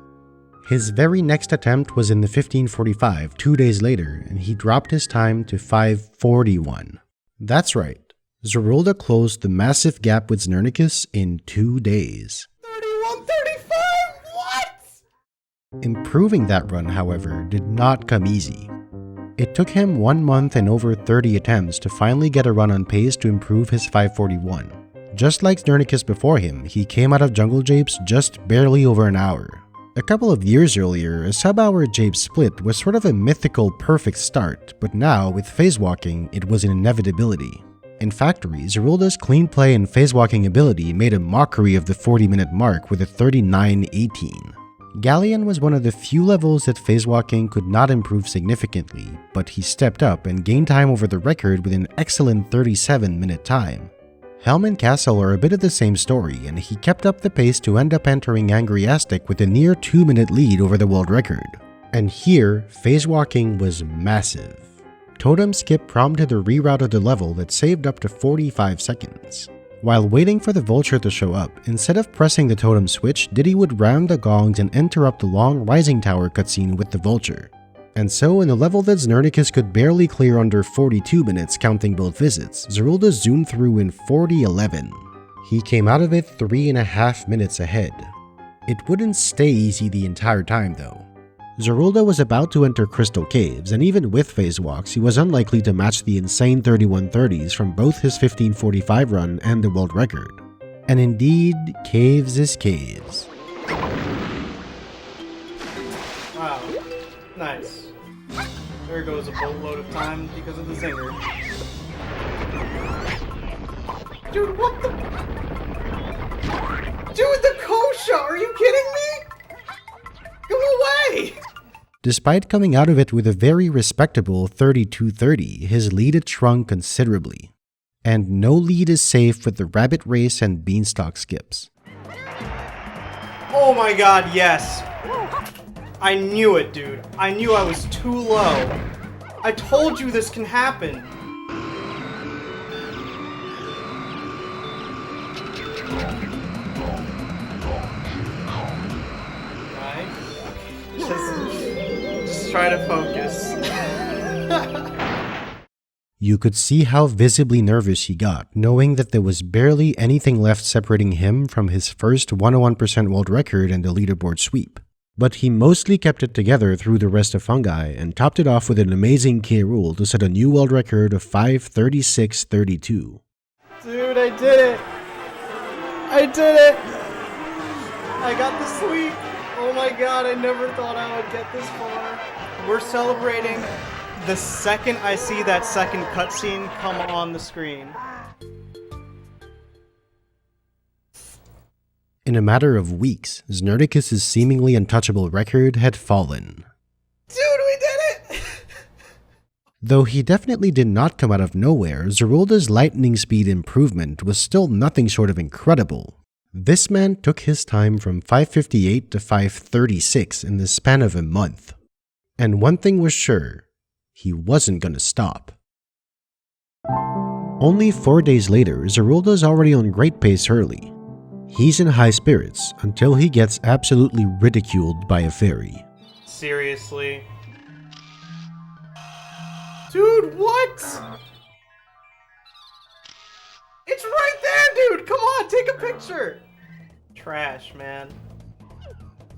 His very next attempt was in the 1545 2 days later, and he dropped his time to 541. That's right, Zerulda closed the massive gap with Znernicus in 2 days. 31:35? What? Improving that run, however, did not come easy. It took him 1 month and over 30 attempts to finally get a run on pace to improve his 541. Just like Znernicus before him, he came out of Jungle Japes just barely over an hour. A couple of years earlier, a sub-hour Jape split was sort of a mythical perfect start, but now, with phase walking, it was an inevitability. In Factory, Zerulda's clean play and phase walking ability made a mockery of the 40-minute mark with a 39:18. Galleon was one of the few levels that phase walking could not improve significantly, but he stepped up and gained time over the record with an excellent 37-minute time. Helm and Castle are a bit of the same story, and he kept up the pace to end up entering Angry Aztec with a near 2-minute lead over the world record. And here, phase walking was massive. Totem skip prompted a reroute of the level that saved up to 45 seconds. While waiting for the vulture to show up, instead of pressing the totem switch, Diddy would round the gongs and interrupt the long rising tower cutscene with the vulture. And so, in a level that Znernicus could barely clear under 42 minutes counting both visits, Zerulda zoomed through in 40:11. He came out of it 3.5 minutes ahead. It wouldn't stay easy the entire time though. Zerulda was about to enter Crystal Caves, and even with phase walks, he was unlikely to match the insane 31:30s from both his 15:45 run and the world record. And indeed, caves is caves. Wow, nice. There goes a boatload of time because of the zinger. Dude, what the? Dude, the Kosha! Are you kidding me? Go away! Despite coming out of it with a very respectable 32:30, his lead had shrunk considerably. And no lead is safe with the rabbit race and beanstalk skips. Oh my god, yes! I knew it, dude. I knew I was too low. I told you this can happen. Just try to focus. You could see how visibly nervous he got, knowing that there was barely anything left separating him from his first 101% world record and the leaderboard sweep. But he mostly kept it together through the rest of Fungi and topped it off with an amazing K rule to set a new world record of 5:36:32. Dude, I did it! I did it! I got the sweep! Oh my god, I never thought I would get this far. We're celebrating the second I see that second cutscene come on the screen. In a matter of weeks, Znernicus' seemingly untouchable record had fallen. Dude, we did it! Though he definitely did not come out of nowhere, Zerulda's lightning speed improvement was still nothing short of incredible. This man took his time from 5:58 to 5:36 in the span of a month. And one thing was sure, he wasn't gonna stop. Only 4 days later, Zerulda's already on great pace early. He's in high spirits until he gets absolutely ridiculed by a fairy. Seriously? Dude, what? It's right there, dude! Come on, take a picture! Trash, man.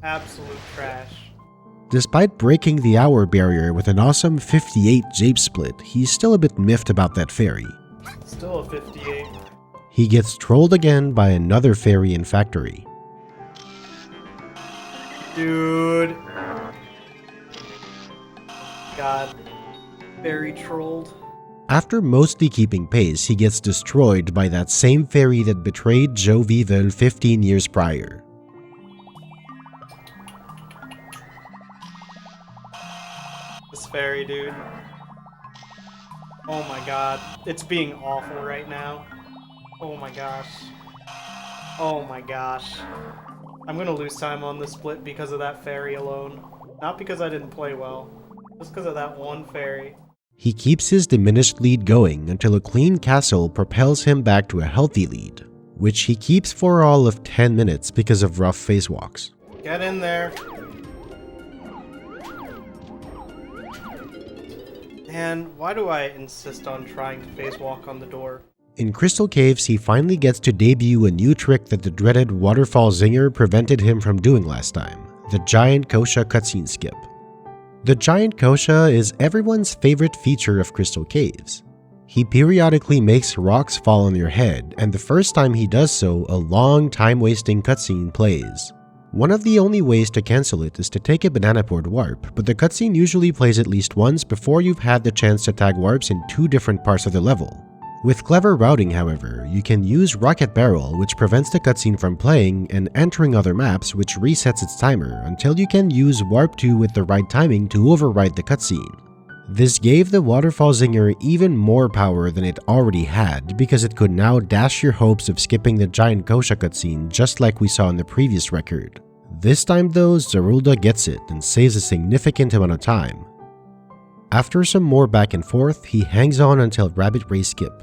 Absolute trash. Despite breaking the hour barrier with an awesome 58 Jape split, he's still a bit miffed about that fairy. Still a 58. He gets trolled again by another fairy in Factory. Dude. God. Very trolled. After mostly keeping pace, he gets destroyed by that same fairy that betrayed Joe Vivel 15 years prior. This fairy, dude. Oh my god. It's being awful right now. Oh my gosh. Oh my gosh. I'm gonna lose time on this split because of that fairy alone. Not because I didn't play well. Just because of that one fairy. He keeps his diminished lead going until a clean castle propels him back to a healthy lead, which he keeps for all of 10 minutes because of rough phase walks. Get in there. And why do I insist on trying to phase walk on the door? In Crystal Caves, he finally gets to debut a new trick that the dreaded Waterfall Zinger prevented him from doing last time, the Giant Kosha cutscene skip. The Giant Kosha is everyone's favorite feature of Crystal Caves. He periodically makes rocks fall on your head, and the first time he does so, a long time-wasting cutscene plays. One of the only ways to cancel it is to take a banana port warp, but the cutscene usually plays at least once before you've had the chance to tag warps in 2 different parts of the level. With clever routing, however, you can use Rocket Barrel, which prevents the cutscene from playing, and entering other maps, which resets its timer until you can use Warp 2 with the right timing to override the cutscene. This gave the Waterfall Zinger even more power than it already had because it could now dash your hopes of skipping the giant Gosha cutscene just like we saw in the previous record. This time though, Zerulda gets it and saves a significant amount of time. After some more back and forth, he hangs on until Rabbit Ray Skip.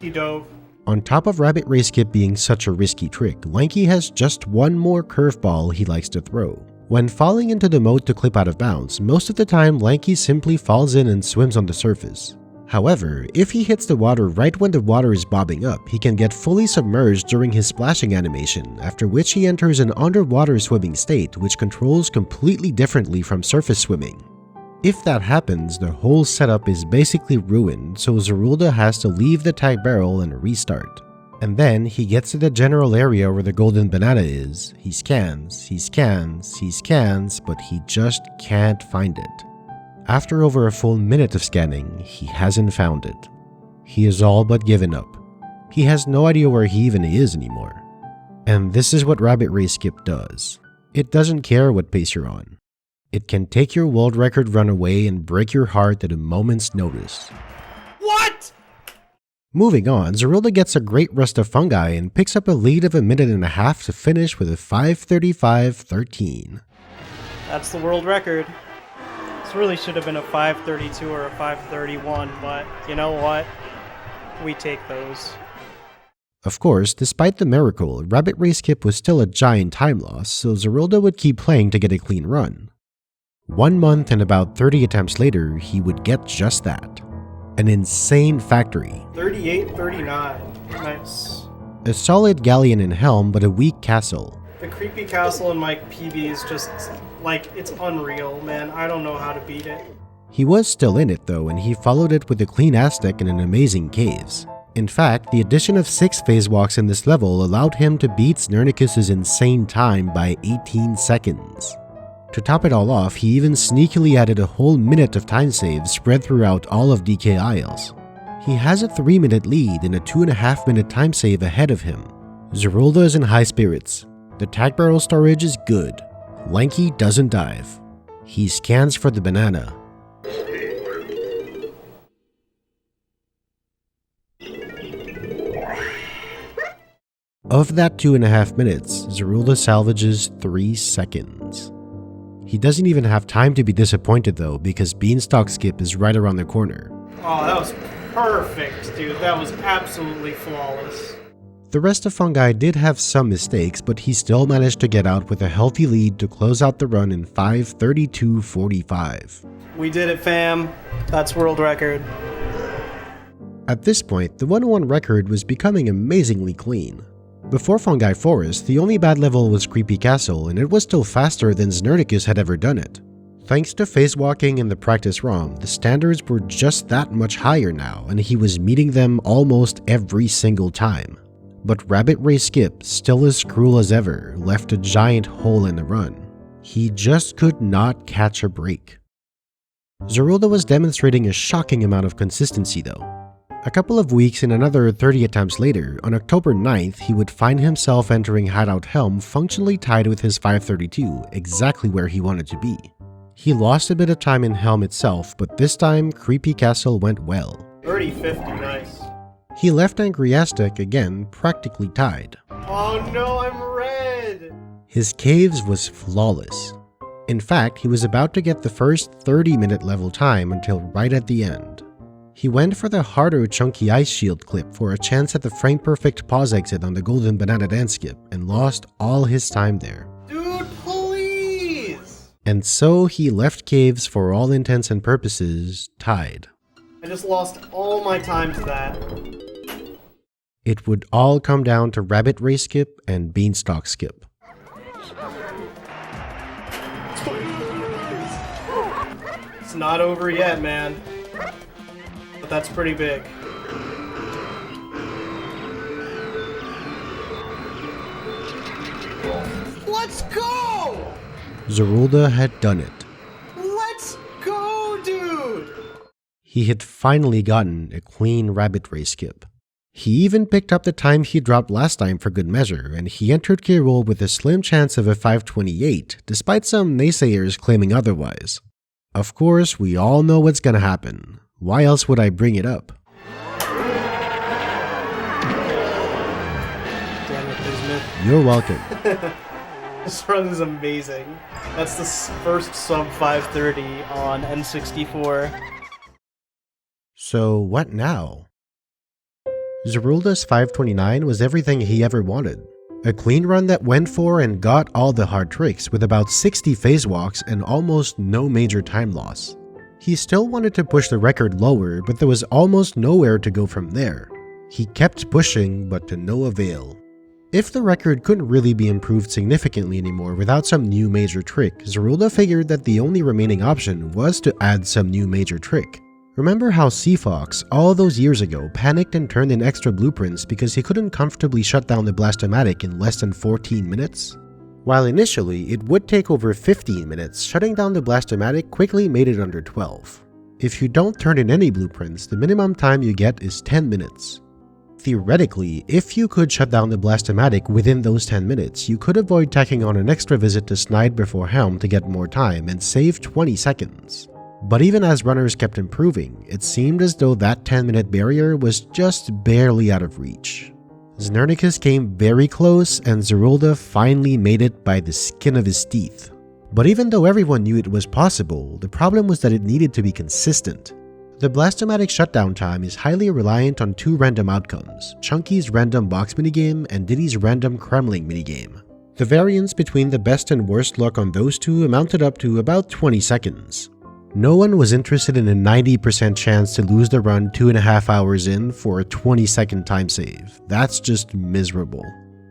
He dove. On top of Rabbit Ray Skip being such a risky trick, Lanky has just one more curveball he likes to throw. When falling into the moat to clip out of bounds, most of the time Lanky simply falls in and swims on the surface. However, if he hits the water right when the water is bobbing up, he can get fully submerged during his splashing animation, after which he enters an underwater swimming state which controls completely differently from surface swimming. If that happens, the whole setup is basically ruined, so Zerulda has to leave the tag barrel and restart. And then he gets to the general area where the golden banana is, he scans, but he just can't find it. After over a full minute of scanning, he hasn't found it. He has all but given up. He has no idea where he even is anymore. And this is what Rabbit Ray Skip does. It doesn't care what pace you're on. It can take your world record run away and break your heart at a moment's notice. What? Moving on, Zerulda gets a great rest of fungi and picks up a lead of 1.5 minutes to finish with a 5:35.13. That's the world record. This really should have been a 5:32 or a 5:31, but you know what? We take those. Of course, despite the miracle, Rabbit Ray Skip was still a giant time loss, so Zerulda would keep playing to get a clean run. 1 month and about 30 attempts later, he would get just that. An insane factory. 38-39. Nice. A solid galleon and helm, but a weak castle. The creepy castle in my PB is just, like, it's unreal, man. I don't know how to beat it. He was still in it though, and he followed it with a clean Aztec and an amazing caves. In fact, the addition of 6 phase walks in this level allowed him to beat Znernicus' insane time by 18 seconds. To top it all off, he even sneakily added a whole minute of time save spread throughout all of DK Isles. He has a 3-minute lead and a 2.5 minute time save ahead of him. Zerulda is in high spirits. The tag barrel storage is good. Lanky doesn't dive. He scans for the banana. Of that 2.5 minutes, Zerulda salvages 3 seconds. He doesn't even have time to be disappointed though, because Beanstalk Skip is right around the corner. Oh, that was perfect, dude. That was absolutely flawless. The rest of Fungi did have some mistakes, but he still managed to get out with a healthy lead to close out the run in 5:32.45. We did it, fam. That's world record. At this point, the 101 record was becoming amazingly clean. Before Fungi Forest, the only bad level was Creepy Castle, and it was still faster than Znernicus had ever done it. Thanks to phase walking and the practice ROM, the standards were just that much higher now, and he was meeting them almost every single time. But Rabbit Ray Skip, still as cruel as ever, left a giant hole in the run. He just could not catch a break. Zerulda was demonstrating a shocking amount of consistency though. A couple of weeks and another 30 attempts later, on October 9th, he would find himself entering Hideout Helm functionally tied with his 532, exactly where he wanted to be. He lost a bit of time in Helm itself, but this time, Creepy Castle went well. 30-50, nice. He left Angry Aztec again, practically tied. Oh no, I'm red! His caves was flawless. In fact, he was about to get the first 30-minute level time until right at the end. He went for the harder chunky ice shield clip for a chance at the frame-perfect pause exit on the golden banana dance skip and lost all his time there. Dude, please! And so he left caves for all intents and purposes tied. I just lost all my time to that. It would all come down to Rabbit Ray Skip and Beanstalk Skip. It's not over yet, man. But that's pretty big. Let's go! Zerulda had done it. Let's go, dude! He had finally gotten a clean Rabbit Ray Skip. He even picked up the time he dropped last time for good measure, and he entered K-Roll with a slim chance of a 528, despite some naysayers claiming otherwise. Of course, we all know what's gonna happen. Why else would I bring it up? Damn it, there's myth. You're welcome. This run is amazing. That's the first sub 530 on N64. So what now? Zerulda's 529 was everything he ever wanted. A clean run that went for and got all the hard tricks with about 60 phase walks and almost no major time loss. He still wanted to push the record lower, but there was almost nowhere to go from there. He kept pushing, but to no avail. If the record couldn't really be improved significantly anymore without some new major trick, Zerulda figured that the only remaining option was to add some new major trick. Remember how Seafox, all those years ago, panicked and turned in extra blueprints because he couldn't comfortably shut down the Blastomatic in less than 14 minutes? While initially it would take over 15 minutes, shutting down the Blastomatic quickly made it under 12. If you don't turn in any blueprints, the minimum time you get is 10 minutes. Theoretically, if you could shut down the Blastomatic within those 10 minutes, you could avoid tacking on an extra visit to Snide before Helm to get more time and save 20 seconds. But even as runners kept improving, it seemed as though that 10-minute barrier was just barely out of reach. Znernicus came very close and Zerulda finally made it by the skin of his teeth. But even though everyone knew it was possible, the problem was that it needed to be consistent. The Blastomatic shutdown time is highly reliant on two random outcomes, Chunky's random box minigame and Diddy's random Kremling minigame. The variance between the best and worst luck on those two amounted up to about 20 seconds. No one was interested in a 90% chance to lose the run 2.5 hours in for a 20-second time save. That's just miserable.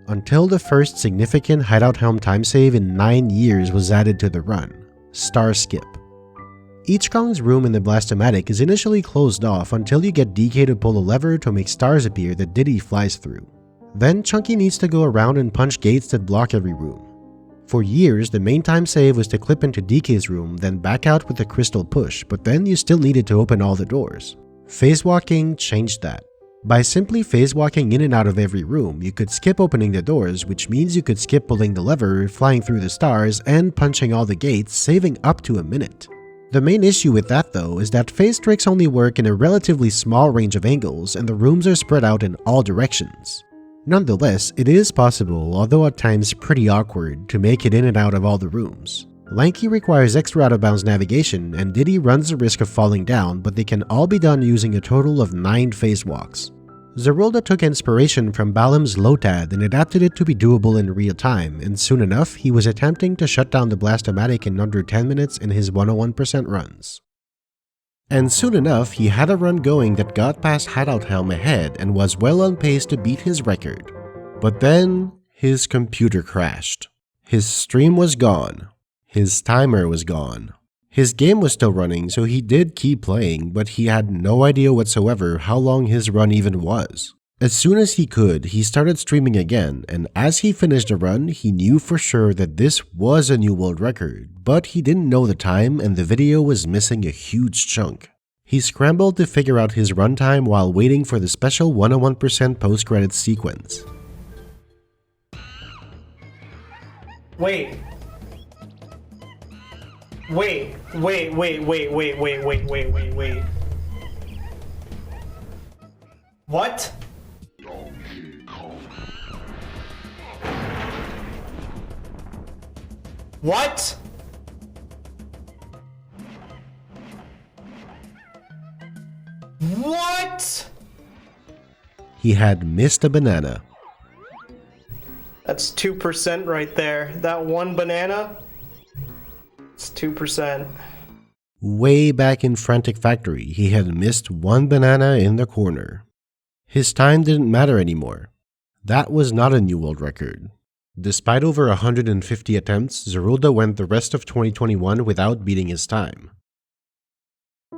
Until the first significant Hideout Helm time save in 9 years was added to the run, Star Skip. Each Kong's room in the Blastomatic is initially closed off until you get DK to pull a lever to make stars appear that Diddy flies through. Then Chunky needs to go around and punch gates that block every room. For years, the main time save was to clip into DK's room, then back out with a crystal push, but then you still needed to open all the doors. Phase walking changed that. By simply phase walking in and out of every room, you could skip opening the doors, which means you could skip pulling the lever, flying through the stars, and punching all the gates, saving up to a minute. The main issue with that though is that phase tricks only work in a relatively small range of angles and the rooms are spread out in all directions. Nonetheless, it is possible, although at times pretty awkward, to make it in and out of all the rooms. Lanky requires extra out-of-bounds navigation, and Diddy runs the risk of falling down, but they can all be done using a total of 9 phase walks. Zerulda took inspiration from Balam's Lotad and adapted it to be doable in real time, and soon enough, he was attempting to shut down the Blastomatic in under 10 minutes in his 101% runs. And soon enough, he had a run going that got past Hideout Helm ahead and was well on pace to beat his record. But then, his computer crashed. His stream was gone. His timer was gone. His game was still running, so he did keep playing, but he had no idea whatsoever how long his run even was. As soon as he could, he started streaming again, and as he finished the run, he knew for sure that this was a new world record, but he didn't know the time and the video was missing a huge chunk. He scrambled to figure out his runtime while waiting for the special 101% post-credits sequence. Wait. What? What? What? He had missed a banana. That's 2% right there. That one banana, it's 2%. Way back in Frantic Factory, he had missed one banana in the corner. His time didn't matter anymore. That was not a new world record. Despite over 150 attempts, Zerulda went the rest of 2021 without beating his time.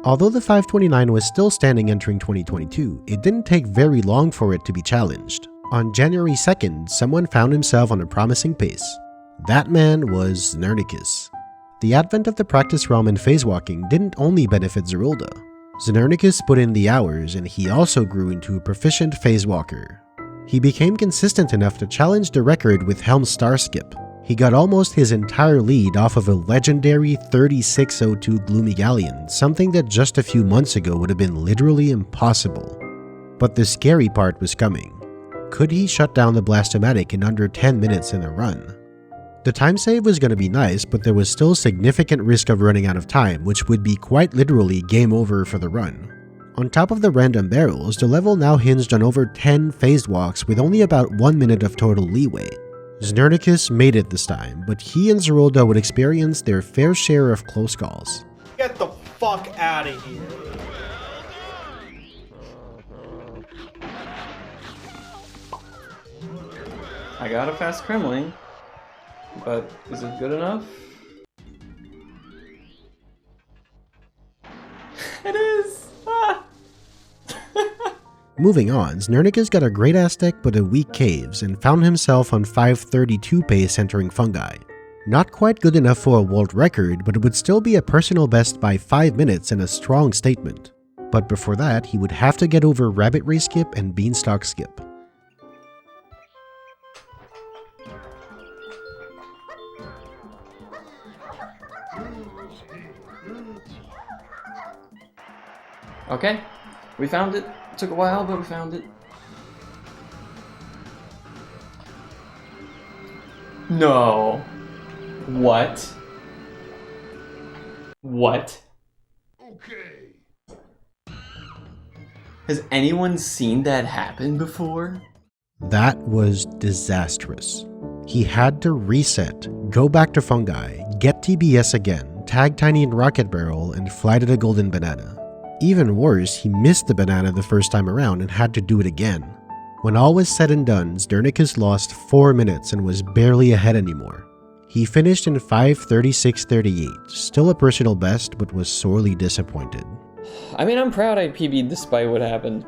Although the 529 was still standing entering 2022, it didn't take very long for it to be challenged. On January 2nd, someone found himself on a promising pace. That man was Znernicus. The advent of the practice realm and phase walking didn't only benefit Zerulda. Znernicus put in the hours and he also grew into a proficient phase walker. He became consistent enough to challenge the record with Helm's Star Skip. He got almost his entire lead off of a legendary 3602 Gloomy Galleon, something that just a few months ago would have been literally impossible. But the scary part was coming. Could he shut down the Blastomatic in under 10 minutes in a run? The time save was going to be nice, but there was still significant risk of running out of time, which would be quite literally game over for the run. On top of the random barrels, the level now hinged on over 10 phased walks with only about 1 minute of total leeway. Znernicus made it this time, but he and Zerolda would experience their fair share of close calls. Get the fuck out of here. I got a fast Kremling, but is it good enough? It is! Ah. Moving on, Znernicus got a great Aztec but a weak Caves and found himself on 5:32 pace entering Fungi. Not quite good enough for a world record, but it would still be a personal best by 5 minutes and a strong statement. But before that, he would have to get over Rabbit Ray Skip and Beanstalk Skip. Okay, we found it. Took a while, but we found it. No. What? What? Okay. Has anyone seen that happen before? That was disastrous. He had to reset, go back to Fungi, get TBS again, tag Tiny in Rocket Barrel, and fly to the Golden Banana. Even worse, he missed the banana the first time around and had to do it again. When all was said and done, Znernicus lost 4 minutes and was barely ahead anymore. He finished in 5:36.38, still a personal best, but was sorely disappointed. I mean, I'm proud I PB'd despite what happened.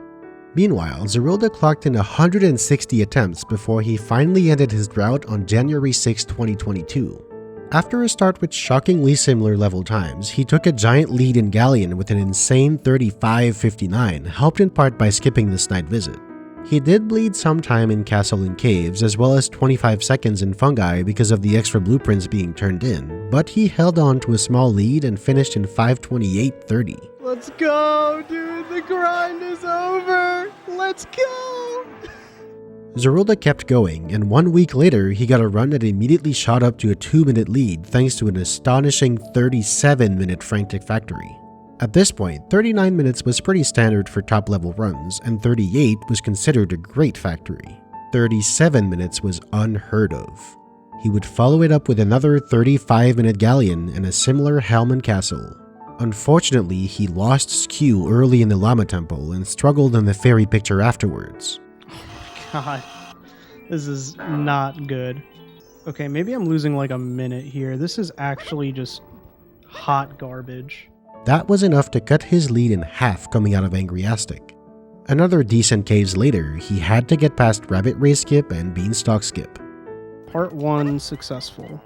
Meanwhile, Zerolda clocked in 160 attempts before he finally ended his drought on January 6, 2022. After a start with shockingly similar level times, he took a giant lead in Galleon with an insane 35.59, helped in part by skipping this night visit. He did bleed some time in Castle and Caves, as well as 25 seconds in Fungi because of the extra blueprints being turned in, but he held on to a small lead and finished in 5:28.30. Let's go, dude. The grind is over. Let's go. Zerolda kept going, and 1 week later, he got a run that immediately shot up to a 2-minute lead thanks to an astonishing 37-minute Frantic Factory. At this point, 39 minutes was pretty standard for top-level runs, and 38 was considered a great factory. 37 minutes was unheard of. He would follow it up with another 35-minute Galleon and a similar Hellman Castle. Unfortunately, he lost Skew early in the Llama Temple and struggled in the fairy picture afterwards. God, this is not good. Okay, maybe I'm losing like a minute here. This is actually just hot garbage. That was enough to cut his lead in half coming out of Angry Aztec. Another decent caves later, he had to get past Rabbit Ray Skip and Beanstalk Skip. Part 1 successful.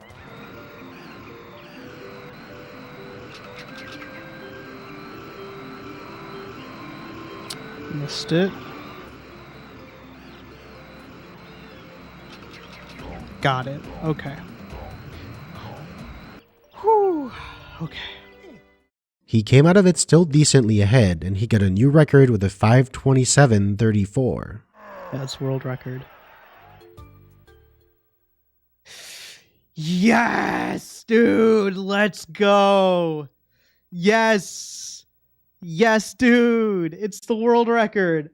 Missed it. Got it. Okay. Whew. Okay. He came out of it still decently ahead, and he got a new record with a 5:27.34. That's world record. Yes, dude, let's go. Yes. Yes, dude, it's the world record.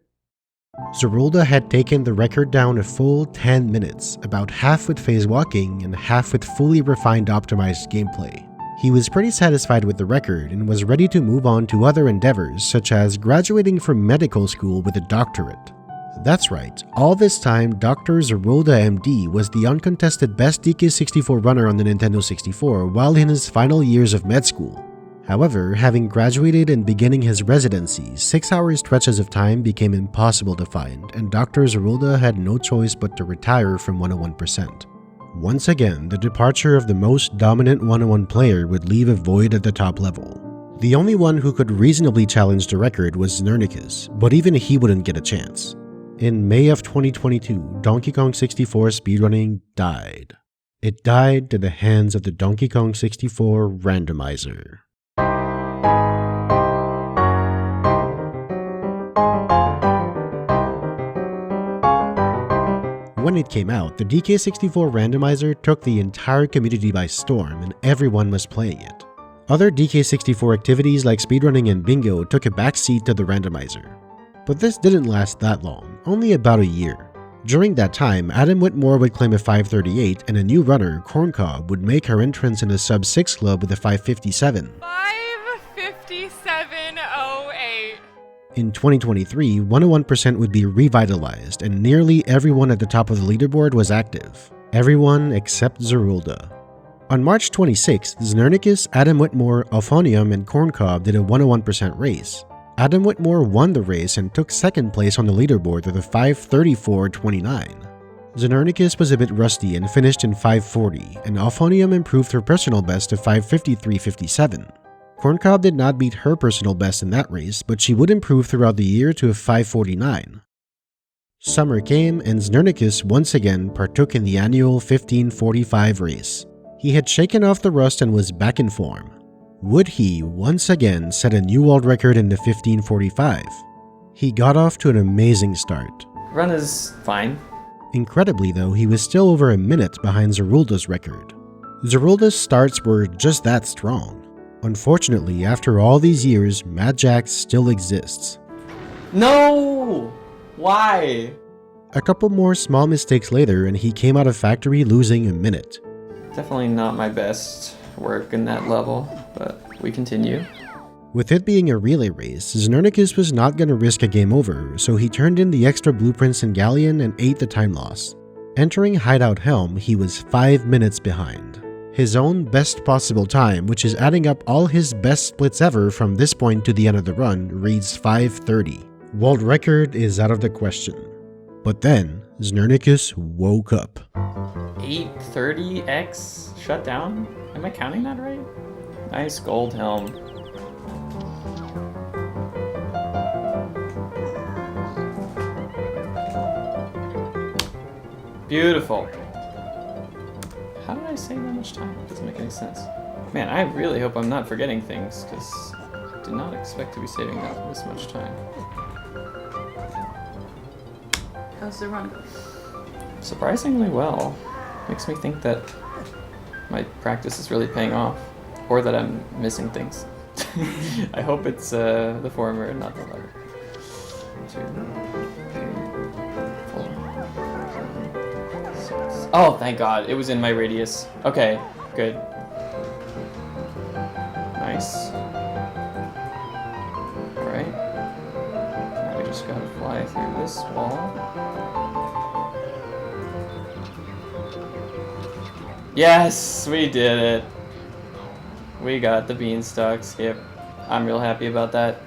Zerolda had taken the record down a full 10 minutes, about half with phase walking and half with fully refined optimized gameplay. He was pretty satisfied with the record and was ready to move on to other endeavors such as graduating from medical school with a doctorate. That's right, all this time Dr. Zerolda MD was the uncontested best DK64 runner on the Nintendo 64 while in his final years of med school. However, having graduated and beginning his residency, 6-hour stretches of time became impossible to find, and Dr. Zerolda had no choice but to retire from 101%. Once again, the departure of the most dominant 101 player would leave a void at the top level. The only one who could reasonably challenge the record was Znernicus, but even he wouldn't get a chance. In May of 2022, Donkey Kong 64 speedrunning died. It died to the hands of the Donkey Kong 64 randomizer. When it came out, the DK64 randomizer took the entire community by storm and everyone was playing it. Other DK64 activities like speedrunning and bingo took a backseat to the randomizer. But this didn't last that long, only about a year. During that time, Adam Whitmore would claim a 538 and a new runner, Corncob, would make her entrance in the sub-6 club with a 557. 557.08. In 2023, 101% would be revitalized and nearly everyone at the top of the leaderboard was active. Everyone except Zerulda. On March 26th, Znernicus, Adam Whitmore, Alphonium, and Corncob did a 101% race. Adam Whitmore won the race and took second place on the leaderboard with a 534.29. Znernicus was a bit rusty and finished in 540, and Alphonium improved her personal best to 553.57. Corncob did not beat her personal best in that race, but she would improve throughout the year to a 549. Summer came, and Znernicus once again partook in the annual 1545 race. He had shaken off the rust and was back in form. Would he once again set a new world record in the 1545? He got off to an amazing start. Run is fine. Incredibly though, he was still over a minute behind Zerulda's record. Zerulda's starts were just that strong. Unfortunately, after all these years, Mad Jack still exists. No! Why? A couple more small mistakes later and he came out of factory losing a minute. Definitely not my best work in that level, but we continue. With it being a relay race, Znernicus was not going to risk a game over, so he turned in the extra blueprints in Galleon and ate the time loss. Entering Hideout Helm, he was 5 minutes behind. His own best possible time, which is adding up all his best splits ever from this point to the end of the run, reads 5:30. World record is out of the question. But then, Znernicus woke up. 830x shut down? Am I counting that right? Nice gold helm. Beautiful. How did I save that much time? It doesn't make any sense. Man, I really hope I'm not forgetting things, because I did not expect to be saving that this much time. How's the run? Surprisingly well. Makes me think that my practice is really paying off, or that I'm missing things. I hope it's the former and not the latter. 2, 3, 4, 5, 6. Oh, thank God, it was in my radius. Okay, good. Nice. Alright. Now we just gotta fly through this wall. Yes, we did it. We got the beanstalk skip. I'm real happy about that.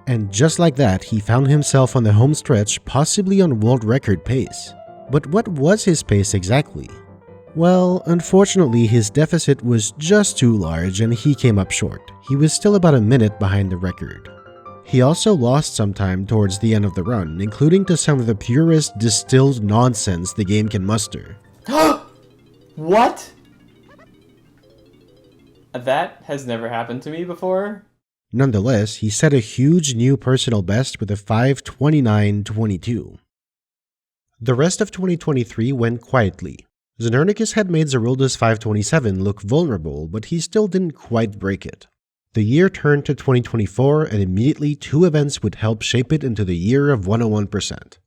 And just like that, he found himself on the home stretch, possibly on world record pace. But what was his pace exactly? Well, unfortunately, his deficit was just too large and he came up short. He was still about a minute behind the record. He also lost some time towards the end of the run, including to some of the purest distilled nonsense the game can muster. What? That has never happened to me before. Nonetheless, he set a huge new personal best with a 5:29.22. The rest of 2023 went quietly. Znernicus had made Zerulda's 527 look vulnerable, but he still didn't quite break it. The year turned to 2024, and immediately 2 events would help shape it into the year of 101%.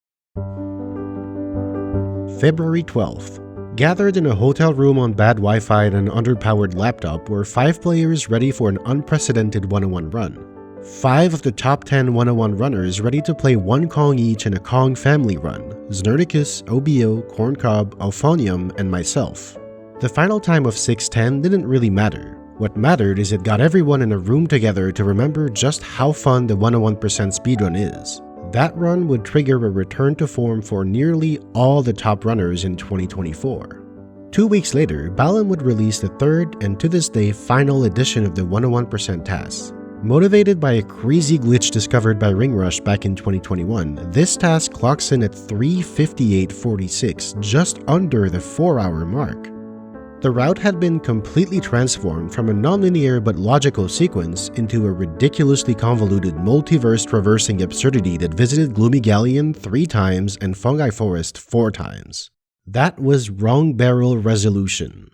February 12th. Gathered in a hotel room on bad Wi-Fi and an underpowered laptop were 5 players ready for an unprecedented 101 run. 5 of the top 10 101 runners ready to play 1 Kong each in a Kong family run: Znernicus, OBO, Corncob, Alphonium, and myself. The final time of 6:10 didn't really matter. What mattered is it got everyone in a room together to remember just how fun the 101% speedrun is. That run would trigger a return to form for nearly all the top runners in 2024. 2 weeks later, Balan would release the 3rd and to this day final edition of the 101% task. Motivated by a crazy glitch discovered by Ringrush back in 2021, this task clocks in at 3:58.46, just under the 4-hour mark. The route had been completely transformed from a non-linear but logical sequence into a ridiculously convoluted multiverse traversing absurdity that visited Gloomy Galleon 3 times and Fungi Forest 4 times. That was wrong barrel resolution.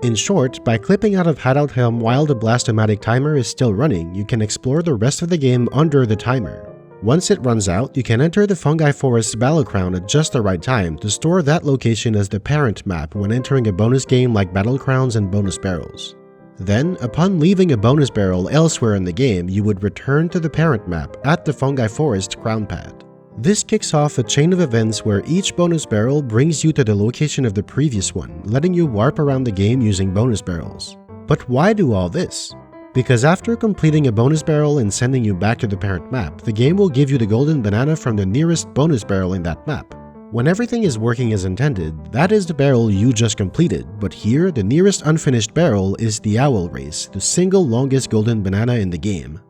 In short, by clipping out of Hideout Helm while the Blastomatic timer is still running, you can explore the rest of the game under the timer. Once it runs out, you can enter the Fungi Forest Battlecrown at just the right time to store that location as the parent map when entering a bonus game like Battlecrowns and Bonus Barrels. Then, upon leaving a bonus barrel elsewhere in the game, you would return to the parent map at the Fungi Forest Crown Pad. This kicks off a chain of events where each bonus barrel brings you to the location of the previous one, letting you warp around the game using bonus barrels. But why do all this? Because after completing a bonus barrel and sending you back to the parent map, the game will give you the golden banana from the nearest bonus barrel in that map. When everything is working as intended, that is the barrel you just completed, but here the nearest unfinished barrel is the Owl Race, the single longest golden banana in the game.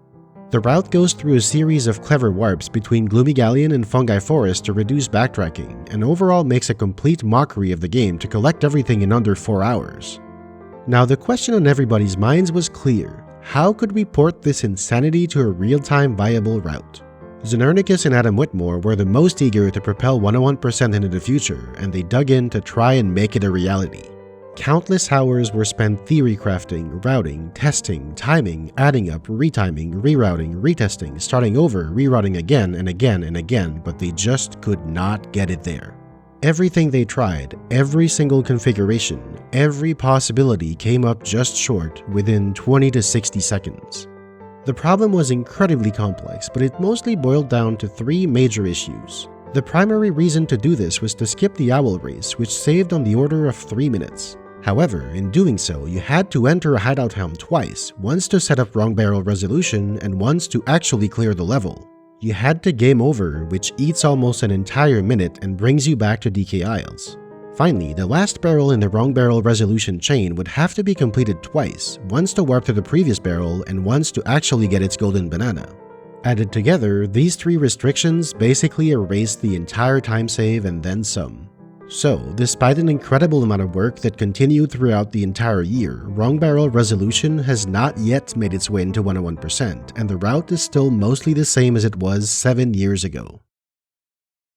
The route goes through a series of clever warps between Gloomy Galleon and Fungi Forest to reduce backtracking, and overall makes a complete mockery of the game to collect everything in under 4 hours. Now the question on everybody's minds was clear. How could we port this insanity to a real-time viable route? Znernicus and Adam Whitmore were the most eager to propel 101% into the future, and they dug in to try and make it a reality. Countless hours were spent theory crafting, routing, testing, timing, adding up, retiming, rerouting, retesting, starting over, rerouting again and again and again, but they just could not get it there. Everything they tried, every single configuration, every possibility came up just short within 20 to 60 seconds. The problem was incredibly complex, but it mostly boiled down to 3 major issues. The primary reason to do this was to skip the Owl Race, which saved on the order of 3 minutes. However, in doing so, you had to enter a Hideout Helm twice, once to set up wrong barrel resolution and once to actually clear the level. You had to game over, which eats almost an entire minute and brings you back to DK Isles. Finally, the last barrel in the wrong barrel resolution chain would have to be completed twice, once to warp to the previous barrel and once to actually get its golden banana. Added together, these 3 restrictions basically erased the entire time save and then some. So, despite an incredible amount of work that continued throughout the entire year, wrong barrel resolution has not yet made its way into 101%, and the route is still mostly the same as it was 7 years ago.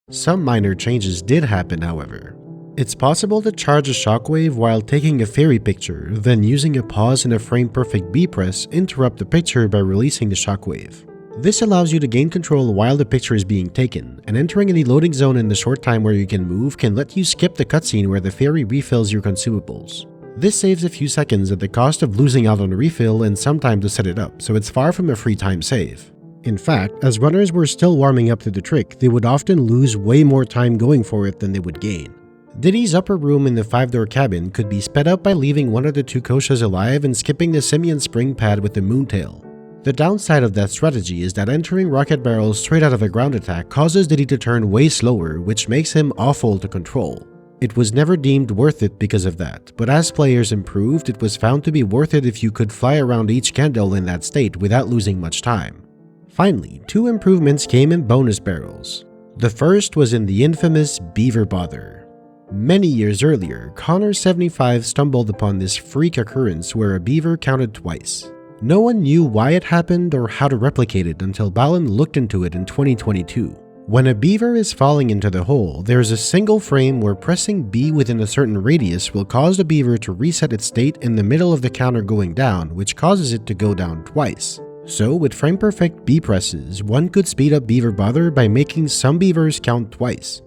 Some minor changes did happen, however. It's possible to charge a shockwave while taking a fairy picture, then using a pause and a frame-perfect B-press interrupt the picture by releasing the shockwave. This allows you to gain control while the picture is being taken, and entering any loading zone in the short time where you can move can let you skip the cutscene where the fairy refills your consumables. This saves a few seconds at the cost of losing out on a refill and some time to set it up, so it's far from a free time save. In fact, as runners were still warming up to the trick, they would often lose way more time going for it than they would gain. Diddy's upper room in the 5-door cabin could be sped up by leaving one of the 2 koshas alive and skipping the Simian spring pad with the moontail. The downside of that strategy is that entering rocket barrels straight out of a ground attack causes Diddy to turn way slower, which makes him awful to control. It was never deemed worth it because of that, but as players improved, it was found to be worth it if you could fly around each candle in that state without losing much time. Finally, 2 improvements came in bonus barrels. The first was in the infamous Beaver Bother. Many years earlier, Connor75 stumbled upon this freak occurrence where a beaver counted twice. No one knew why it happened or how to replicate it until Balan looked into it in 2022. When a beaver is falling into the hole, there is a single frame where pressing B within a certain radius will cause the beaver to reset its state in the middle of the counter going down, which causes it to go down twice. So with frame-perfect B presses, one could speed up Beaver Bother by making some beavers count twice.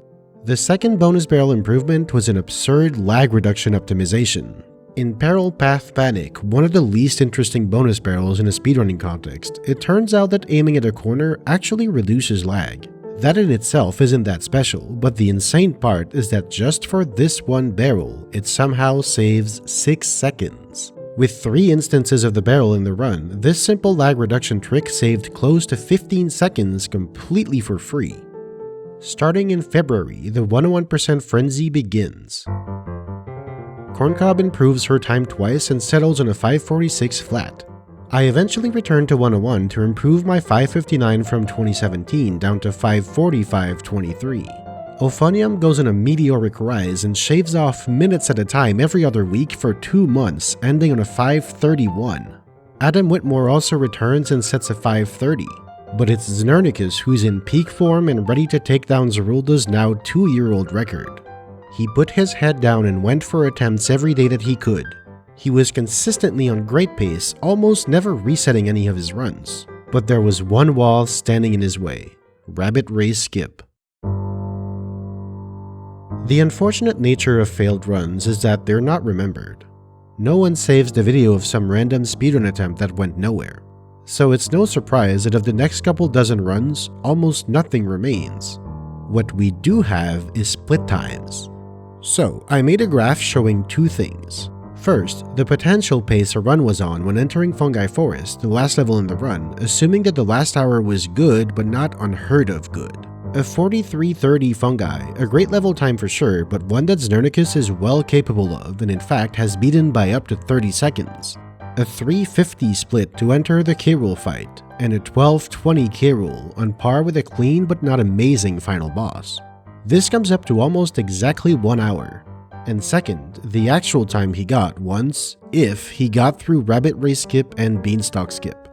The second bonus barrel improvement was an absurd lag reduction optimization. In Peril Path Panic, one of the least interesting bonus barrels in a speedrunning context, it turns out that aiming at a corner actually reduces lag. That in itself isn't that special, but the insane part is that just for this one barrel, it somehow saves 6 seconds. With 3 instances of the barrel in the run, this simple lag reduction trick saved close to 15 seconds completely for free. Starting in February, the 101% frenzy begins. Corncob improves her time twice and settles on a 546 flat. I eventually returned to 101 to improve my 559 from 2017 down to 545.23. Euphonium goes on a meteoric rise and shaves off minutes at a time every other week for 2 months, ending on a 531. Adam Whitmore also returns and sets a 530, but it's Znernicus who's in peak form and ready to take down Zerulda's now 2-year-old record. He put his head down and went for attempts every day that he could. He was consistently on great pace, almost never resetting any of his runs. But there was one wall standing in his way: Rabbit Race Skip. The unfortunate nature of failed runs is that they're not remembered. No one saves the video of some random speedrun attempt that went nowhere. So it's no surprise that of the next couple dozen runs, almost nothing remains. What we do have is split times. So I made a graph showing 2 things. First, the potential pace a run was on when entering Fungi Forest, the last level in the run, assuming that the last hour was good but not unheard of good. A 43:30 Fungi, a great level time for sure, but one that Znernicus is well capable of and in fact has beaten by up to 30 seconds. A 3:50 split to enter the K-Rool fight, and a 12:20 K-Rool on par with a clean but not amazing final boss. This comes up to almost exactly 1 hour. And second, the actual time he got once, if he got through Rabbit Race Skip and Beanstalk Skip.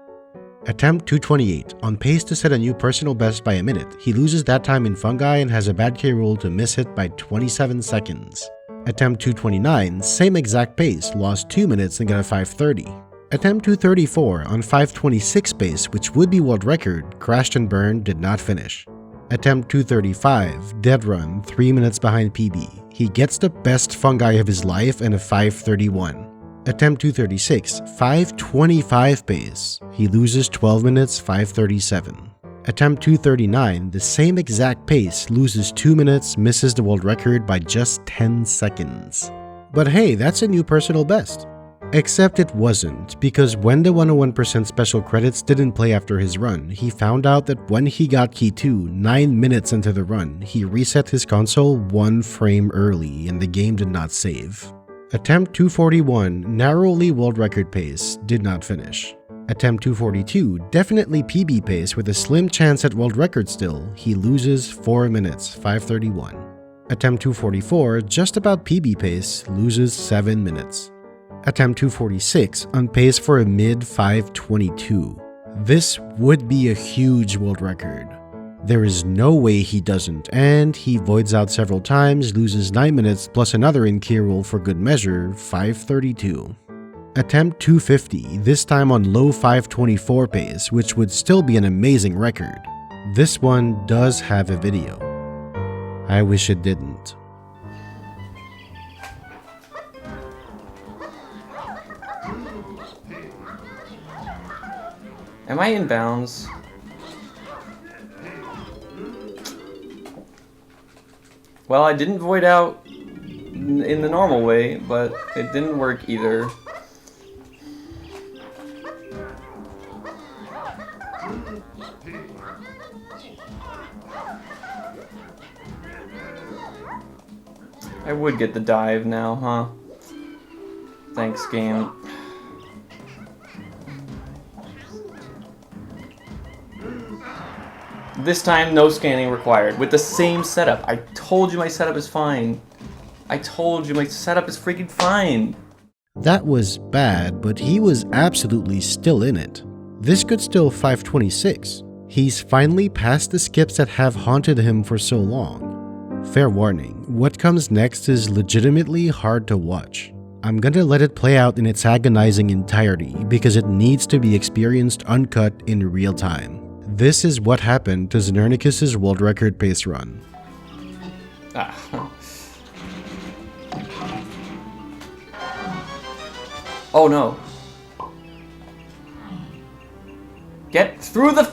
Attempt 228, on pace to set a new personal best by a minute, he loses that time in Fungi and has a bad K-Rool to miss it by 27 seconds. Attempt 229, same exact pace, lost 2 minutes and got a 530. Attempt 234, on 526 pace, which would be world record, crashed and burned, did not finish. Attempt 235, dead run, 3 minutes behind PB. He gets the best Fungi of his life and a 531. Attempt 236, 525 pace. He loses 12 minutes, 537. Attempt 239, the same exact pace, loses 2 minutes, misses the world record by just 10 seconds. But hey, that's a new personal best. Except it wasn't, because when the 101% special credits didn't play after his run, he found out that when he got Key 2, 9 minutes into the run, he reset his console 1 frame early and the game did not save. Attempt 241, narrowly world record pace, did not finish. Attempt 242, definitely PB pace with a slim chance at world record still, he loses 4 minutes, 531. Attempt 244, just about PB pace, loses 7 minutes. Attempt 246, on pace for a mid 522. This would be a huge world record. There is no way he doesn't, and he voids out several times, loses 9 minutes plus another in K-Rool for good measure, 532. Attempt 250, this time on low 524 pace, which would still be an amazing record. This one does have a video. I wish it didn't. Am I in bounds? Well, I didn't void out in the normal way, but it didn't work either. I would get the dive now, huh? Thanks, game. This time, no scanning required. With the same setup. I told you my setup is fine. I told you my setup is freaking fine. That was bad, but he was absolutely still in it. This could still 526. He's finally past the skips that have haunted him for so long. Fair warning, what comes next is legitimately hard to watch. I'm gonna let it play out in its agonizing entirety because it needs to be experienced uncut in real time. This is what happened to Znernicus' world record pace run. Oh no. Get through the...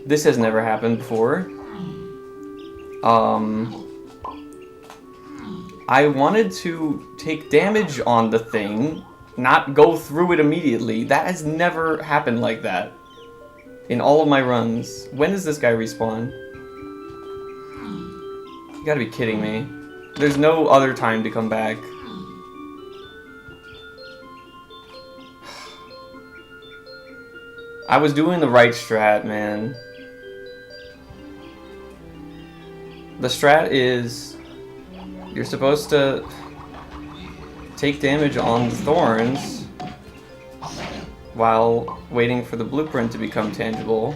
This has never happened before. I wanted to take damage on the thing, not go through it immediately. That has never happened like that in all of my runs. When does this guy respawn? You gotta be kidding me. There's no other time to come back. I was doing the right strat, man. the strat is you're supposed to take damage on thorns while waiting for the blueprint to become tangible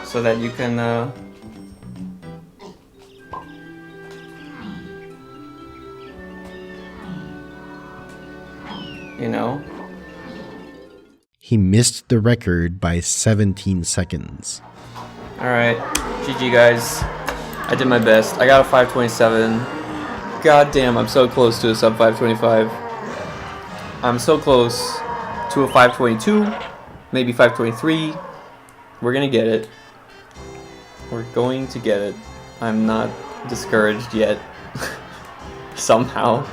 so that you can you know. He missed the record by 17 seconds. Alright, GG guys. I did my best. I got a 527. God damn, I'm so close to a sub 525. I'm so close to a 522, maybe 523. We're gonna get it. We're going to get it. I'm not discouraged yet. Somehow.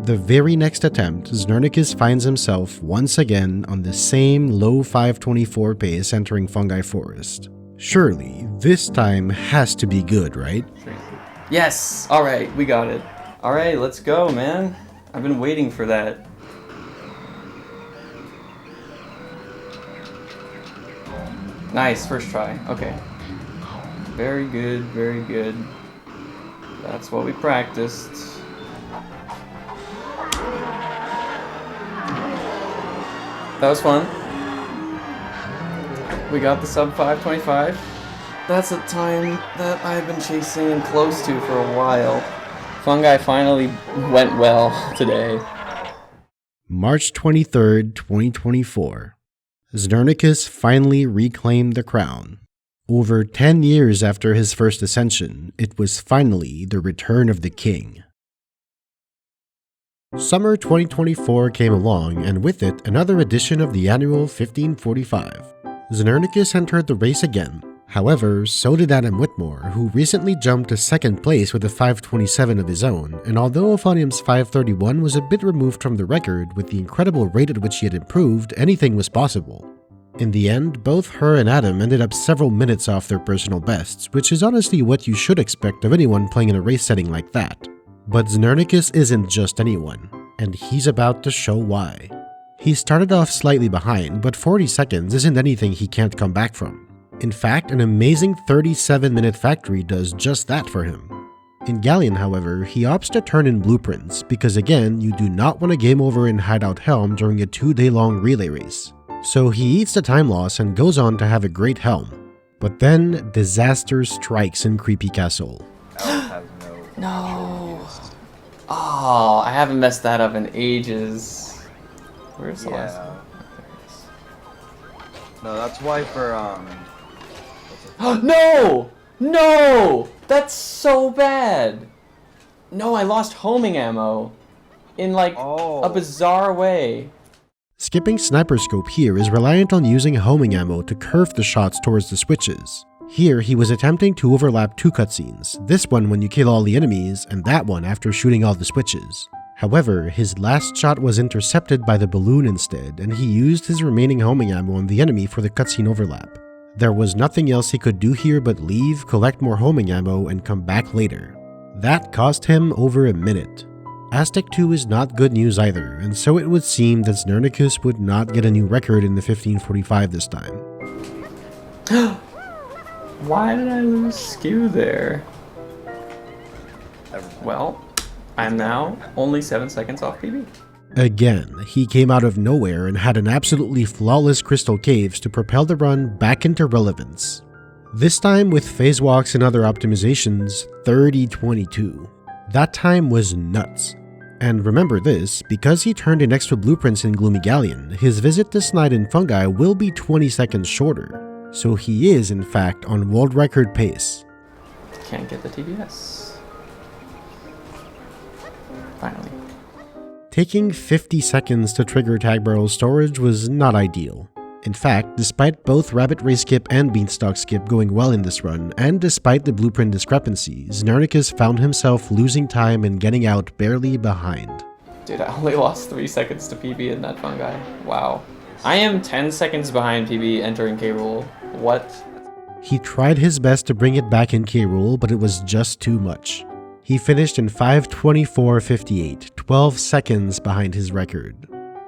The very next attempt, Znernicus finds himself once again on the same low 524 pace entering Fungi Forest. Surely, this time has to be good, right? Yes! Alright, we got it. Alright, let's go, man. I've been waiting for that. Nice, first try. Okay. Very good, very good. That's what we practiced. That was fun. We got the sub 525. That's a time that I've been chasing and close to for a while. Fungi finally went well today. March 23rd, 2024. Znernicus finally reclaimed the crown. Over 10 years after his first ascension, it was finally the return of the king. Summer 2024 came along, and with it, another edition of the annual 1545. Znernicus entered the race again. However, so did Adam Whitmore, who recently jumped to second place with a 527 of his own, and although Euphonium's 531 was a bit removed from the record, with the incredible rate at which he had improved, anything was possible. In the end, both her and Adam ended up several minutes off their personal bests, which is honestly what you should expect of anyone playing in a race setting like that. But Znernicus isn't just anyone, and he's about to show why. He started off slightly behind, but 40 seconds isn't anything he can't come back from. In fact, an amazing 37-minute factory does just that for him. In Galleon, however, he opts to turn in blueprints, because again, you do not want to game over in Hideout Helm during a 2-day-long relay race. So he eats the time loss and goes on to have a great helm. But then, disaster strikes in Creepy Castle. No. Oh, I haven't messed that up in ages. Where's the last one? No, that's why for No! No! That's so bad! No, I lost homing ammo. In like a bizarre way. Skipping Sniper Scope here is reliant on using homing ammo to curve the shots towards the switches. Here, he was attempting to overlap two cutscenes, this one when you kill all the enemies, and that one after shooting all the switches. However, his last shot was intercepted by the balloon instead, and he used his remaining homing ammo on the enemy for the cutscene overlap. There was nothing else he could do here but leave, collect more homing ammo, and come back later. That cost him over a minute. Aztec 2 is not good news either, and so it would seem that Znernicus would not get a new record in the 1545 this time. Why did I lose skew there? Well, I'm now only 7 seconds off PB. Again, he came out of nowhere and had an absolutely flawless Crystal Caves to propel the run back into relevance. This time with phase walks and other optimizations, 30-22. That time was nuts. And remember this, because he turned in extra blueprints in Gloomy Galleon, his visit to Snide and Fungi will be 20 seconds shorter. So he is, in fact, on world record pace. Can't get the TBS. Finally. Taking 50 seconds to trigger Tag Barrel storage was not ideal. In fact, despite both Rabbit Race Skip and Beanstalk Skip going well in this run, and despite the blueprint discrepancy, Znernicus found himself losing time and getting out barely behind. Dude, I only lost 3 seconds to PB in that Fungi. Wow. I am 10 seconds behind PB entering K-Rool. What? He tried his best to bring it back in K-Rool, but it was just too much. He finished in 5:24.58, 12 seconds behind his record.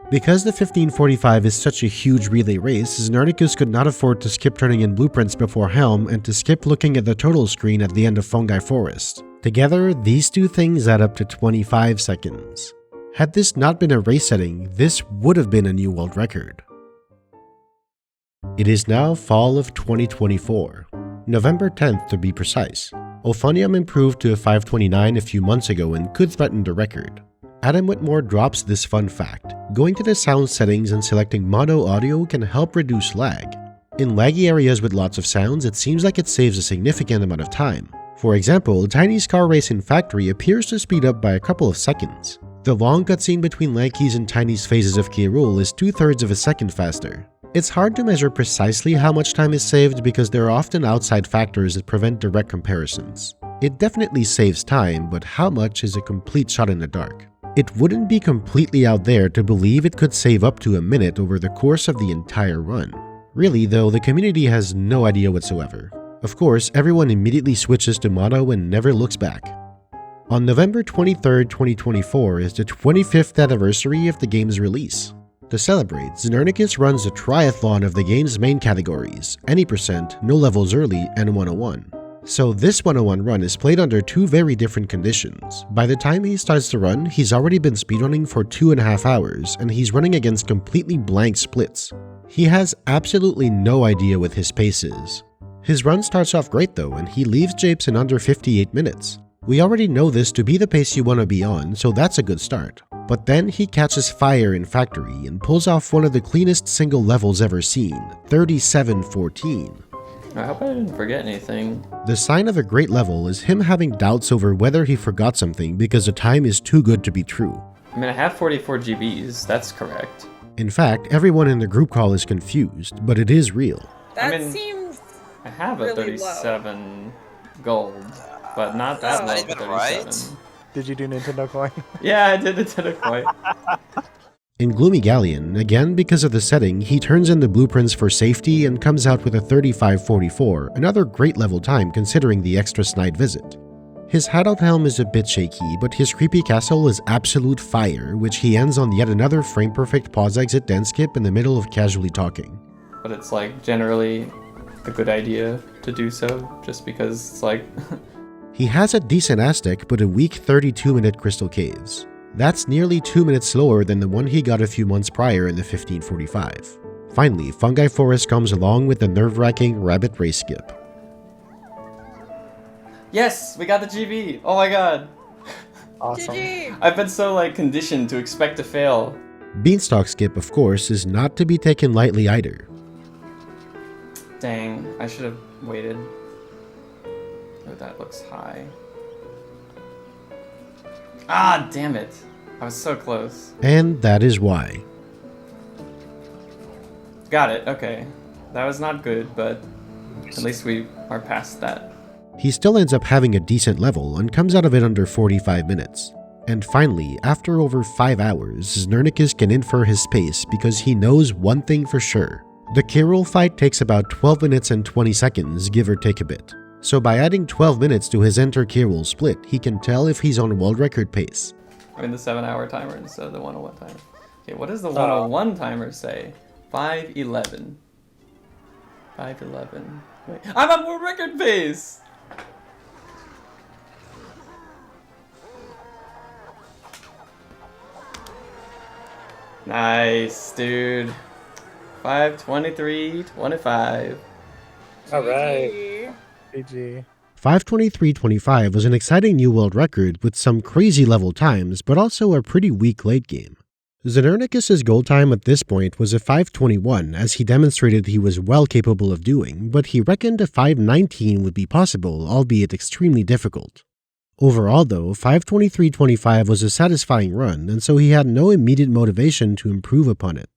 Because the 1545 is such a huge relay race, Znernicus could not afford to skip turning in blueprints before Helm and to skip looking at the total screen at the end of Fungi Forest. Together, these two things add up to 25 seconds. Had this not been a race setting, this would have been a new world record. It is now fall of 2024, November 10th to be precise. Euphonium improved to a 529 a few months ago and could threaten the record. Adam Whitmore drops this fun fact: going to the sound settings and selecting mono audio can help reduce lag. In laggy areas with lots of sounds, it seems like it saves a significant amount of time. For example, Tiny's car race in Factory appears to speed up by a couple of seconds. The long cutscene between Lanky's and Tiny's phases of K. Rool is 2/3 of a second faster. It's hard to measure precisely how much time is saved because there are often outside factors that prevent direct comparisons. It definitely saves time, but how much is a complete shot in the dark. It wouldn't be completely out there to believe it could save up to a minute over the course of the entire run. Really though, the community has no idea whatsoever. Of course, everyone immediately switches to mono and never looks back. On November 23rd, 2024 is the 25th anniversary of the game's release. To celebrate, Znernicus runs a triathlon of the game's main categories, any percent, no levels early, and 101. So this 101 run is played under two very different conditions. By the time he starts the run, he's already been speedrunning for 2.5 hours, and he's running against completely blank splits. He has absolutely no idea what his pace is. His run starts off great though, and he leaves Japes in under 58 minutes. We already know this to be the pace you want to be on, so that's a good start. But then he catches fire in Factory and pulls off one of the cleanest single levels ever seen, 37:14. I hope I didn't forget anything. The sign of a great level is him having doubts over whether he forgot something because the time is too good to be true. I mean, I have 44 GBs, that's correct. In fact, everyone in the group call is confused, but it is real. That seems I have a really 37 gold, but not that low. 37. Right? Did you do Nintendo Coin? Yeah, I did Nintendo Coin. In Gloomy Galleon, again because of the setting, he turns in the blueprints for safety and comes out with a 35:44, another great level time considering the extra snide visit. His hideout helm is a bit shaky, but his creepy castle is absolute fire, which he ends on yet another frame-perfect pause exit den skip in the middle of casually talking. But it's like generally a good idea to do so, just because it's like... He has a decent Aztec, but a weak 32-minute Crystal Caves. That's nearly 2 minutes slower than the one he got a few months prior in the 1545. Finally, Fungi Forest comes along with the nerve-wracking Rabbit Race skip. Yes! We got the GB! Oh my god! Awesome. GG. I've been so like conditioned to expect to fail. Beanstalk skip, of course, is not to be taken lightly either. Dang, I should have waited. Oh, that looks high. Ah, damn it. I was so close. And that is why. Got it, okay. That was not good, but at least we are past that. He still ends up having a decent level and comes out of it under 45 minutes. And finally, after over 5 hours, Znernicus can infer his pace because he knows one thing for sure. The K. Rool fight takes about 12 minutes and 20 seconds, give or take a bit. So by adding 12 minutes to his enter K. Rool split, he can tell if he's on world record pace. I mean the 7-hour timer instead of the 101 timer. Okay, what does the 101 timer say? 5:11. 5:11. Wait, I'm on world record pace! Nice, dude. 5:23:25. Alright. GG. 5:23:25 was an exciting new world record with some crazy level times, but also a pretty weak late game. Znernicus' goal time at this point was a 5:21, as he demonstrated he was well capable of doing, but he reckoned a 5:19 would be possible, albeit extremely difficult. Overall though, 5:23:25 was a satisfying run, and so he had no immediate motivation to improve upon it.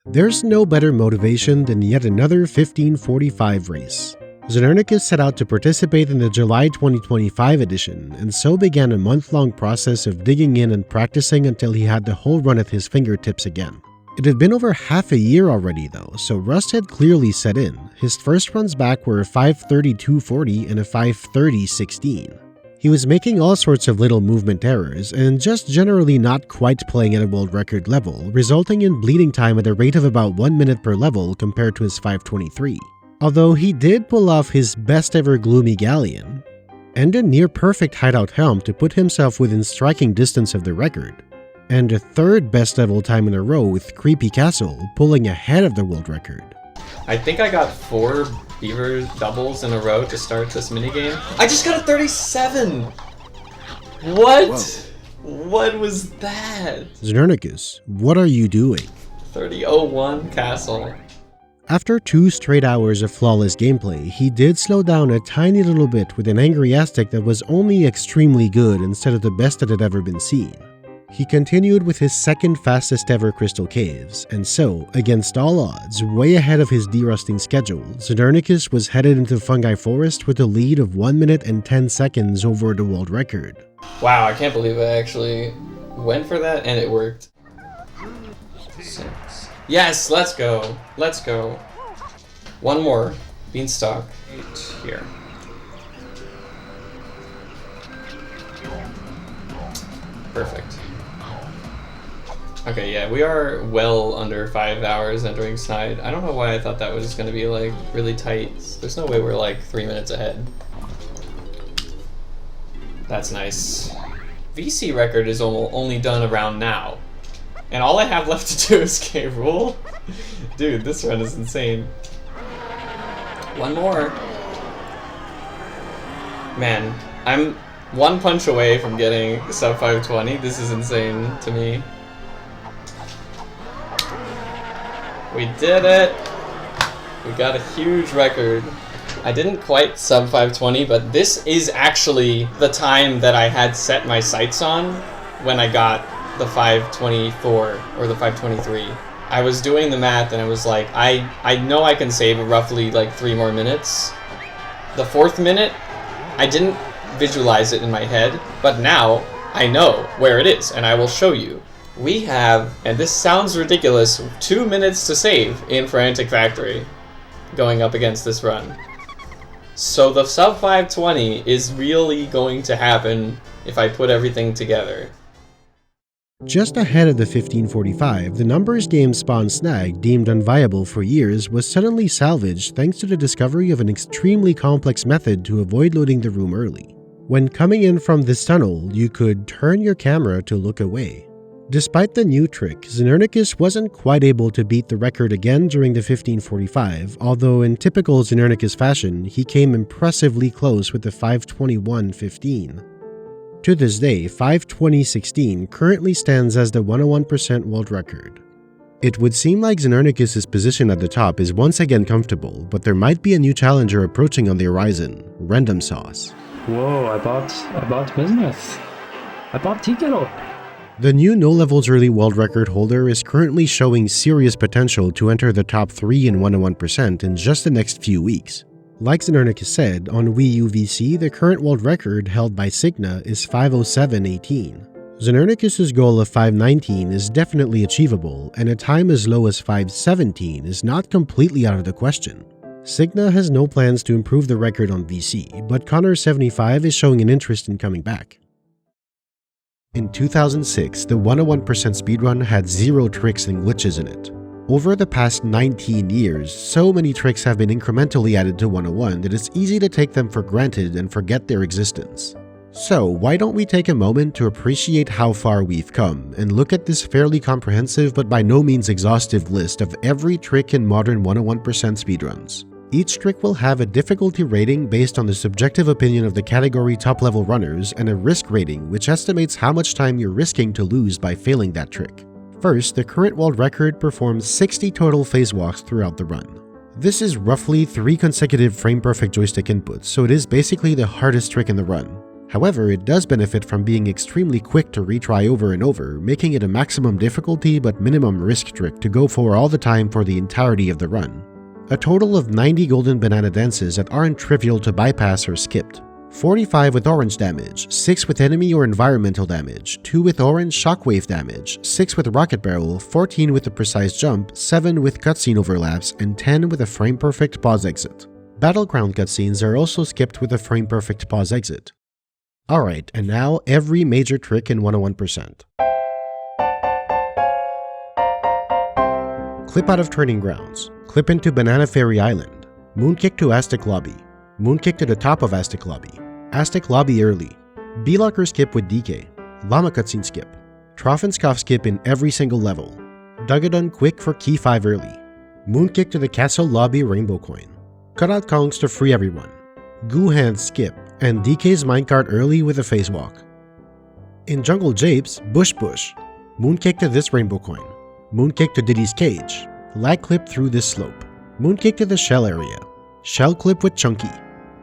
There's no better motivation than yet another 1545 race. Znernicus set out to participate in the July 2025 edition, and so began a month-long process of digging in and practicing until he had the whole run at his fingertips again. It had been over half a year already though, so rust had clearly set in. His first runs back were a 5:32:40 and a 5:30:16. He was making all sorts of little movement errors and just generally not quite playing at a world record level, resulting in bleeding time at a rate of about 1 minute per level compared to his 523. Although he did pull off his best ever Gloomy Galleon, and a near perfect hideout helm to put himself within striking distance of the record, and a third best level time in a row with Creepy Castle pulling ahead of the world record. I think I got 4 beaver doubles in a row to start this minigame. I just got a 37! What? Whoa. What was that? Znernicus, what are you doing? 30-01 castle. After 2 straight hours of flawless gameplay, he did slow down a tiny little bit with an angry Aztec that was only extremely good instead of the best that had ever been seen. He continued with his second fastest ever Crystal Caves, and so, against all odds, way ahead of his derusting schedule, Znernicus was headed into Fungi Forest with a lead of 1 minute and 10 seconds over the world record. Wow, I can't believe I actually went for that and it worked. 6. Yes, let's go. Let's go. 1 more. Beanstalk. 8 here. Perfect. Okay, yeah, we are well under 5 hours entering Snide. I don't know why I thought that was going to be like really tight. There's no way we're like 3 minutes ahead. That's nice. VC record is only done around now. And all I have left to do is K-Rule? Dude, this run is insane. 1 more. Man, I'm 1 punch away from getting sub 520. This is insane to me. We did it! We got a huge record. I didn't quite sub 520, but this is actually the time that I had set my sights on when I got the 524 or the 523. I was doing the math and I was like, I know I can save roughly like 3 more minutes. The 4th minute, I didn't visualize it in my head, but now I know where it is and I will show you. We have, and this sounds ridiculous, 2 minutes to save in Frantic Factory going up against this run. So the sub 520 is really going to happen if I put everything together. Just ahead of the 1545, the numbers game Spawn Snag, deemed unviable for years, was suddenly salvaged thanks to the discovery of an extremely complex method to avoid loading the room early. When coming in from this tunnel, you could turn your camera to look away. Despite the new trick, Znernicus wasn't quite able to beat the record again during the 1545, although in typical Znernicus fashion, he came impressively close with the 521.15. To this day, 520.16 currently stands as the 101% world record. It would seem like Znernicus' position at the top is once again comfortable, but there might be a new challenger approaching on the horizon, Random Sauce. Whoa, I bought business. I bought Tikero. The new No Levels Early world record holder is currently showing serious potential to enter the top 3 in 101% in just the next few weeks. Like Znernicus said, on Wii U VC, the current world record held by Signa is 507.18. Znernicus' goal of 519 is definitely achievable, and a time as low as 517 is not completely out of the question. Signa has no plans to improve the record on VC, but Connor75 is showing an interest in coming back. In 2006, the 101% speedrun had 0 tricks and glitches in it. Over the past 19 years, so many tricks have been incrementally added to 101 that it's easy to take them for granted and forget their existence. So why don't we take a moment to appreciate how far we've come and look at this fairly comprehensive but by no means exhaustive list of every trick in modern 101% speedruns. Each trick will have a difficulty rating based on the subjective opinion of the category top-level runners and a risk rating which estimates how much time you're risking to lose by failing that trick. First, the current world record performs 60 total phase walks throughout the run. This is roughly 3 consecutive frame-perfect joystick inputs, so it is basically the hardest trick in the run. However, it does benefit from being extremely quick to retry over and over, making it a maximum difficulty but minimum risk trick to go for all the time for the entirety of the run. A total of 90 golden banana dances that aren't trivial to bypass are skipped. 45 with orange damage, 6 with enemy or environmental damage, 2 with orange shockwave damage, 6 with rocket barrel, 14 with a precise jump, 7 with cutscene overlaps, and 10 with a frame-perfect pause exit. Battleground cutscenes are also skipped with a frame-perfect pause exit. Alright, and now every major trick in 101%. Clip out of Training Grounds. Clip into Banana Fairy Island. Moonkick to Aztec Lobby. Moonkick to the top of Aztec Lobby. Aztec Lobby early. B-Locker skip with DK. Llama cutscene skip. Trough and Scoff skip in every single level. Dugadun quick for Key 5 early. Moonkick to the Castle Lobby Rainbow Coin. Cut out Kongs to free everyone. Goo Hands skip, and DK's minecart early with a phase walk. In Jungle Japes, Bush. Moonkick to this Rainbow Coin. Moonkick to Diddy's Cage. Lag clip through this slope. Moonkick to the Shell area. Shell clip with Chunky.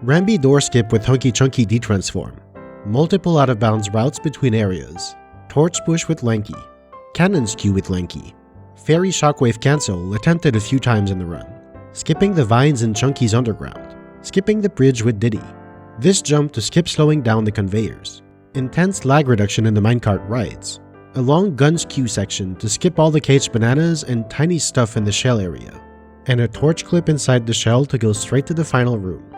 Ramby door skip with Hunky Chunky detransform. Multiple out of bounds routes between areas. Torch push with Lanky. Cannon skew with Lanky. Fairy shockwave cancel attempted a few times in the run. Skipping the vines in Chunky's underground. Skipping the bridge with Diddy. This jump to skip slowing down the conveyors. Intense lag reduction in the minecart rides. A long gun skew section to skip all the caged bananas and tiny stuff in the shell area. And a torch clip inside the shell to go straight to the final room.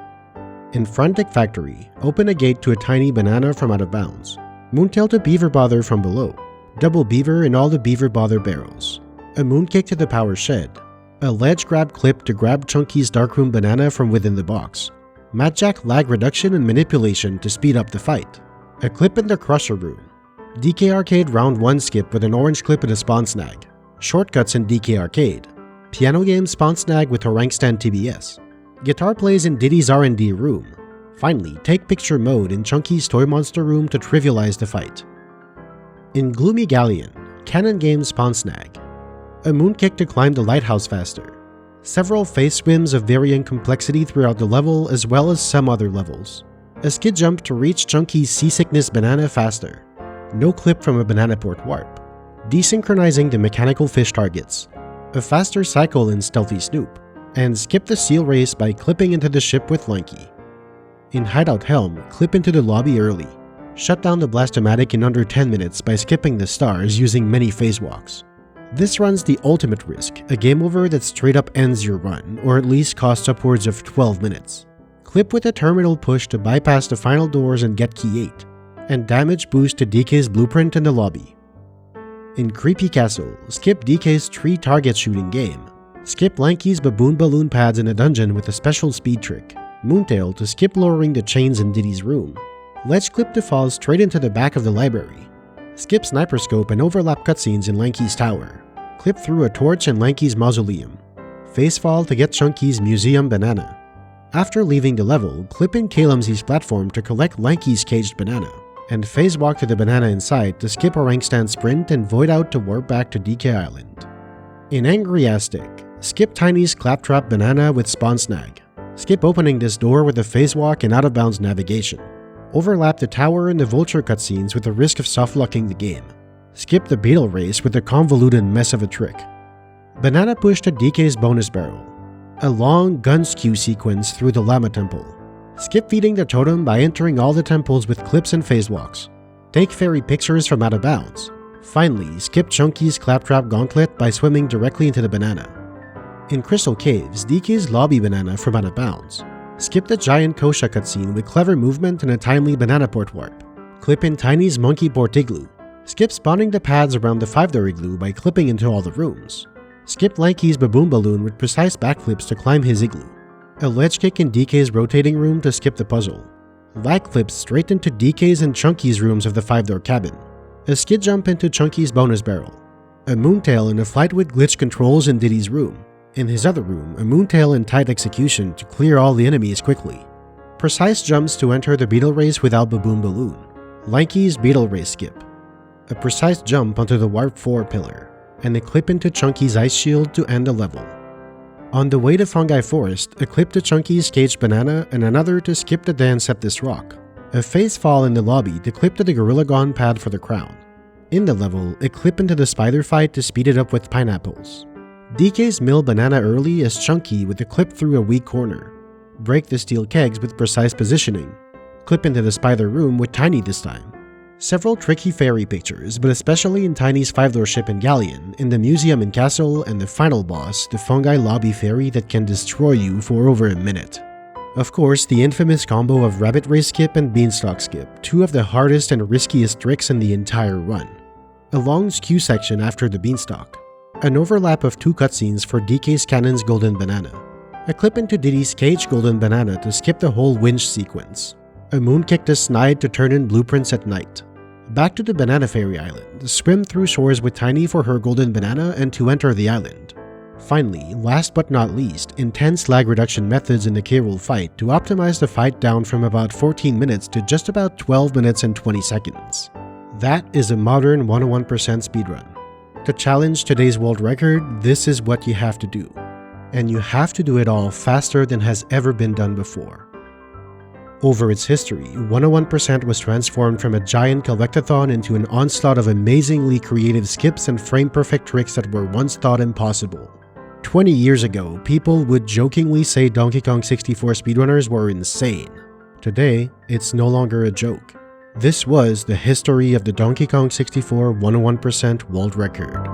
In Frantic Factory, open a gate to a tiny banana from out of bounds. Moontail to Beaver Bother from below. Double Beaver in all the Beaver Bother barrels. A Moonkick to the Power Shed. A ledge grab clip to grab Chunky's Darkroom banana from within the box. Madjack lag reduction and manipulation to speed up the fight. A clip in the Crusher room. DK Arcade round 1 skip with an orange clip and a spawn snag. Shortcuts in DK Arcade. Piano game spawn snag with Orangstand TBS. Guitar plays in Diddy's R&D room. Finally, take picture mode in Chunky's Toy Monster room to trivialize the fight. In Gloomy Galleon, Cannon game spawn snag. A Moonkick to climb the lighthouse faster. Several face swims of varying complexity throughout the level as well as some other levels. A skid jump to reach Chunky's Seasickness banana faster. No clip from a Banana Port warp. Desynchronizing the mechanical fish targets. A faster cycle in Stealthy Snoop. And skip the seal race by clipping into the ship with Lanky. In Hideout Helm, clip into the lobby early. Shut down the Blastomatic in under 10 minutes by skipping the stars using many phase walks. This runs the ultimate risk, a game over that straight up ends your run, or at least costs upwards of 12 minutes. Clip with a terminal push to bypass the final doors and get Key 8. And damage boost to DK's blueprint in the lobby. In Creepy Castle, skip DK's tree target shooting game. Skip Lanky's baboon balloon pads in a dungeon with a special speed trick. Moontail to skip lowering the chains in Diddy's room. Ledge clip to fall straight into the back of the library. Skip Sniper Scope and overlap cutscenes in Lanky's tower. Clip through a torch in Lanky's mausoleum. Face fall to get Chunky's museum banana. After leaving the level, clip in Kalamzy's platform to collect Lanky's caged banana. And phase walk to the banana inside to skip Orangstand sprint and void out to warp back to DK Island. In Angry Aztec, skip Tiny's Claptrap banana with spawn snag. Skip opening this door with a phase walk and out of bounds navigation. Overlap the tower and the vulture cutscenes with the risk of soft-locking the game. Skip the beetle race with a convoluted mess of a trick. Banana push to DK's bonus barrel. A long gun skew sequence through the Llama Temple. Skip feeding the totem by entering all the temples with clips and phase walks. Take fairy pictures from out of bounds. Finally, skip Chunky's Claptrap Gauntlet by swimming directly into the banana. In Crystal Caves, DK's Lobby banana from out of bounds. Skip the giant Kosha cutscene with clever movement and a timely Banana Port warp. Clip in Tiny's Monkey Port Igloo. Skip spawning the pads around the 5-door igloo by clipping into all the rooms. Skip Lanky's Baboon Balloon with precise backflips to climb his igloo. A ledge kick in DK's rotating room to skip the puzzle. Lag clips straight into DK's and Chunky's rooms of the 5-door cabin. A skid jump into Chunky's bonus barrel. A Moontail in a flight with glitch controls in Diddy's room. In his other room, a Moontail in tight execution to clear all the enemies quickly. Precise jumps to enter the Beetle Race without Baboon Balloon. Lanky's Beetle Race skip. A precise jump onto the Warp 4 pillar. And a clip into Chunky's Ice Shield to end the level. On the way to Fungi Forest, a clip to Chunky's Caged Banana and another to skip the Danseptus Rock. A phase fall in the lobby to clip to the Gorilla Gone pad for the crown. In the level, a clip into the spider fight to speed it up with pineapples. DK's Mill Banana early as Chunky with a clip through a weak corner. Break the steel kegs with precise positioning. Clip into the spider room with Tiny this time. Several tricky fairy pictures, but especially in Tiny's 5-door ship and galleon, in the museum and castle, and the final boss, the Fungi Lobby Fairy that can destroy you for over a minute. Of course, the infamous combo of Rabbit Race Skip and Beanstalk Skip, two of the hardest and riskiest tricks in the entire run. A long skew section after the Beanstalk. An overlap of two cutscenes for DK's Cannon's Golden Banana. A clip into Diddy's Cage Golden Banana to skip the whole winch sequence. A moonkick to Snide to turn in blueprints at night. Back to the Banana Fairy Island, swim through shores with Tiny for her Golden Banana and to enter the island. Finally, last but not least, intense lag reduction methods in the K-Rool fight to optimize the fight down from about 14 minutes to just about 12 minutes and 20 seconds. That is a modern 101% speedrun. To challenge today's world record, this is what you have to do. And you have to do it all faster than has ever been done before. Over its history, 101% was transformed from a giant collectathon into an onslaught of amazingly creative skips and frame-perfect tricks that were once thought impossible. 20 years ago, people would jokingly say Donkey Kong 64 speedrunners were insane. Today, it's no longer a joke. This was the history of the Donkey Kong 64 101% world record.